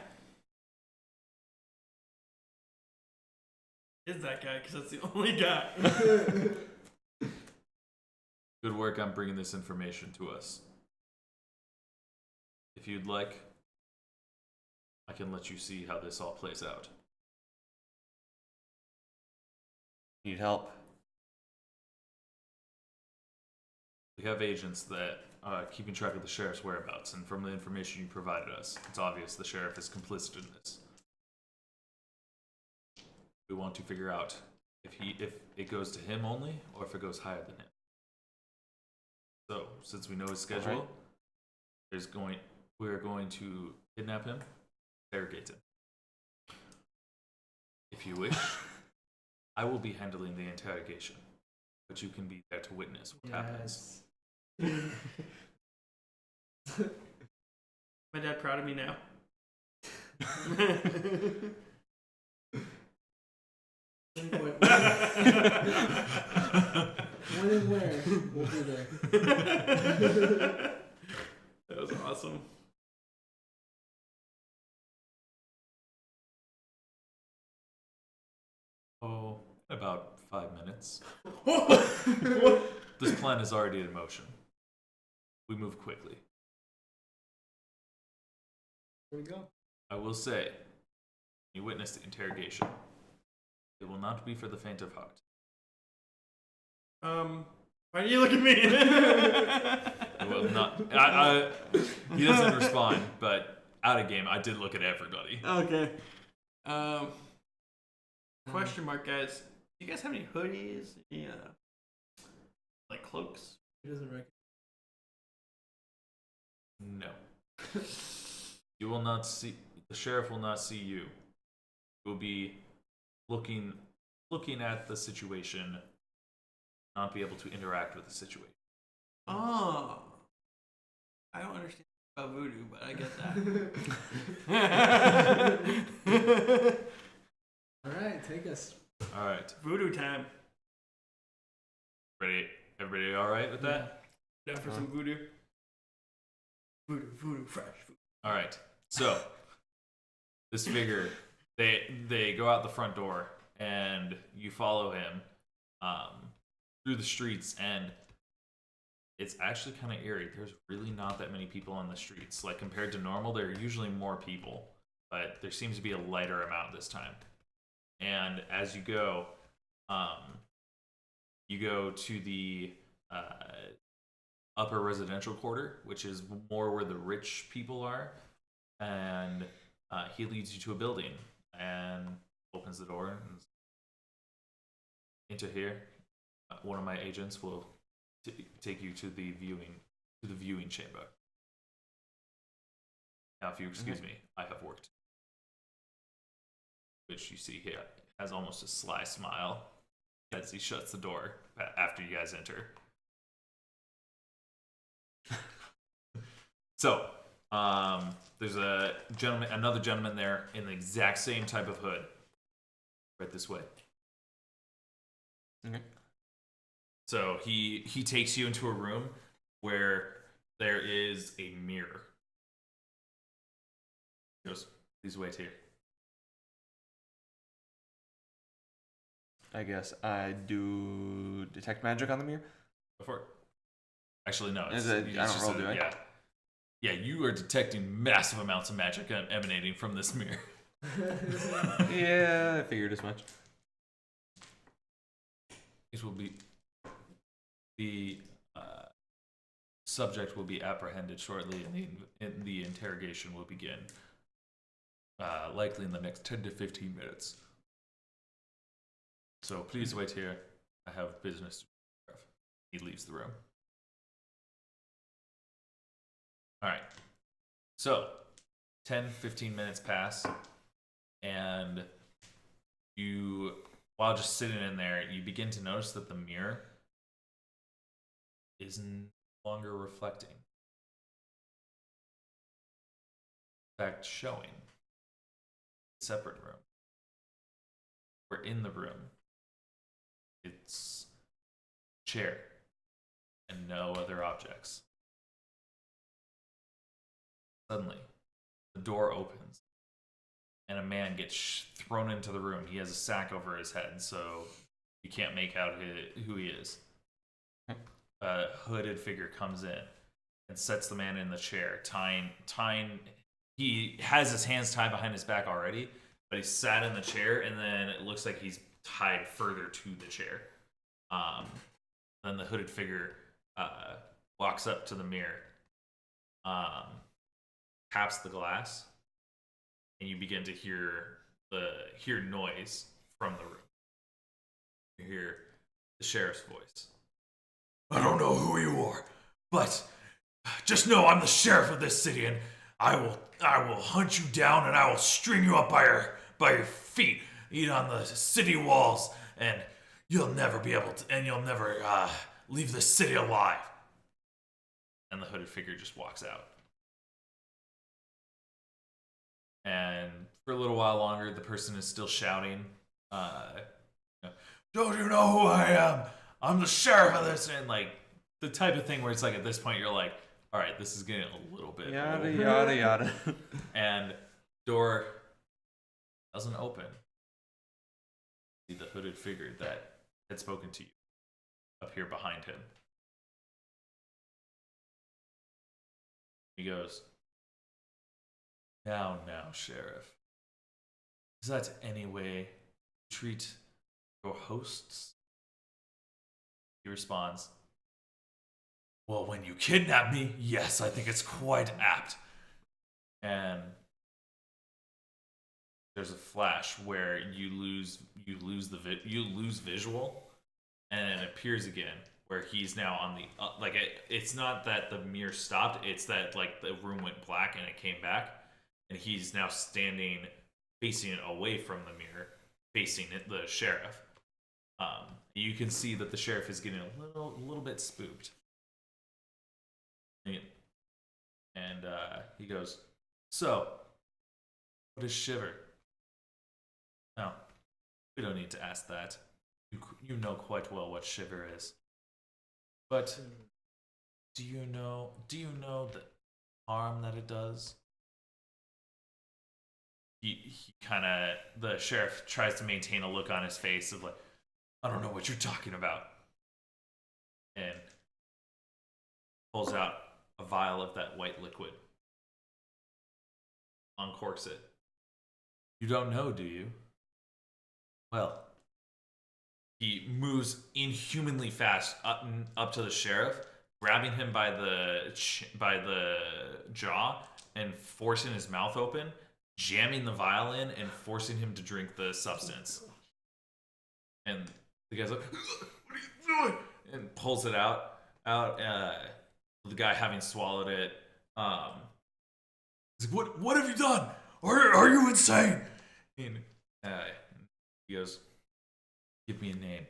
is that guy because that's the only guy. Good work on bringing this information to us. If you'd like, I can let you see how this all plays out. Need help? We have agents that are keeping track of the sheriff's whereabouts, and from the information you provided us, it's obvious the sheriff is complicit in this. We want to figure out if it goes to him only, or if it goes higher than him. So, since we know his schedule, we are going to kidnap him, interrogate him. If you wish, I will be handling the interrogation, but you can be there to witness what happens. My dad proud of me now. When and where we'll be there. That was awesome. Oh, about 5 minutes. This plan is already in motion. We move quickly. Here we go. I will say, you witness the interrogation. It will not be for the faint of heart. Why do you look at me? It will not. He doesn't respond, but out of game, I did look at everybody. Okay. Question mark, guys. Do you guys have any hoodies? Yeah. Like cloaks? He doesn't recognize. No. You will not see. The sheriff will not see you. You will be looking at the situation, not be able to interact with the situation. Oh. I don't understand about voodoo, but I get that. All right, take us. All right. Voodoo time. Ready? Everybody all right with that? Down for some voodoo. Voodoo, fresh. Voodoo. All right. So this figure, they go out the front door, and you follow him through the streets, and it's actually kind of eerie. There's really not that many people on the streets. Like, compared to normal, there are usually more people, but there seems to be a lighter amount this time. And as you go to the upper residential quarter, which is more where the rich people are, and he leads you to a building and opens the door and into here. One of my agents will take you to the viewing chamber. Now, if you excuse me, I have worked. Which you see here has almost a sly smile as he shuts the door after you guys enter. So, there's another gentleman there in the exact same type of hood, right this way. Okay. So he takes you into a room where there is a mirror. He goes, please wait here. I guess I do detect magic on the mirror. Go for it. Actually, no. I don't roll, do I? Yeah. Yeah, you are detecting massive amounts of magic emanating from this mirror. Yeah, I figured as much. It will be... The subject will be apprehended shortly, and the interrogation will begin. Likely in the next 10 to 15 minutes. So please wait here. I have business to take care of. He leaves the room. All right. So 10, 15 minutes pass, and you, while just sitting in there, you begin to notice that the mirror is no longer reflecting. In fact, showing a separate room. We're in the room. It's chair and no other objects. Suddenly, the door opens and a man gets thrown into the room. He has a sack over his head, so you can't make out who he is. A hooded figure comes in and sets the man in the chair, tying. He has his hands tied behind his back already, but he's sat in the chair, and then it looks like he's tied further to the chair. Then the hooded figure walks up to the mirror, taps the glass, and you begin to hear noise from the room. You hear the sheriff's voice. I don't know who you are, but just know I'm the sheriff of this city, and I will hunt you down, and I will string you up by your feet, eat on the city walls, and you'll never be able to, and you'll never leave the city alive. And the hooded figure just walks out. And for a little while longer, the person is still shouting, don't you know who I am? I'm the sheriff of this, and like the type of thing where it's like at this point you're like, all right, this is getting a little bit Yada, old. yada, yada. And door doesn't open. See the hooded figure that had spoken to you up here behind him. He goes, now, Sheriff. Is that any way you treat your hosts? He responds, well, when you kidnap me, yes, I think it's quite apt. And there's a flash where you lose visual, and it appears again where he's now on the it's not that the mirror stopped, it's that like the room went black and it came back, and he's now standing facing it away from the mirror, facing it, the sheriff. You can see that the sheriff is getting a little bit spooked. And he goes, so, what is Shiver? No, we don't need to ask that. You know quite well what Shiver is. But do you know the harm that it does? He kind of, the sheriff tries to maintain a look on his face of like, I don't know what you're talking about. And pulls out a vial of that white liquid. Uncorks it. You don't know, do you? Well, he moves inhumanly fast up to the sheriff, grabbing him by the jaw and forcing his mouth open, jamming the vial in and forcing him to drink the substance. And the guy's like, what are you doing? And pulls it out. The guy having swallowed it, he's like, what have you done? Are you insane? And he goes, give me a name.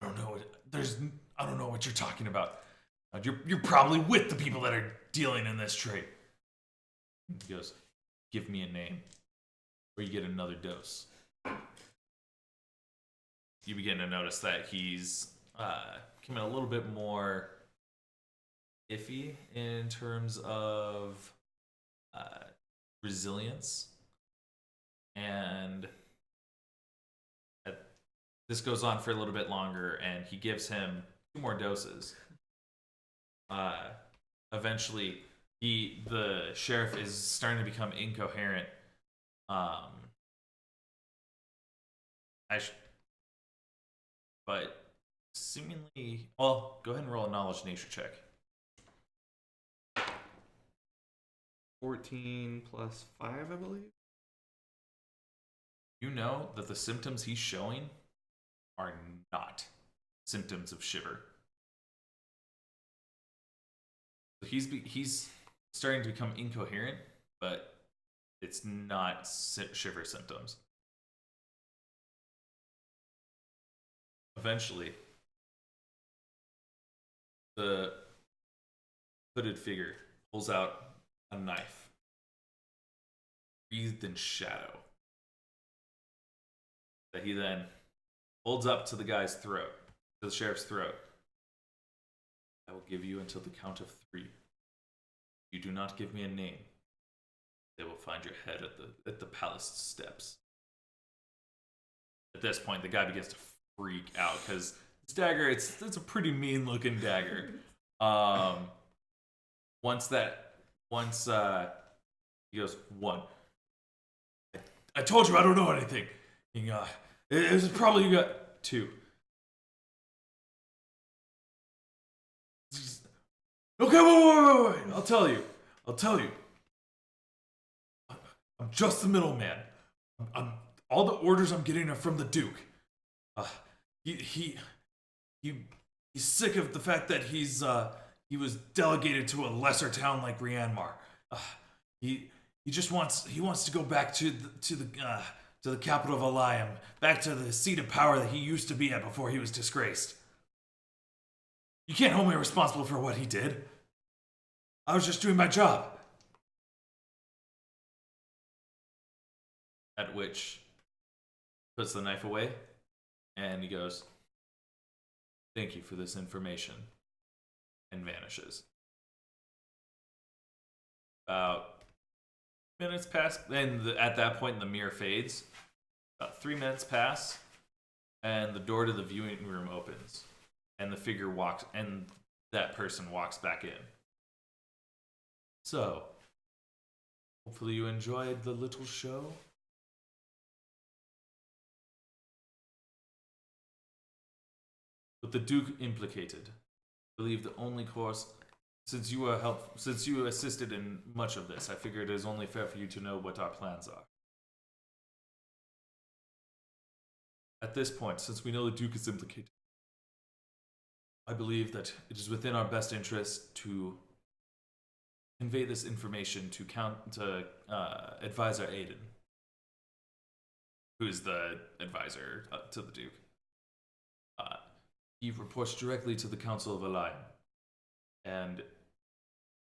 I don't know what you're talking about. You're probably with the people that are dealing in this trade. He goes, give me a name, or you get another dose. You begin to notice that he's becoming a little bit more iffy in terms of resilience, and this goes on for a little bit longer, and he gives him 2 more doses. Eventually, the sheriff is starting to become incoherent. But seemingly, well, go ahead and roll a knowledge nature check. 14 plus 5, I believe. You know that the symptoms he's showing are not symptoms of Shiver. So he's starting to become incoherent, but it's not Shiver symptoms. Eventually, the hooded figure pulls out a knife, wreathed in shadow, that he then holds up to the guy's throat, to the sheriff's throat. I will give you until the count of 3. If you do not give me a name, they will find your head at the palace steps. At this point, the guy begins to freak out because this dagger, it's a pretty mean looking dagger. Once he goes, 1. I told you I don't know anything. It was probably you got 2. Okay, wait. I'll tell you. I'm just the middleman. All the orders I'm getting are from the Duke. He's sick of the fact that he was delegated to a lesser town like Rianmar. He wants to go back to the capital of Eliam, back to the seat of power that he used to be at before he was disgraced. You can't hold me responsible for what he did. I was just doing my job. At which, puts the knife away, and he goes, "Thank you for this information," and vanishes. About minutes pass, and at that point the mirror fades. About 3 minutes pass, and the door to the viewing room opens, and the figure walks, and that person walks back in. So, hopefully you enjoyed the little show. With the Duke implicated, I believe the only course, since you assisted in much of this, I figure it is only fair for you to know what our plans are. At this point, since we know the Duke is implicated, I believe that it is within our best interest to convey this information to Advisor Aiden, who is the advisor to the Duke. He reports directly to the Council of Eliam, and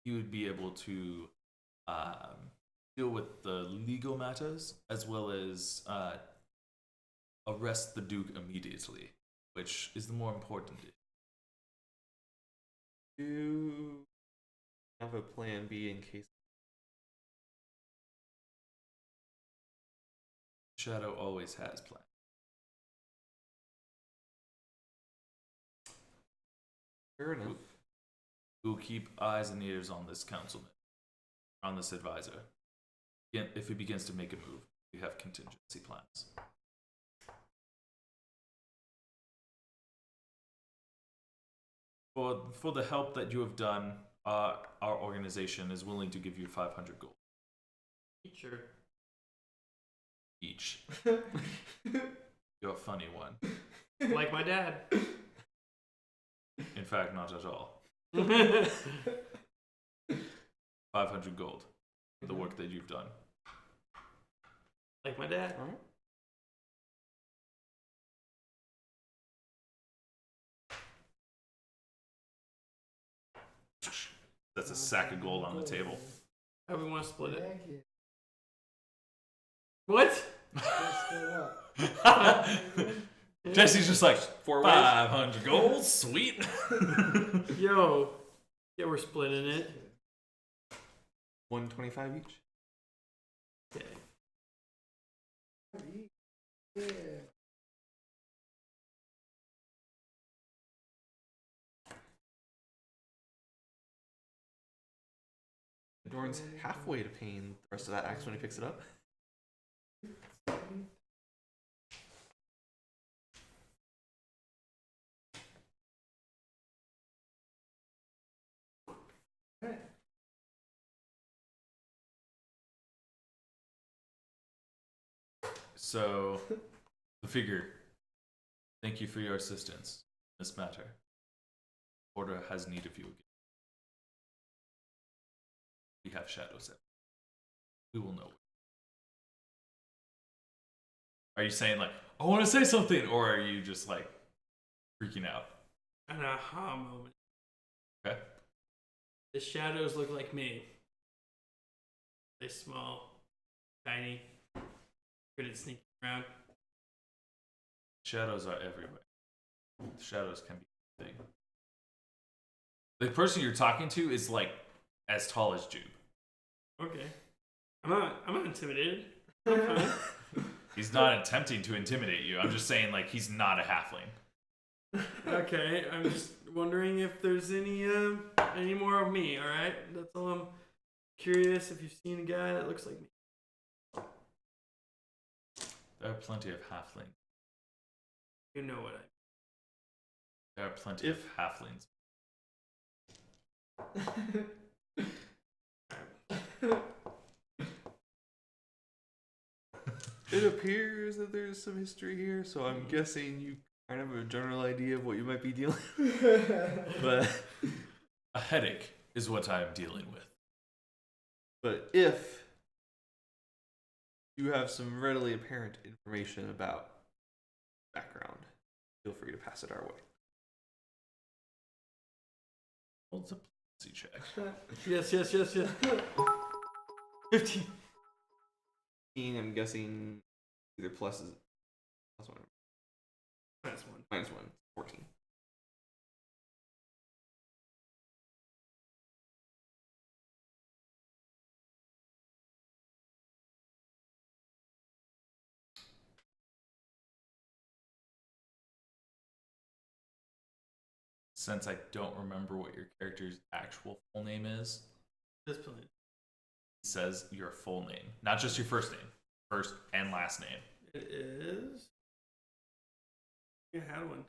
he would be able to deal with the legal matters as well as arrest the Duke immediately, which is the more important. Do you have a plan B in case? Shadow always has plans. Fair enough. We'll keep eyes and ears on this councilman, on this advisor. If he begins to make a move, we have contingency plans. For the help that you have done, our organization is willing to give you 500 gold. Sure. Each. You're a funny one. Like my dad. In fact, not at all. 500 gold for the work that you've done. Like my dad. All right. That's a sack of gold on the table. How do we want to split it? Thank you. What? Jesse's just like, 4 ways. 500 gold, sweet. Yo. Yeah, we're splitting it. 125 each. Okay. Yeah. Dorn's halfway to paying the rest of that axe when he picks it up. So, the figure, thank you for your assistance in this matter. Order has need of you again. We have shadows. We will know. Are you saying like, I want to say something, or are you just like freaking out? An aha moment. Okay. The shadows look like me. They're small, tiny, good at sneaking around. Shadows are everywhere. Shadows can be anything. The person you're talking to is like as tall as Jube. Okay. I'm not intimidated. I'm fine. He's not attempting to intimidate you. I'm just saying, like, he's not a halfling. Okay, I'm just wondering if there's any more of me. All right, that's all. I'm curious if you've seen a guy that looks like me. There are plenty of halflings. You know what There are plenty of halflings. It appears that there's some history here, so I'm guessing you kind of have a general idea of what you might be dealing with. But A headache is what I'm dealing with. But if you have some readily apparent information about background, feel free to pass it our way. Well, it's a diplomacy check. Yes. 15. I'm guessing either plus one or That's one. minus one. 14. Since I don't remember what your character's actual full name is, This plan. it says your full name, not just your first name, first and last name. It is. You had one.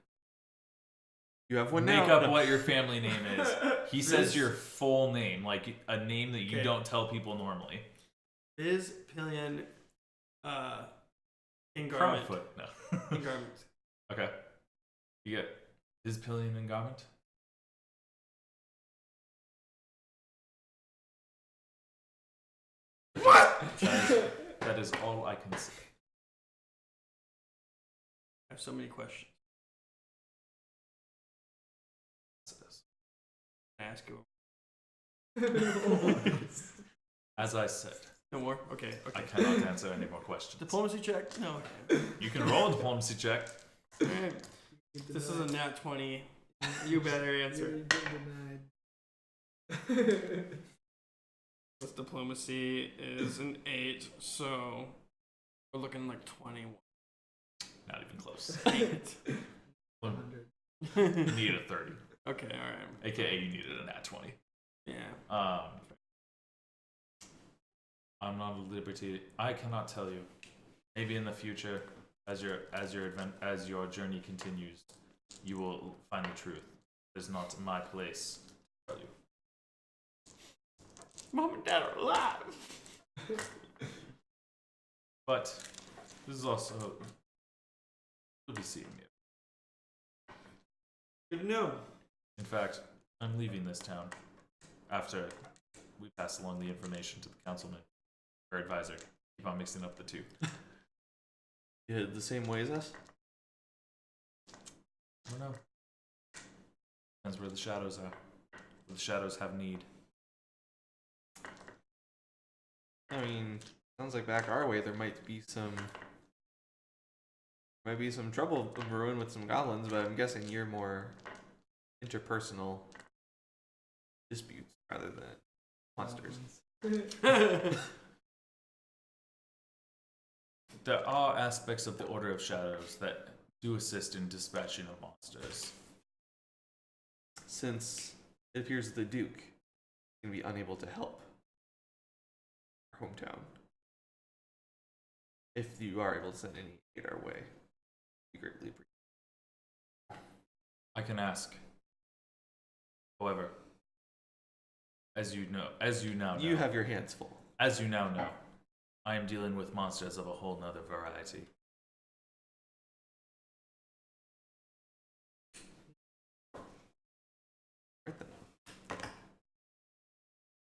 You have one Make now. up what your family name is. He says Biz- your full name, like a name that you Okay. don't tell people normally. Biz Pillion. In garment. Proudfoot. No. In garments. Okay. You get his pillion and garment. What? That is all I can say. I have so many questions. Can I ask you? As I said, No more? Okay. I cannot answer any more questions. Diplomacy check? No. Okay. You can roll a diplomacy check. Alright. This is a nat 20. You better answer. This diplomacy is an 8, so we're looking like 21. Not even close. Dang it. You Okay, needed a 30. alright. AKA you needed a nat 20. Yeah. I'm not at liberty. I cannot tell you. Maybe in the future, as your journey continues, you will find the truth. It's not my place to tell you. Mom and Dad are alive. But this is also you'll be seeing you. Good to know. In fact, I'm leaving this town after we pass along the information to the councilman or advisor. Keep on mixing up the two. You head the same way as us? I don't know. Depends where the shadows are. Where the shadows have need. I mean, sounds like back our way there might be some trouble brewing with some goblins, but I'm guessing you're more interpersonal disputes rather than monsters. There are aspects of the Order of Shadows that do assist in dispatching of monsters. Since it appears the Duke can be unable to help our hometown. If you are able to send any aid our way, we greatly appreciate. I can ask. However, as you now know, You have your hands full. as you now know, I am dealing with monsters of a whole nother variety. Right then.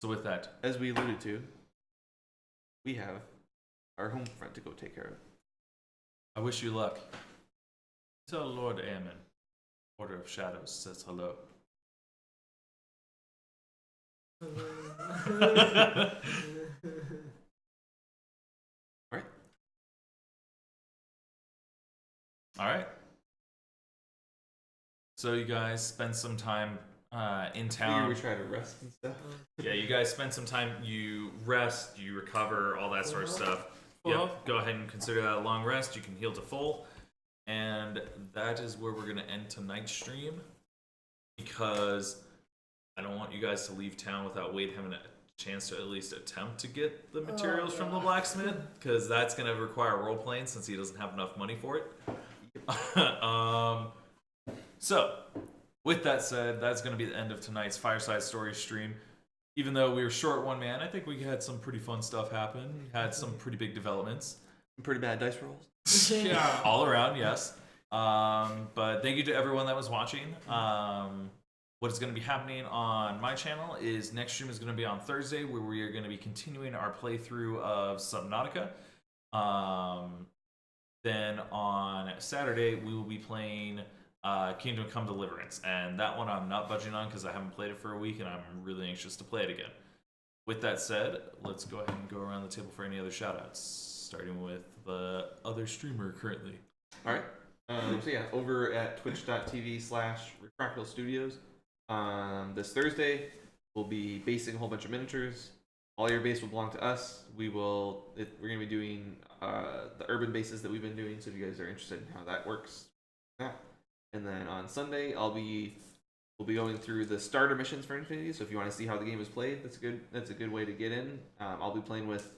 So with that, As we alluded to, we have our home front to go take care of. I wish you luck. Tell Lord Aemon, Order of Shadows says hello. Alright. All right. So you guys spend some time in Figure town. we try to rest and stuff. Yeah, you guys spend some time. You rest, you recover, all that sort of stuff. Full. Yep. Go ahead and consider that a long rest. You can heal to full, and that is where we're gonna end tonight's stream. Because I don't want you guys to leave town without Wade having a chance to at least attempt to get the materials from the blacksmith, because that's gonna require role playing since he doesn't have enough money for it. So, with that said, that's gonna be the end of tonight's Fireside Story stream. Even though we were short one man, I think we had some pretty fun stuff happen. Had some pretty big developments. Some pretty bad dice rolls. Yeah. All around, yes. But thank you to everyone that was watching. What is going to be happening on my channel is next stream is going to be on Thursday, where we are going to be continuing our playthrough of Subnautica. Then on Saturday, we will be playing Kingdom Come Deliverance, and that one I'm not budging on because I haven't played it for a week, and I'm really anxious to play it again. With that said, let's go ahead and go around the table for any other shoutouts, starting with the other streamer currently. All right. So yeah, over at twitch.tv/Refractal Studios, this Thursday we'll be basing a whole bunch of miniatures. All your base will belong to us. We're gonna be doing the urban bases that we've been doing. So if you guys are interested in how that works, and then on Sunday we'll be going through the starter missions for Infinity. So if you want to see how the game is played, that's a good way to get in. I'll be playing with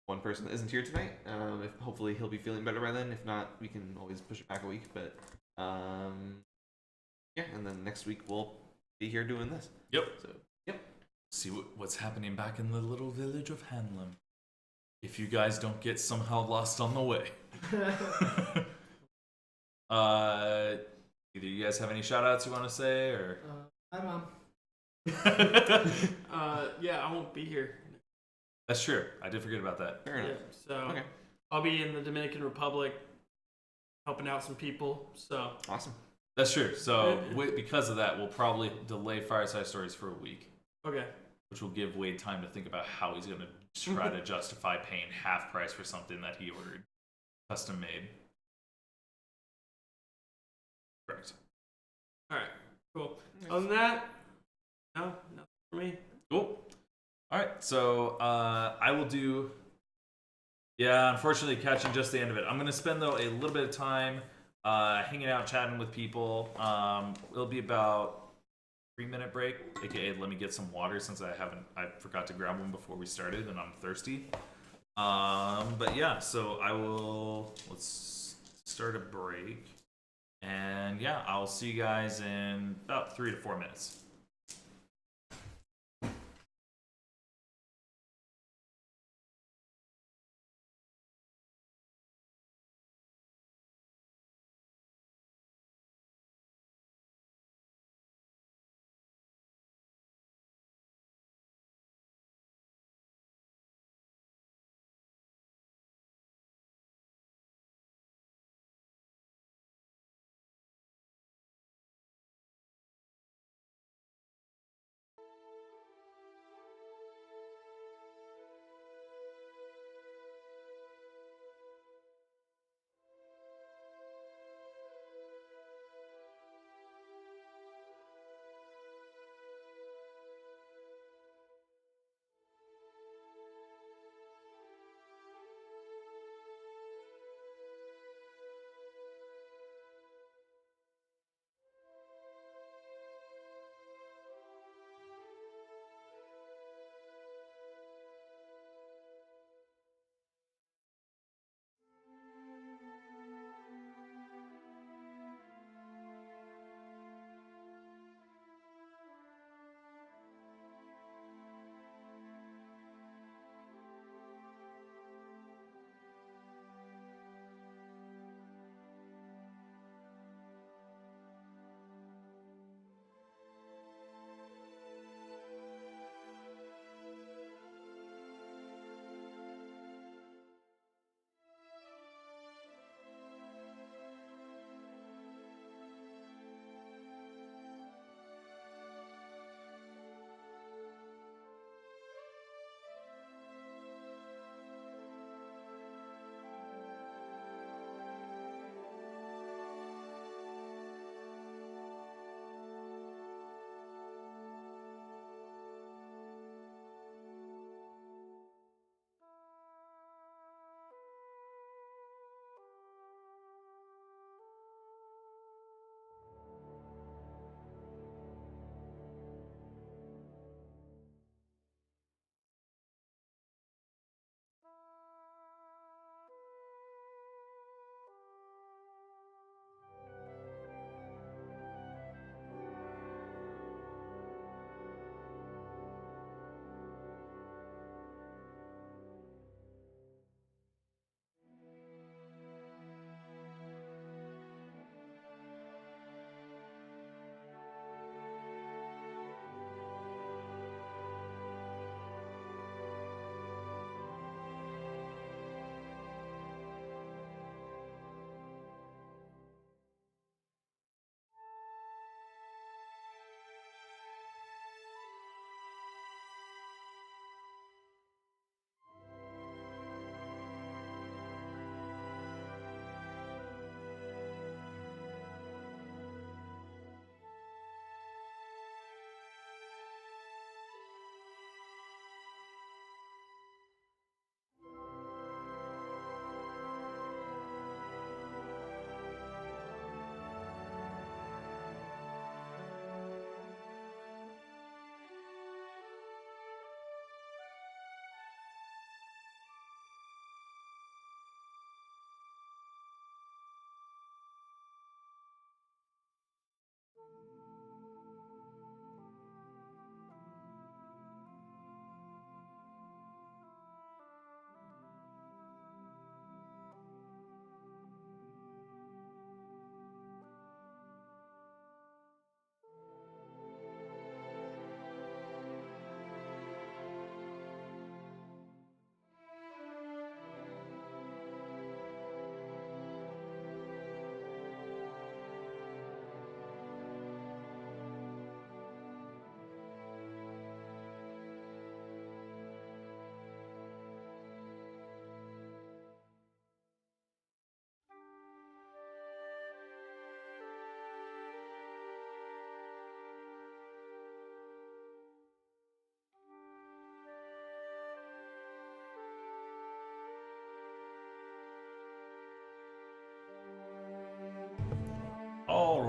one person that isn't here tonight. Hopefully he'll be feeling better by then. If not, we can always push it back a week. But yeah, and then next week we'll be here doing this. Yep. So See what's happening back in the little village of Hanlem. If you guys don't get somehow lost on the way. Either you guys have any shout outs you want to say, or Hi, Mom. Yeah, I won't be here. That's true. I did forget about that. fair enough. Yeah, so Okay. I'll be in the Dominican Republic helping out some people. So Awesome. That's true. So because of that, we'll probably delay Fireside Stories for a week, okay. which will give Wade time to think about how he's going to try to justify paying half price for something that he ordered, custom made. Correct. All right. Cool. Other than that, no, nothing for me. Cool. All right. So I will do. Yeah, unfortunately, catching just the end of it. I'm going to spend though a little bit of time hanging out, chatting with people. It'll be about 3-minute break, aka let me get some water since I forgot to grab one before we started and I'm thirsty. But yeah, so let's start a break, and yeah, I'll see you guys in about 3 to 4 minutes.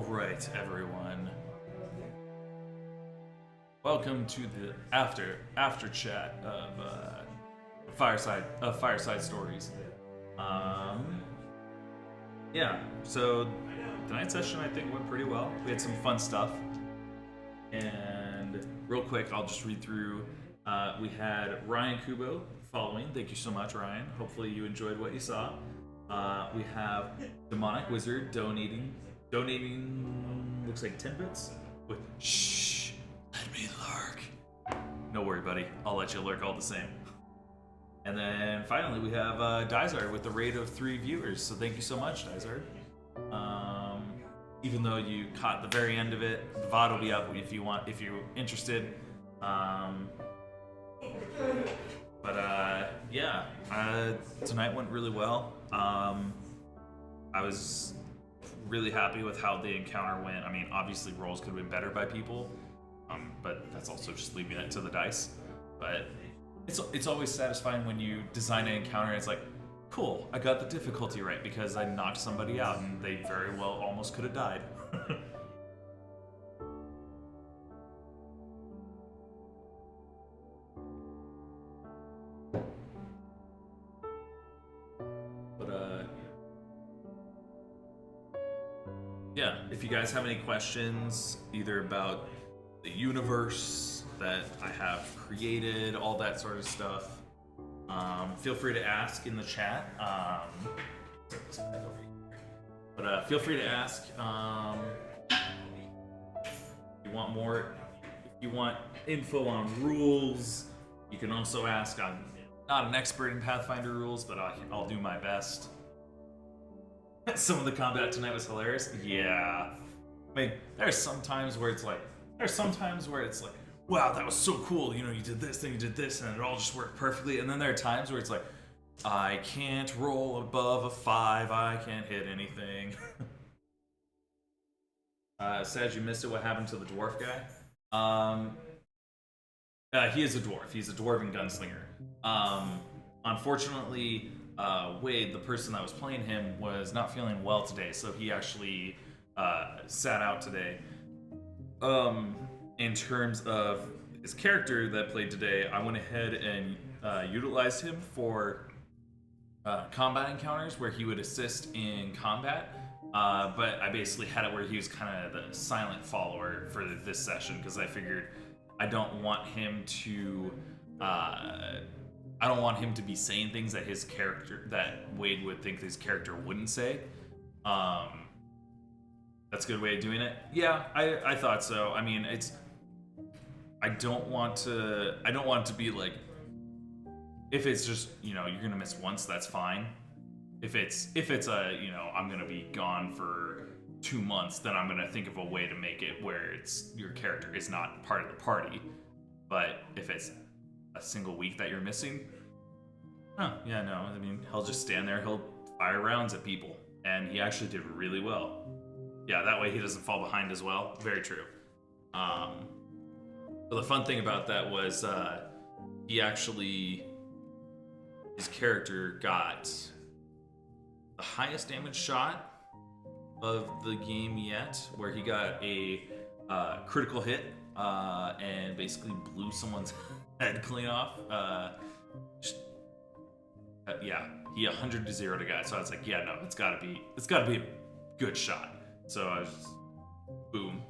right, everyone. Welcome to the after chat of Fireside Stories. Yeah. So tonight's session I think went pretty well. We had some fun stuff, and real quick, I'll just read through. We had Ryan Kubo following. Thank you so much, Ryan. Hopefully you enjoyed what you saw. We have Demonic Wizard donating looks like 10 bits with shh, let me lurk. No worry, buddy. I'll let you lurk all the same. And then finally we have Dizard with a rate of 3 viewers. So thank you so much, Dizard. Even though you caught the very end of it, the VOD will be up if you're interested. Yeah, tonight went really well. I was really happy with how the encounter went. I mean, obviously rolls could have been better by people, but that's also just leaving it to the dice. But it's always satisfying when you design an encounter and it's like, cool, I got the difficulty right because I knocked somebody out and they very well almost could have died. Yeah, if you guys have any questions, either about the universe that I have created, all that sort of stuff, feel free to ask in the chat. Feel free to ask. If you want more, if you want info on rules, you can also ask. I'm not an expert in Pathfinder rules, but I'll do my best. Some of the combat tonight was hilarious. Yeah. I mean, there's some times where it's like, wow, that was so cool. You know, you did this, then you did this, and it all just worked perfectly. And then there are times where it's like, I can't roll above a 5. I can't hit anything. Sag, you missed it. What happened to the dwarf guy? He is a dwarf. He's a dwarven gunslinger. Unfortunately, Wade, the person that was playing him, was not feeling well today, so he actually sat out today. In terms of his character that played today, I went ahead and utilized him for combat encounters where he would assist in combat. But I basically had it where he was kind of the silent follower for this session because I figured I don't want him to be saying things that his character, that Wade would think his character wouldn't say. That's a good way of doing it. Yeah, I thought so. I mean, I don't want it to be like, if it's just, you know, you're gonna miss once, that's fine. If it's a, you know, I'm gonna be gone for 2 months, then I'm gonna think of a way to make it where it's your character is not part of the party. But if it's a single week that you're missing, yeah, no, I mean, he'll just stand there, he'll fire rounds at people, and he actually did really well. Yeah, that way he doesn't fall behind as well. Very true. But the fun thing about that was his character got the highest damage shot of the game yet, where he got a critical hit and basically blew someone's head clean off. Yeah, he 100 to 0 to guy. So I was like, yeah, no, it's gotta be a good shot. So I was just, boom.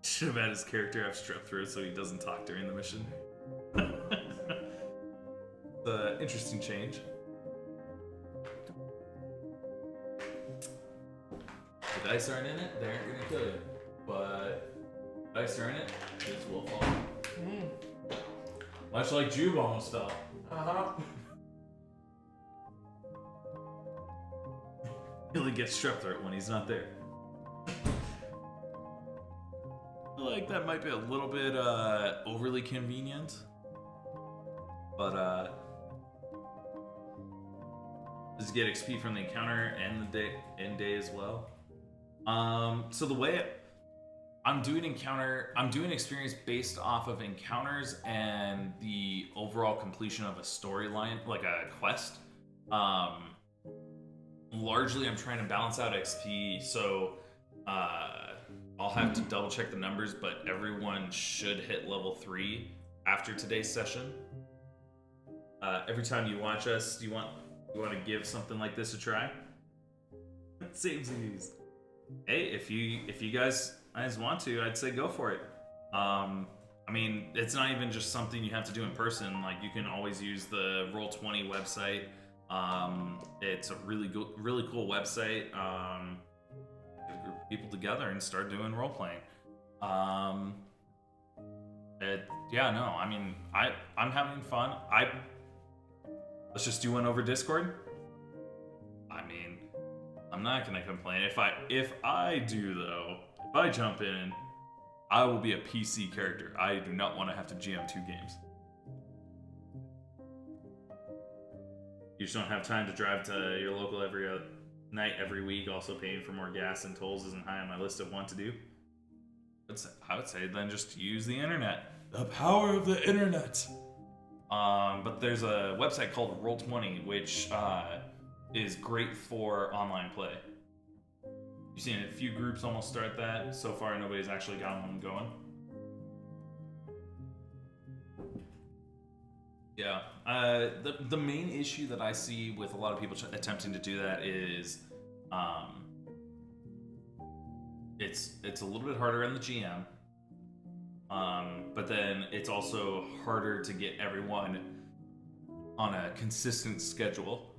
Should have had his character have strep throat so he doesn't talk during the mission. The interesting change. The dice aren't in it, they aren't gonna kill you. But the dice are in it, kids will fall. Much like Jube almost fell. He'll get strep throat when he's not there. I feel like that might be a little bit overly convenient. But just get XP from the encounter and the day as well. So the way I'm doing experience based off of encounters and the overall completion of a storyline, like a quest. largely I'm trying to balance out XP, so I'll have to double check the numbers, but everyone should hit level 3 after today's session. Every time you watch us, you want to give something like this a try? Samesies. Hey, if you guys want to, I'd say go for it. I mean, it's not even just something you have to do in person. Like, you can always use the Roll20 website. It's a really cool website. Get a group of people together and start doing role playing. Yeah, no, I mean, I'm having fun. Let's just do one over Discord. I mean, I'm not gonna complain. If I do though, if I jump in, I will be a PC character. I do not want to have to GM 2 games. You just don't have time to drive to your local every night, every week. Also, paying for more gas and tolls isn't high on my list of want to do. I would say then just use the internet. The power of the internet. But there's a website called Roll20, which is great for online play. You've seen a few groups almost start that. So far, nobody's actually gotten one going. Yeah. The main issue that I see with a lot of people attempting to do that is, it's a little bit harder on the GM. But then it's also harder to get everyone on a consistent schedule.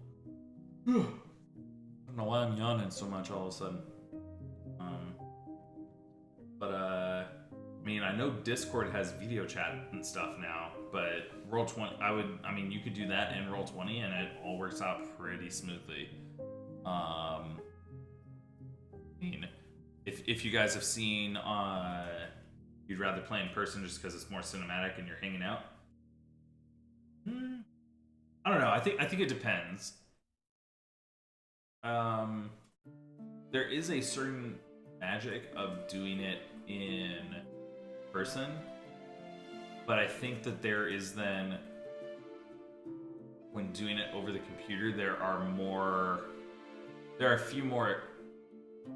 I don't know why I'm yawning so much all of a sudden. I mean, I know Discord has video chat and stuff now, but Roll20, I mean, you could do that in Roll20 and it all works out pretty smoothly. I mean, if you guys have seen, you'd rather play in person just because it's more cinematic and you're hanging out. I don't know. I think it depends. There is a certain magic of doing it in person, but I think that there is then, when doing it over the computer, there are a few more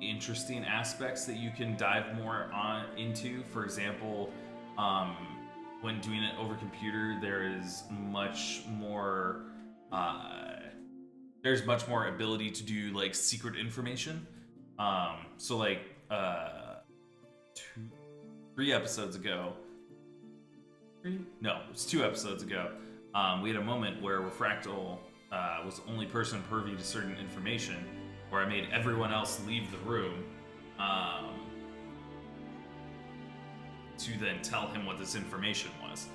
interesting aspects that you can dive more into. For example, when doing it over computer, there is much more there's much more ability to do like secret information. So like 2 episodes ago, no, it was 2 episodes ago, we had a moment where Refractal was the only person privy to certain information, where I made everyone else leave the room to then tell him what this information was.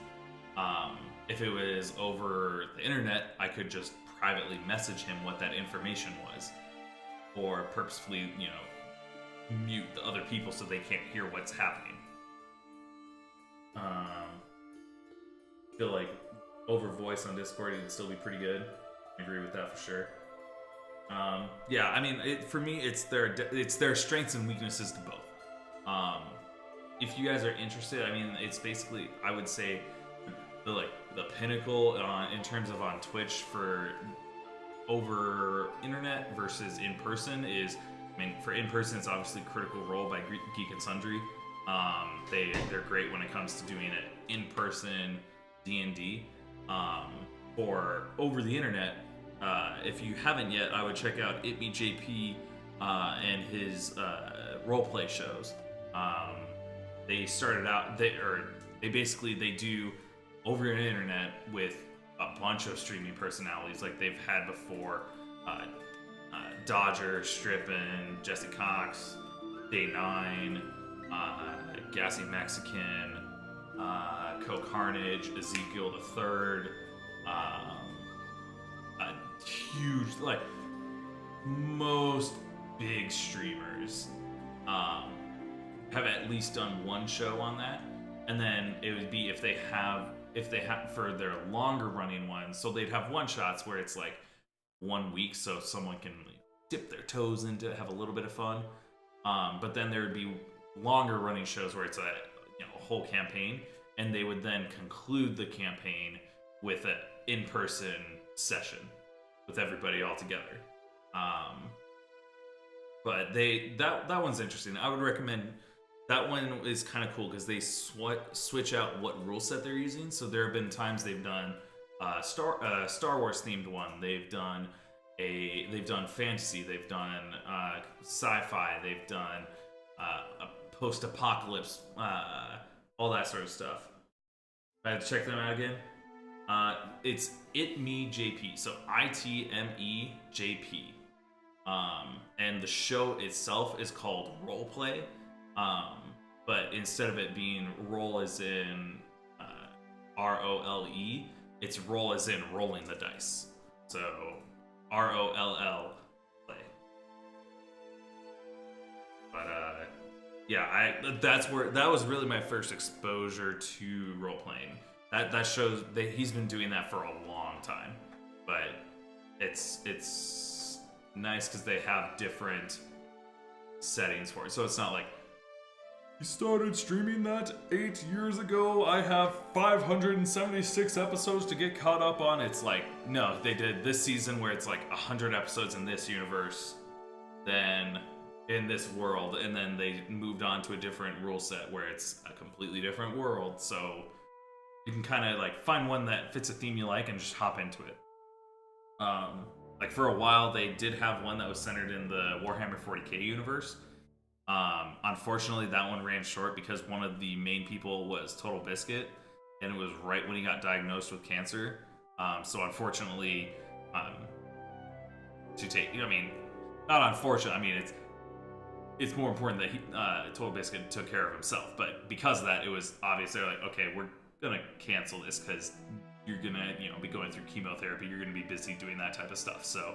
If it was over the internet, I could just privately message him what that information was, or purposefully, mute the other people so they can't hear what's happening. I feel like over voice on Discord it'd still be pretty good. I agree with that for sure. Yeah, I mean, for me, it's their strengths and weaknesses to both. If you guys are interested, I mean, it's basically, I would say, the pinnacle in terms of on Twitch for over internet versus in person is, I mean, for in person, it's obviously Critical Role by Geek and Sundry. They're great when it comes to doing it in person D&D. For over the internet, if you haven't yet, I would check out ItMeJP and his roleplay shows. They started out, they do over the internet with a bunch of streaming personalities like they've had before. Dodger, Strippin, Jesse Cox, Day 9, Gassy Mexican, Co Carnage, Ezekiel the Third, huge, like, most big streamers have at least done one show on that. And then it would be if they have for their longer running ones, so they'd have one shots where it's like 1 week so someone can dip their toes into it, have a little bit of fun. But then there would be longer running shows where it's a whole campaign, and they would then conclude the campaign with an in-person session with everybody all together. But that one's interesting. I would recommend that one. Is kind of cool because they switch out what rule set they're using. So there have been times they've done Star Wars themed one. They've done fantasy. They've done sci-fi. They've done a post-apocalypse, all that sort of stuff. I had to check them out again. It's ITME-JP, so ITME-JP. And the show itself is called Roleplay, but instead of it being roll as in ROLE, it's roll as in rolling the dice. So ROLL play. But yeah, that was really my first exposure to role playing. That shows that he's been doing that for a long time, but it's nice because they have different settings for it. So it's not like he started streaming that 8 years ago. I have 576 episodes to get caught up on. It's like, no, they did this season where it's like 100 episodes in this universe, then in this world, and then they moved on to a different rule set where it's a completely different world. So you can kind of like find one that fits a theme you like and just hop into it. Like for a while, they did have one that was centered in the Warhammer 40k universe. Unfortunately, that one ran short because one of the main people was Total Biscuit, and it was right when he got diagnosed with cancer. So unfortunately, not unfortunate. I mean, it's more important that he, Total Biscuit took care of himself. But because of that, it was obvious. They're like, okay, we're gonna cancel this because you're gonna, be going through chemotherapy. You're gonna be busy doing that type of stuff. So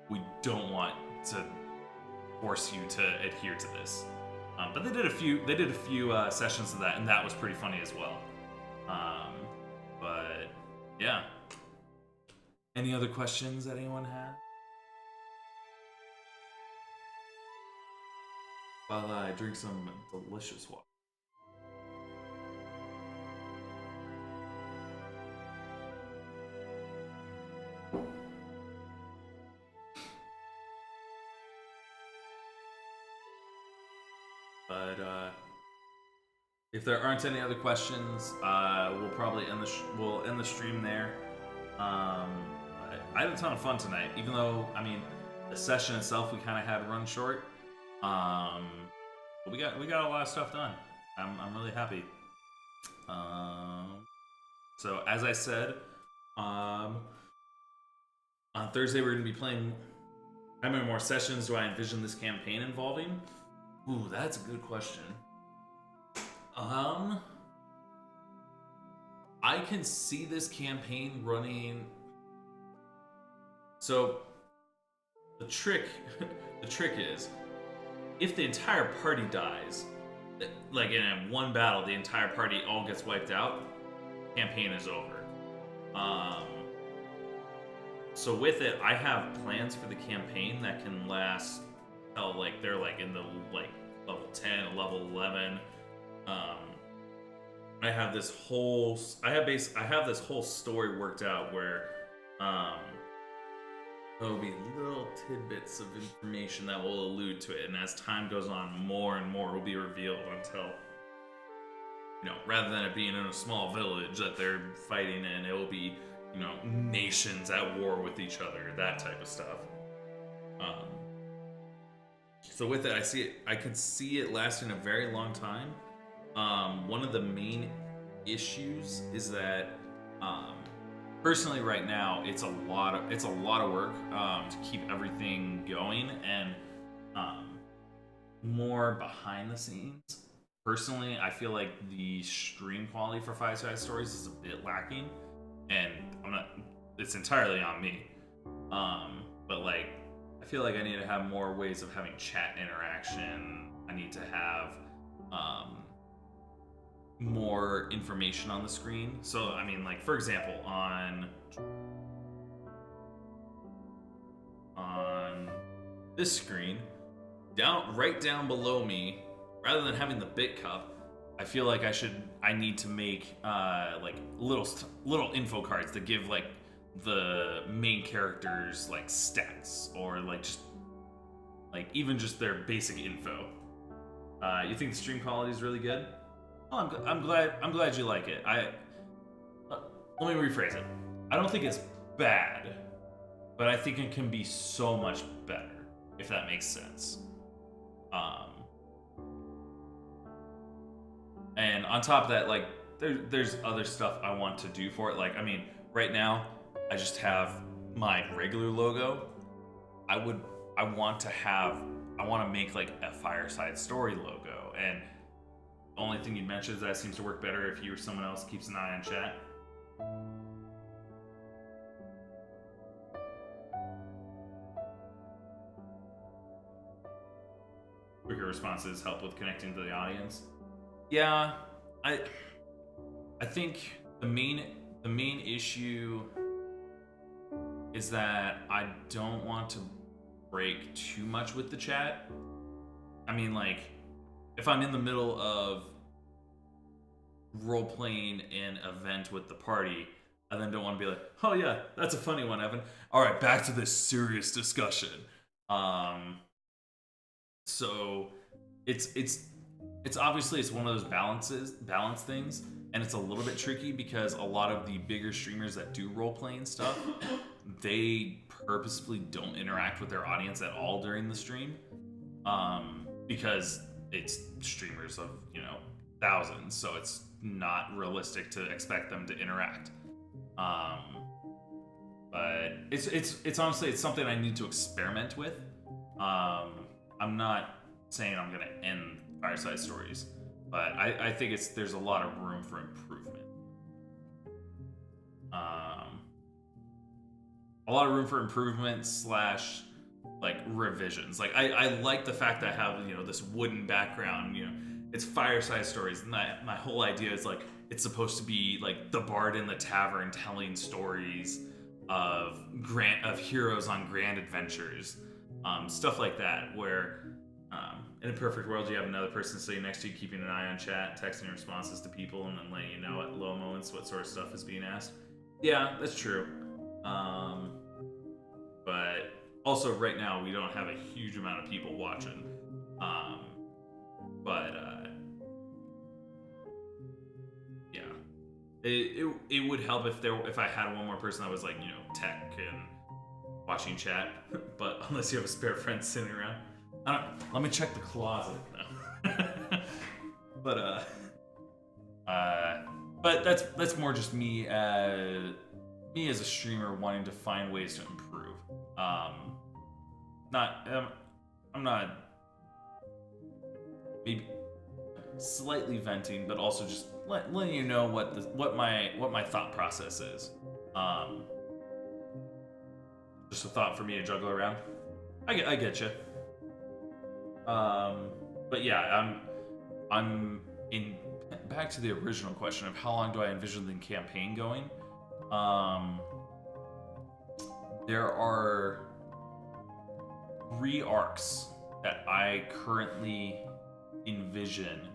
we don't want to force you to adhere to this. But they did a few sessions of that, and that was pretty funny as well. But yeah. Any other questions that anyone had? While I drink some delicious water. But if there aren't any other questions, we'll probably end the stream there. I had a ton of fun tonight, even though the session itself we kind of had run short. But we got a lot of stuff done. I'm really happy. So as I said, on Thursday we're gonna be playing. How many more sessions do I envision this campaign involving? Ooh, that's a good question. I can see this campaign running. So the trick is, if the entire party dies, like in one battle, the entire party all gets wiped out, campaign is over. So with it, I have plans for the campaign that can last. They're like in the level 10, level 11. I have this whole story worked out where there'll be little tidbits of information that will allude to it, and as time goes on, more and more will be revealed until, rather than it being in a small village that they're fighting in, it will be, nations at war with each other, that type of stuff. So with it, I could see it lasting a very long time. One of the main issues is that, personally, right now, it's a lot of work to keep everything going, and more behind the scenes. Personally, I feel like the stream quality for Fireside Stories is a bit lacking, and it's entirely on me. But I feel like I need to have more ways of having chat interaction. I need to have more information on the screen. So, for example, on this screen, right down below me, rather than having the bit cup, I feel like I need to make little info cards that give the main character's like stats or like just like even just their basic info. You think the stream quality is really good? Oh, I'm glad you like it. Let me rephrase it. I don't think it's bad, but I think it can be so much better, if that makes sense. And on top of that, like there's other stuff I want to do for it. Like, I mean, right now I just have my regular logo. I want to make like a Fireside Story logo, and the only thing you mentioned is that seems to work better if you or someone else keeps an eye on chat. Quicker responses help with connecting to the audience. Yeah, I think the main issue is that I don't want to break too much with the chat. I mean, like, if I'm in the middle of role-playing an event with the party, I then don't want to be like, oh yeah, that's a funny one, Evan. All right, back to this serious discussion. So it's obviously it's one of those balance things, and it's a little bit tricky because a lot of the bigger streamers that do role-playing stuff, they purposefully don't interact with their audience at all during the stream, because it's streamers of, you know, thousands, so it's not realistic to expect them to interact. But it's honestly, it's something I need to experiment with. I'm not saying I'm gonna end Fireside Stories, but I think there's a lot of room for improvement. A lot of room for improvement / like revisions. Like I like the fact that I have, you know, this wooden background. You know, it's Fireside Stories, and my whole idea is like it's supposed to be like the bard in the tavern telling stories of heroes on grand adventures, stuff like that. Where in a perfect world, you have another person sitting next to you, keeping an eye on chat, texting responses to people, and then letting you know at low moments what sort of stuff is being asked. Yeah, that's true. But also right now we don't have a huge amount of people watching. Yeah, it would help if I had one more person that was like, you know, tech and watching chat. But unless you have a spare friend sitting around, let me check the closet now. But that's more just me as a streamer wanting to find ways to improve. I'm not maybe slightly venting, but also just letting you know what my thought process is. Just a thought for me to juggle around. I get you. But yeah, I'm in. Back to the original question of how long do I envision the campaign going? There are 3 arcs that I currently envision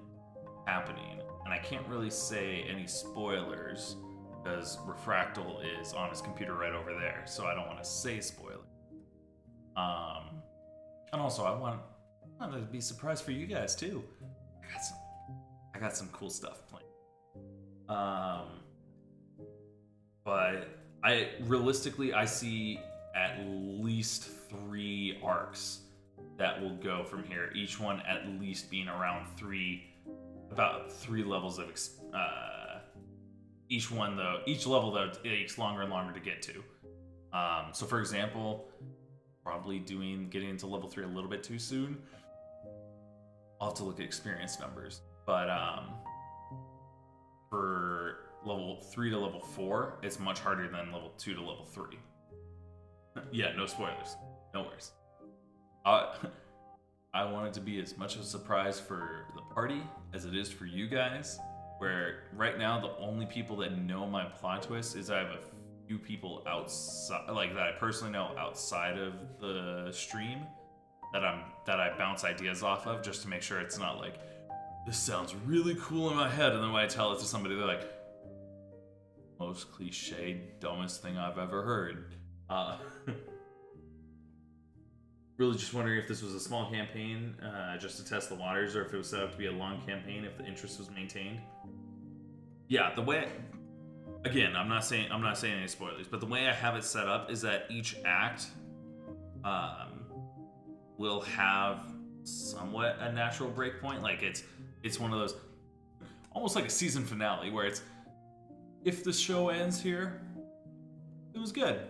happening, and I can't really say any spoilers because Refractal is on his computer right over there, so I don't want to say spoiler. And also I want it to be a surprise for you guys too. I got some cool stuff planned. But I see at least 3 arcs that will go from here. Each one at least being around about 3 levels of each level though takes longer and longer to get to. So for example, probably getting into level 3 a little bit too soon. I'll have to look at experience numbers, but for level 3 to level 4, it's much harder than level 2 to level 3. Yeah, no spoilers. No worries. I want it to be as much of a surprise for the party as it is for you guys, where right now the only people that know my plot twist is I have a few people outside, like that I personally know outside of the stream that I bounce ideas off of, just to make sure it's not like, this sounds really cool in my head, and then when I tell it to somebody, they're like, most cliche, dumbest thing I've ever heard. Really just wondering if this was a small campaign just to test the waters, or if it was set up to be a long campaign if the interest was maintained. Yeah, the way, again, I'm not saying any spoilers, but the way I have it set up is that each act will have somewhat a natural breakpoint. Like it's one of those, almost like a season finale, where it's, if the show ends here, it was good.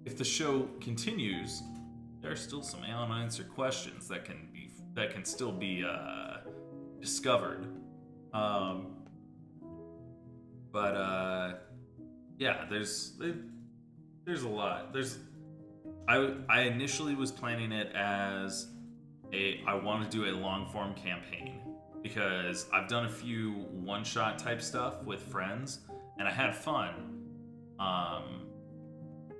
If the show continues, there are still some unanswered questions that can still be discovered. Yeah, there's a lot. I initially was planning it as I want to do a long form campaign, because I've done a few one shot type stuff with friends and I had fun.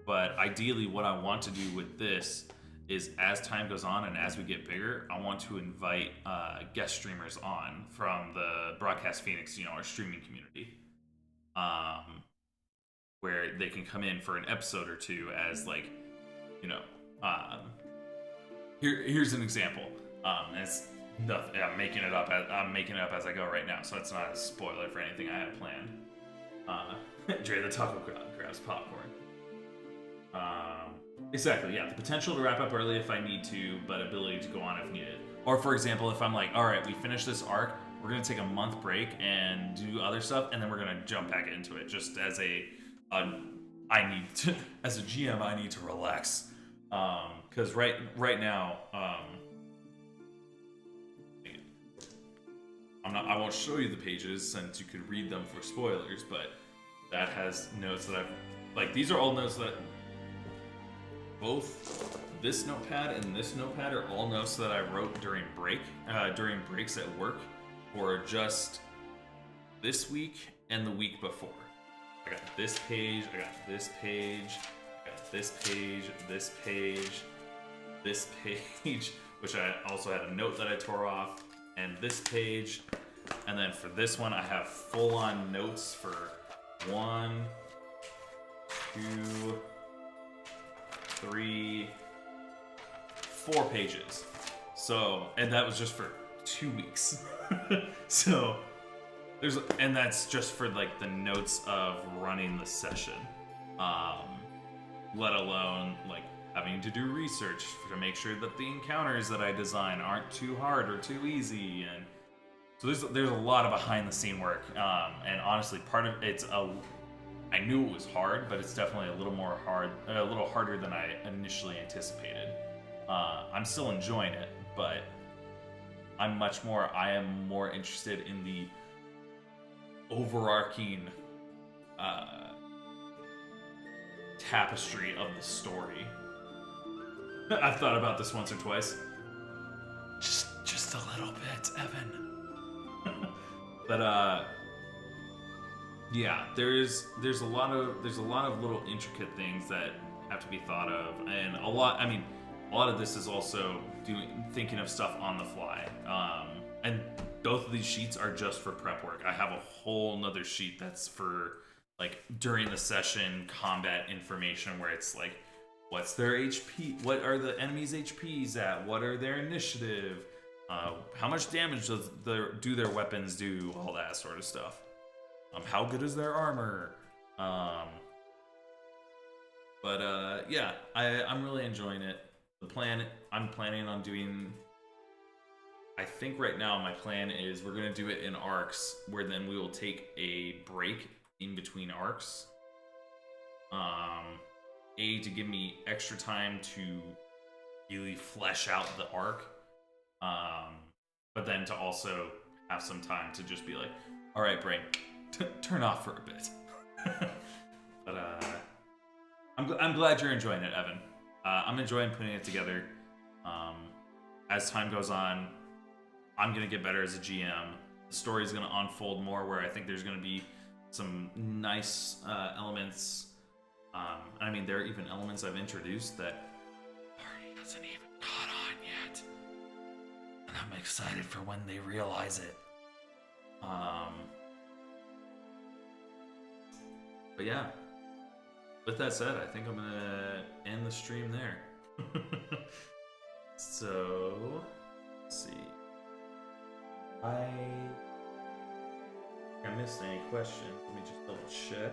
But ideally, what I want to do with this is, as time goes on and as we get bigger, I want to invite guest streamers on from the Broadcast Phoenix, our streaming community, where they can come in for an episode or two as here's an example. It's nothing. I'm making it up as I go right now, so it's not a spoiler for anything I have planned. Dre the Taco grabs popcorn. Exactly, yeah. The potential to wrap up early if I need to, but ability to go on if needed. Or for example, if I'm like, all right, we finished this arc, we're gonna take a month break and do other stuff, and then we're gonna jump back into it. Just as as a GM, I need to relax. Because right now, I won't show you the pages since you could read them for spoilers, but that has notes that these are all notes that both this notepad and this notepad are all notes that I wrote during breaks at work, or just this week and the week before. I got this page, I got this page, I got this page, this page, this page, which I also had a note that I tore off, and this page. And then for this one, I have full-on notes for 1, 2, 3, 4 pages. So, and that was just for 2 weeks. So and that's just for the notes of running the session. Let alone having to do research to make sure that the encounters that I design aren't too hard or too easy. And so there's a lot of behind the scene work. And honestly, part of I knew it was hard, but it's definitely a little harder than I initially anticipated. I'm still enjoying it, but I am more interested in the overarching tapestry of the story. I've thought about this once or twice. Just a little bit, Evan. But yeah, there's a lot of little intricate things that have to be thought of, and a lot of this is also thinking of stuff on the fly. And both of these sheets are just for prep work. I have a whole nother sheet that's for during the session combat information, where it's what's their HP, what are the enemy's HPs at, what are their initiative, how much damage do their weapons do, all that sort of stuff. How good is their armor? Yeah, I'm really enjoying it. I'm planning on doing, I think right now my plan is we're going to do it in arcs, where then we will take a break in between arcs. To give me extra time to really flesh out the arc. But then to also have some time to just be like, all right, brain, turn off for a bit. But I'm glad you're enjoying it, Evan. I'm enjoying putting it together. As time goes on, I'm gonna get better as a GM. The story's gonna unfold more, where I think there's gonna be some nice elements. There are even elements I've introduced that the party hasn't even caught on yet, and I'm excited for when they realize it. But yeah, with that said, I think I'm gonna end the stream there. So, let's see. I missed any questions. Let me just double check.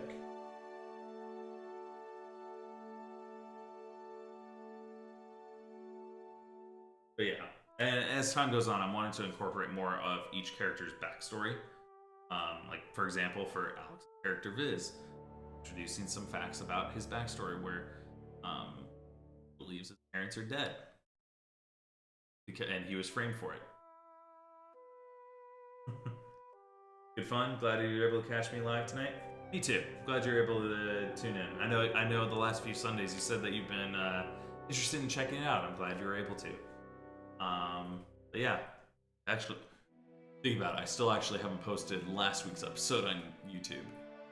But yeah, and as time goes on, I'm wanting to incorporate more of each character's backstory. Like, for example, for Alex's character Viz, introducing some facts about his backstory where believes his parents are dead. And he was framed for it. Good fun. Glad you were able to catch me live tonight. Me too. Glad you were able to tune in. I know the last few Sundays you said that you've been interested in checking it out. I'm glad you were able to. But yeah, actually, think about it. I still actually haven't posted last week's episode on YouTube.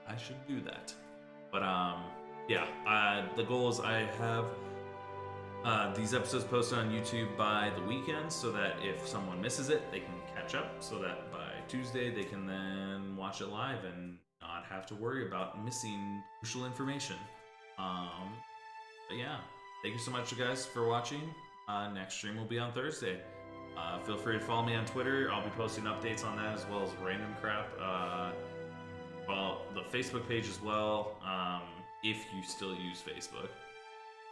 I should do that. But yeah, the goal is I have these episodes posted on YouTube by the weekend so that if someone misses it, they can catch up so that by Tuesday they can then watch it live and not have to worry about missing crucial information. But yeah, thank you so much, you guys, for watching. Next stream will be on Thursday. Feel free to follow me on Twitter. I'll be posting updates on that as well as random crap. Well, the Facebook page as well, if you still use Facebook.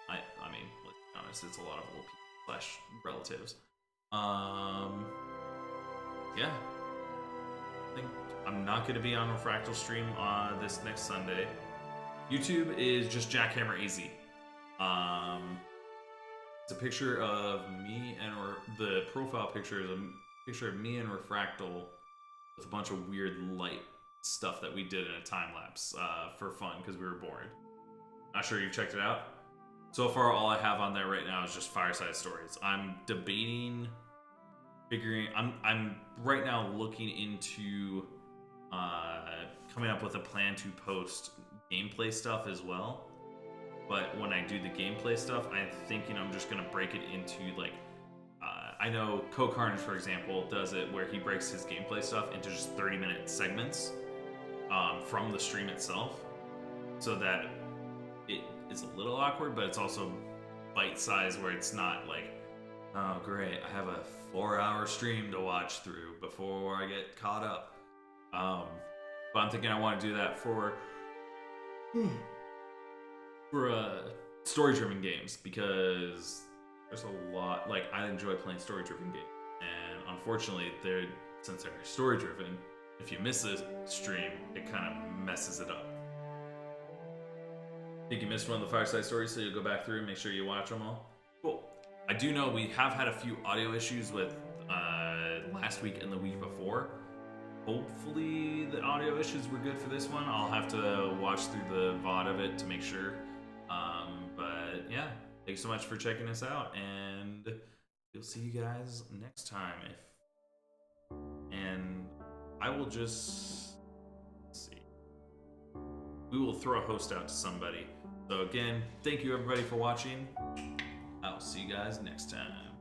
I mean, let's be honest, it's a lot of old people / relatives. Yeah. I think I'm not going to be on a Fractal stream this next Sunday. YouTube is just Jackhammer AZ. It's a picture of me the profile picture is a picture of me and Refractal with a bunch of weird light stuff that we did in a time lapse for fun because we were bored. Not sure you've checked it out. So far, all I have on there right now is just Fireside stories. I'm debating, I'm right now looking into coming up with a plan to post gameplay stuff as well. But when I do the gameplay stuff, I'm thinking I'm just gonna break it into like, I know Carnage, for example, does it where he breaks his gameplay stuff into just 30-minute segments from the stream itself, so that it is a little awkward, but it's also bite-sized where it's not like, oh great, I have a 4-hour stream to watch through before I get caught up. But I'm thinking I want to do that for story-driven games, because there's a lot, like, I enjoy playing story-driven games, and unfortunately since they're story-driven, if you miss a stream, it kind of messes it up. I think you missed one of the Fireside stories, so you'll go back through and make sure you watch them all. Cool. I do know we have had a few audio issues with last week and the week before. Hopefully the audio issues were good for this one. I'll have to watch through the VOD of it to make sure. But yeah, thanks so much for checking us out, and we'll see you guys next time. And I will just see. We will throw a host out to somebody. So again, thank you everybody for watching. I'll see you guys next time.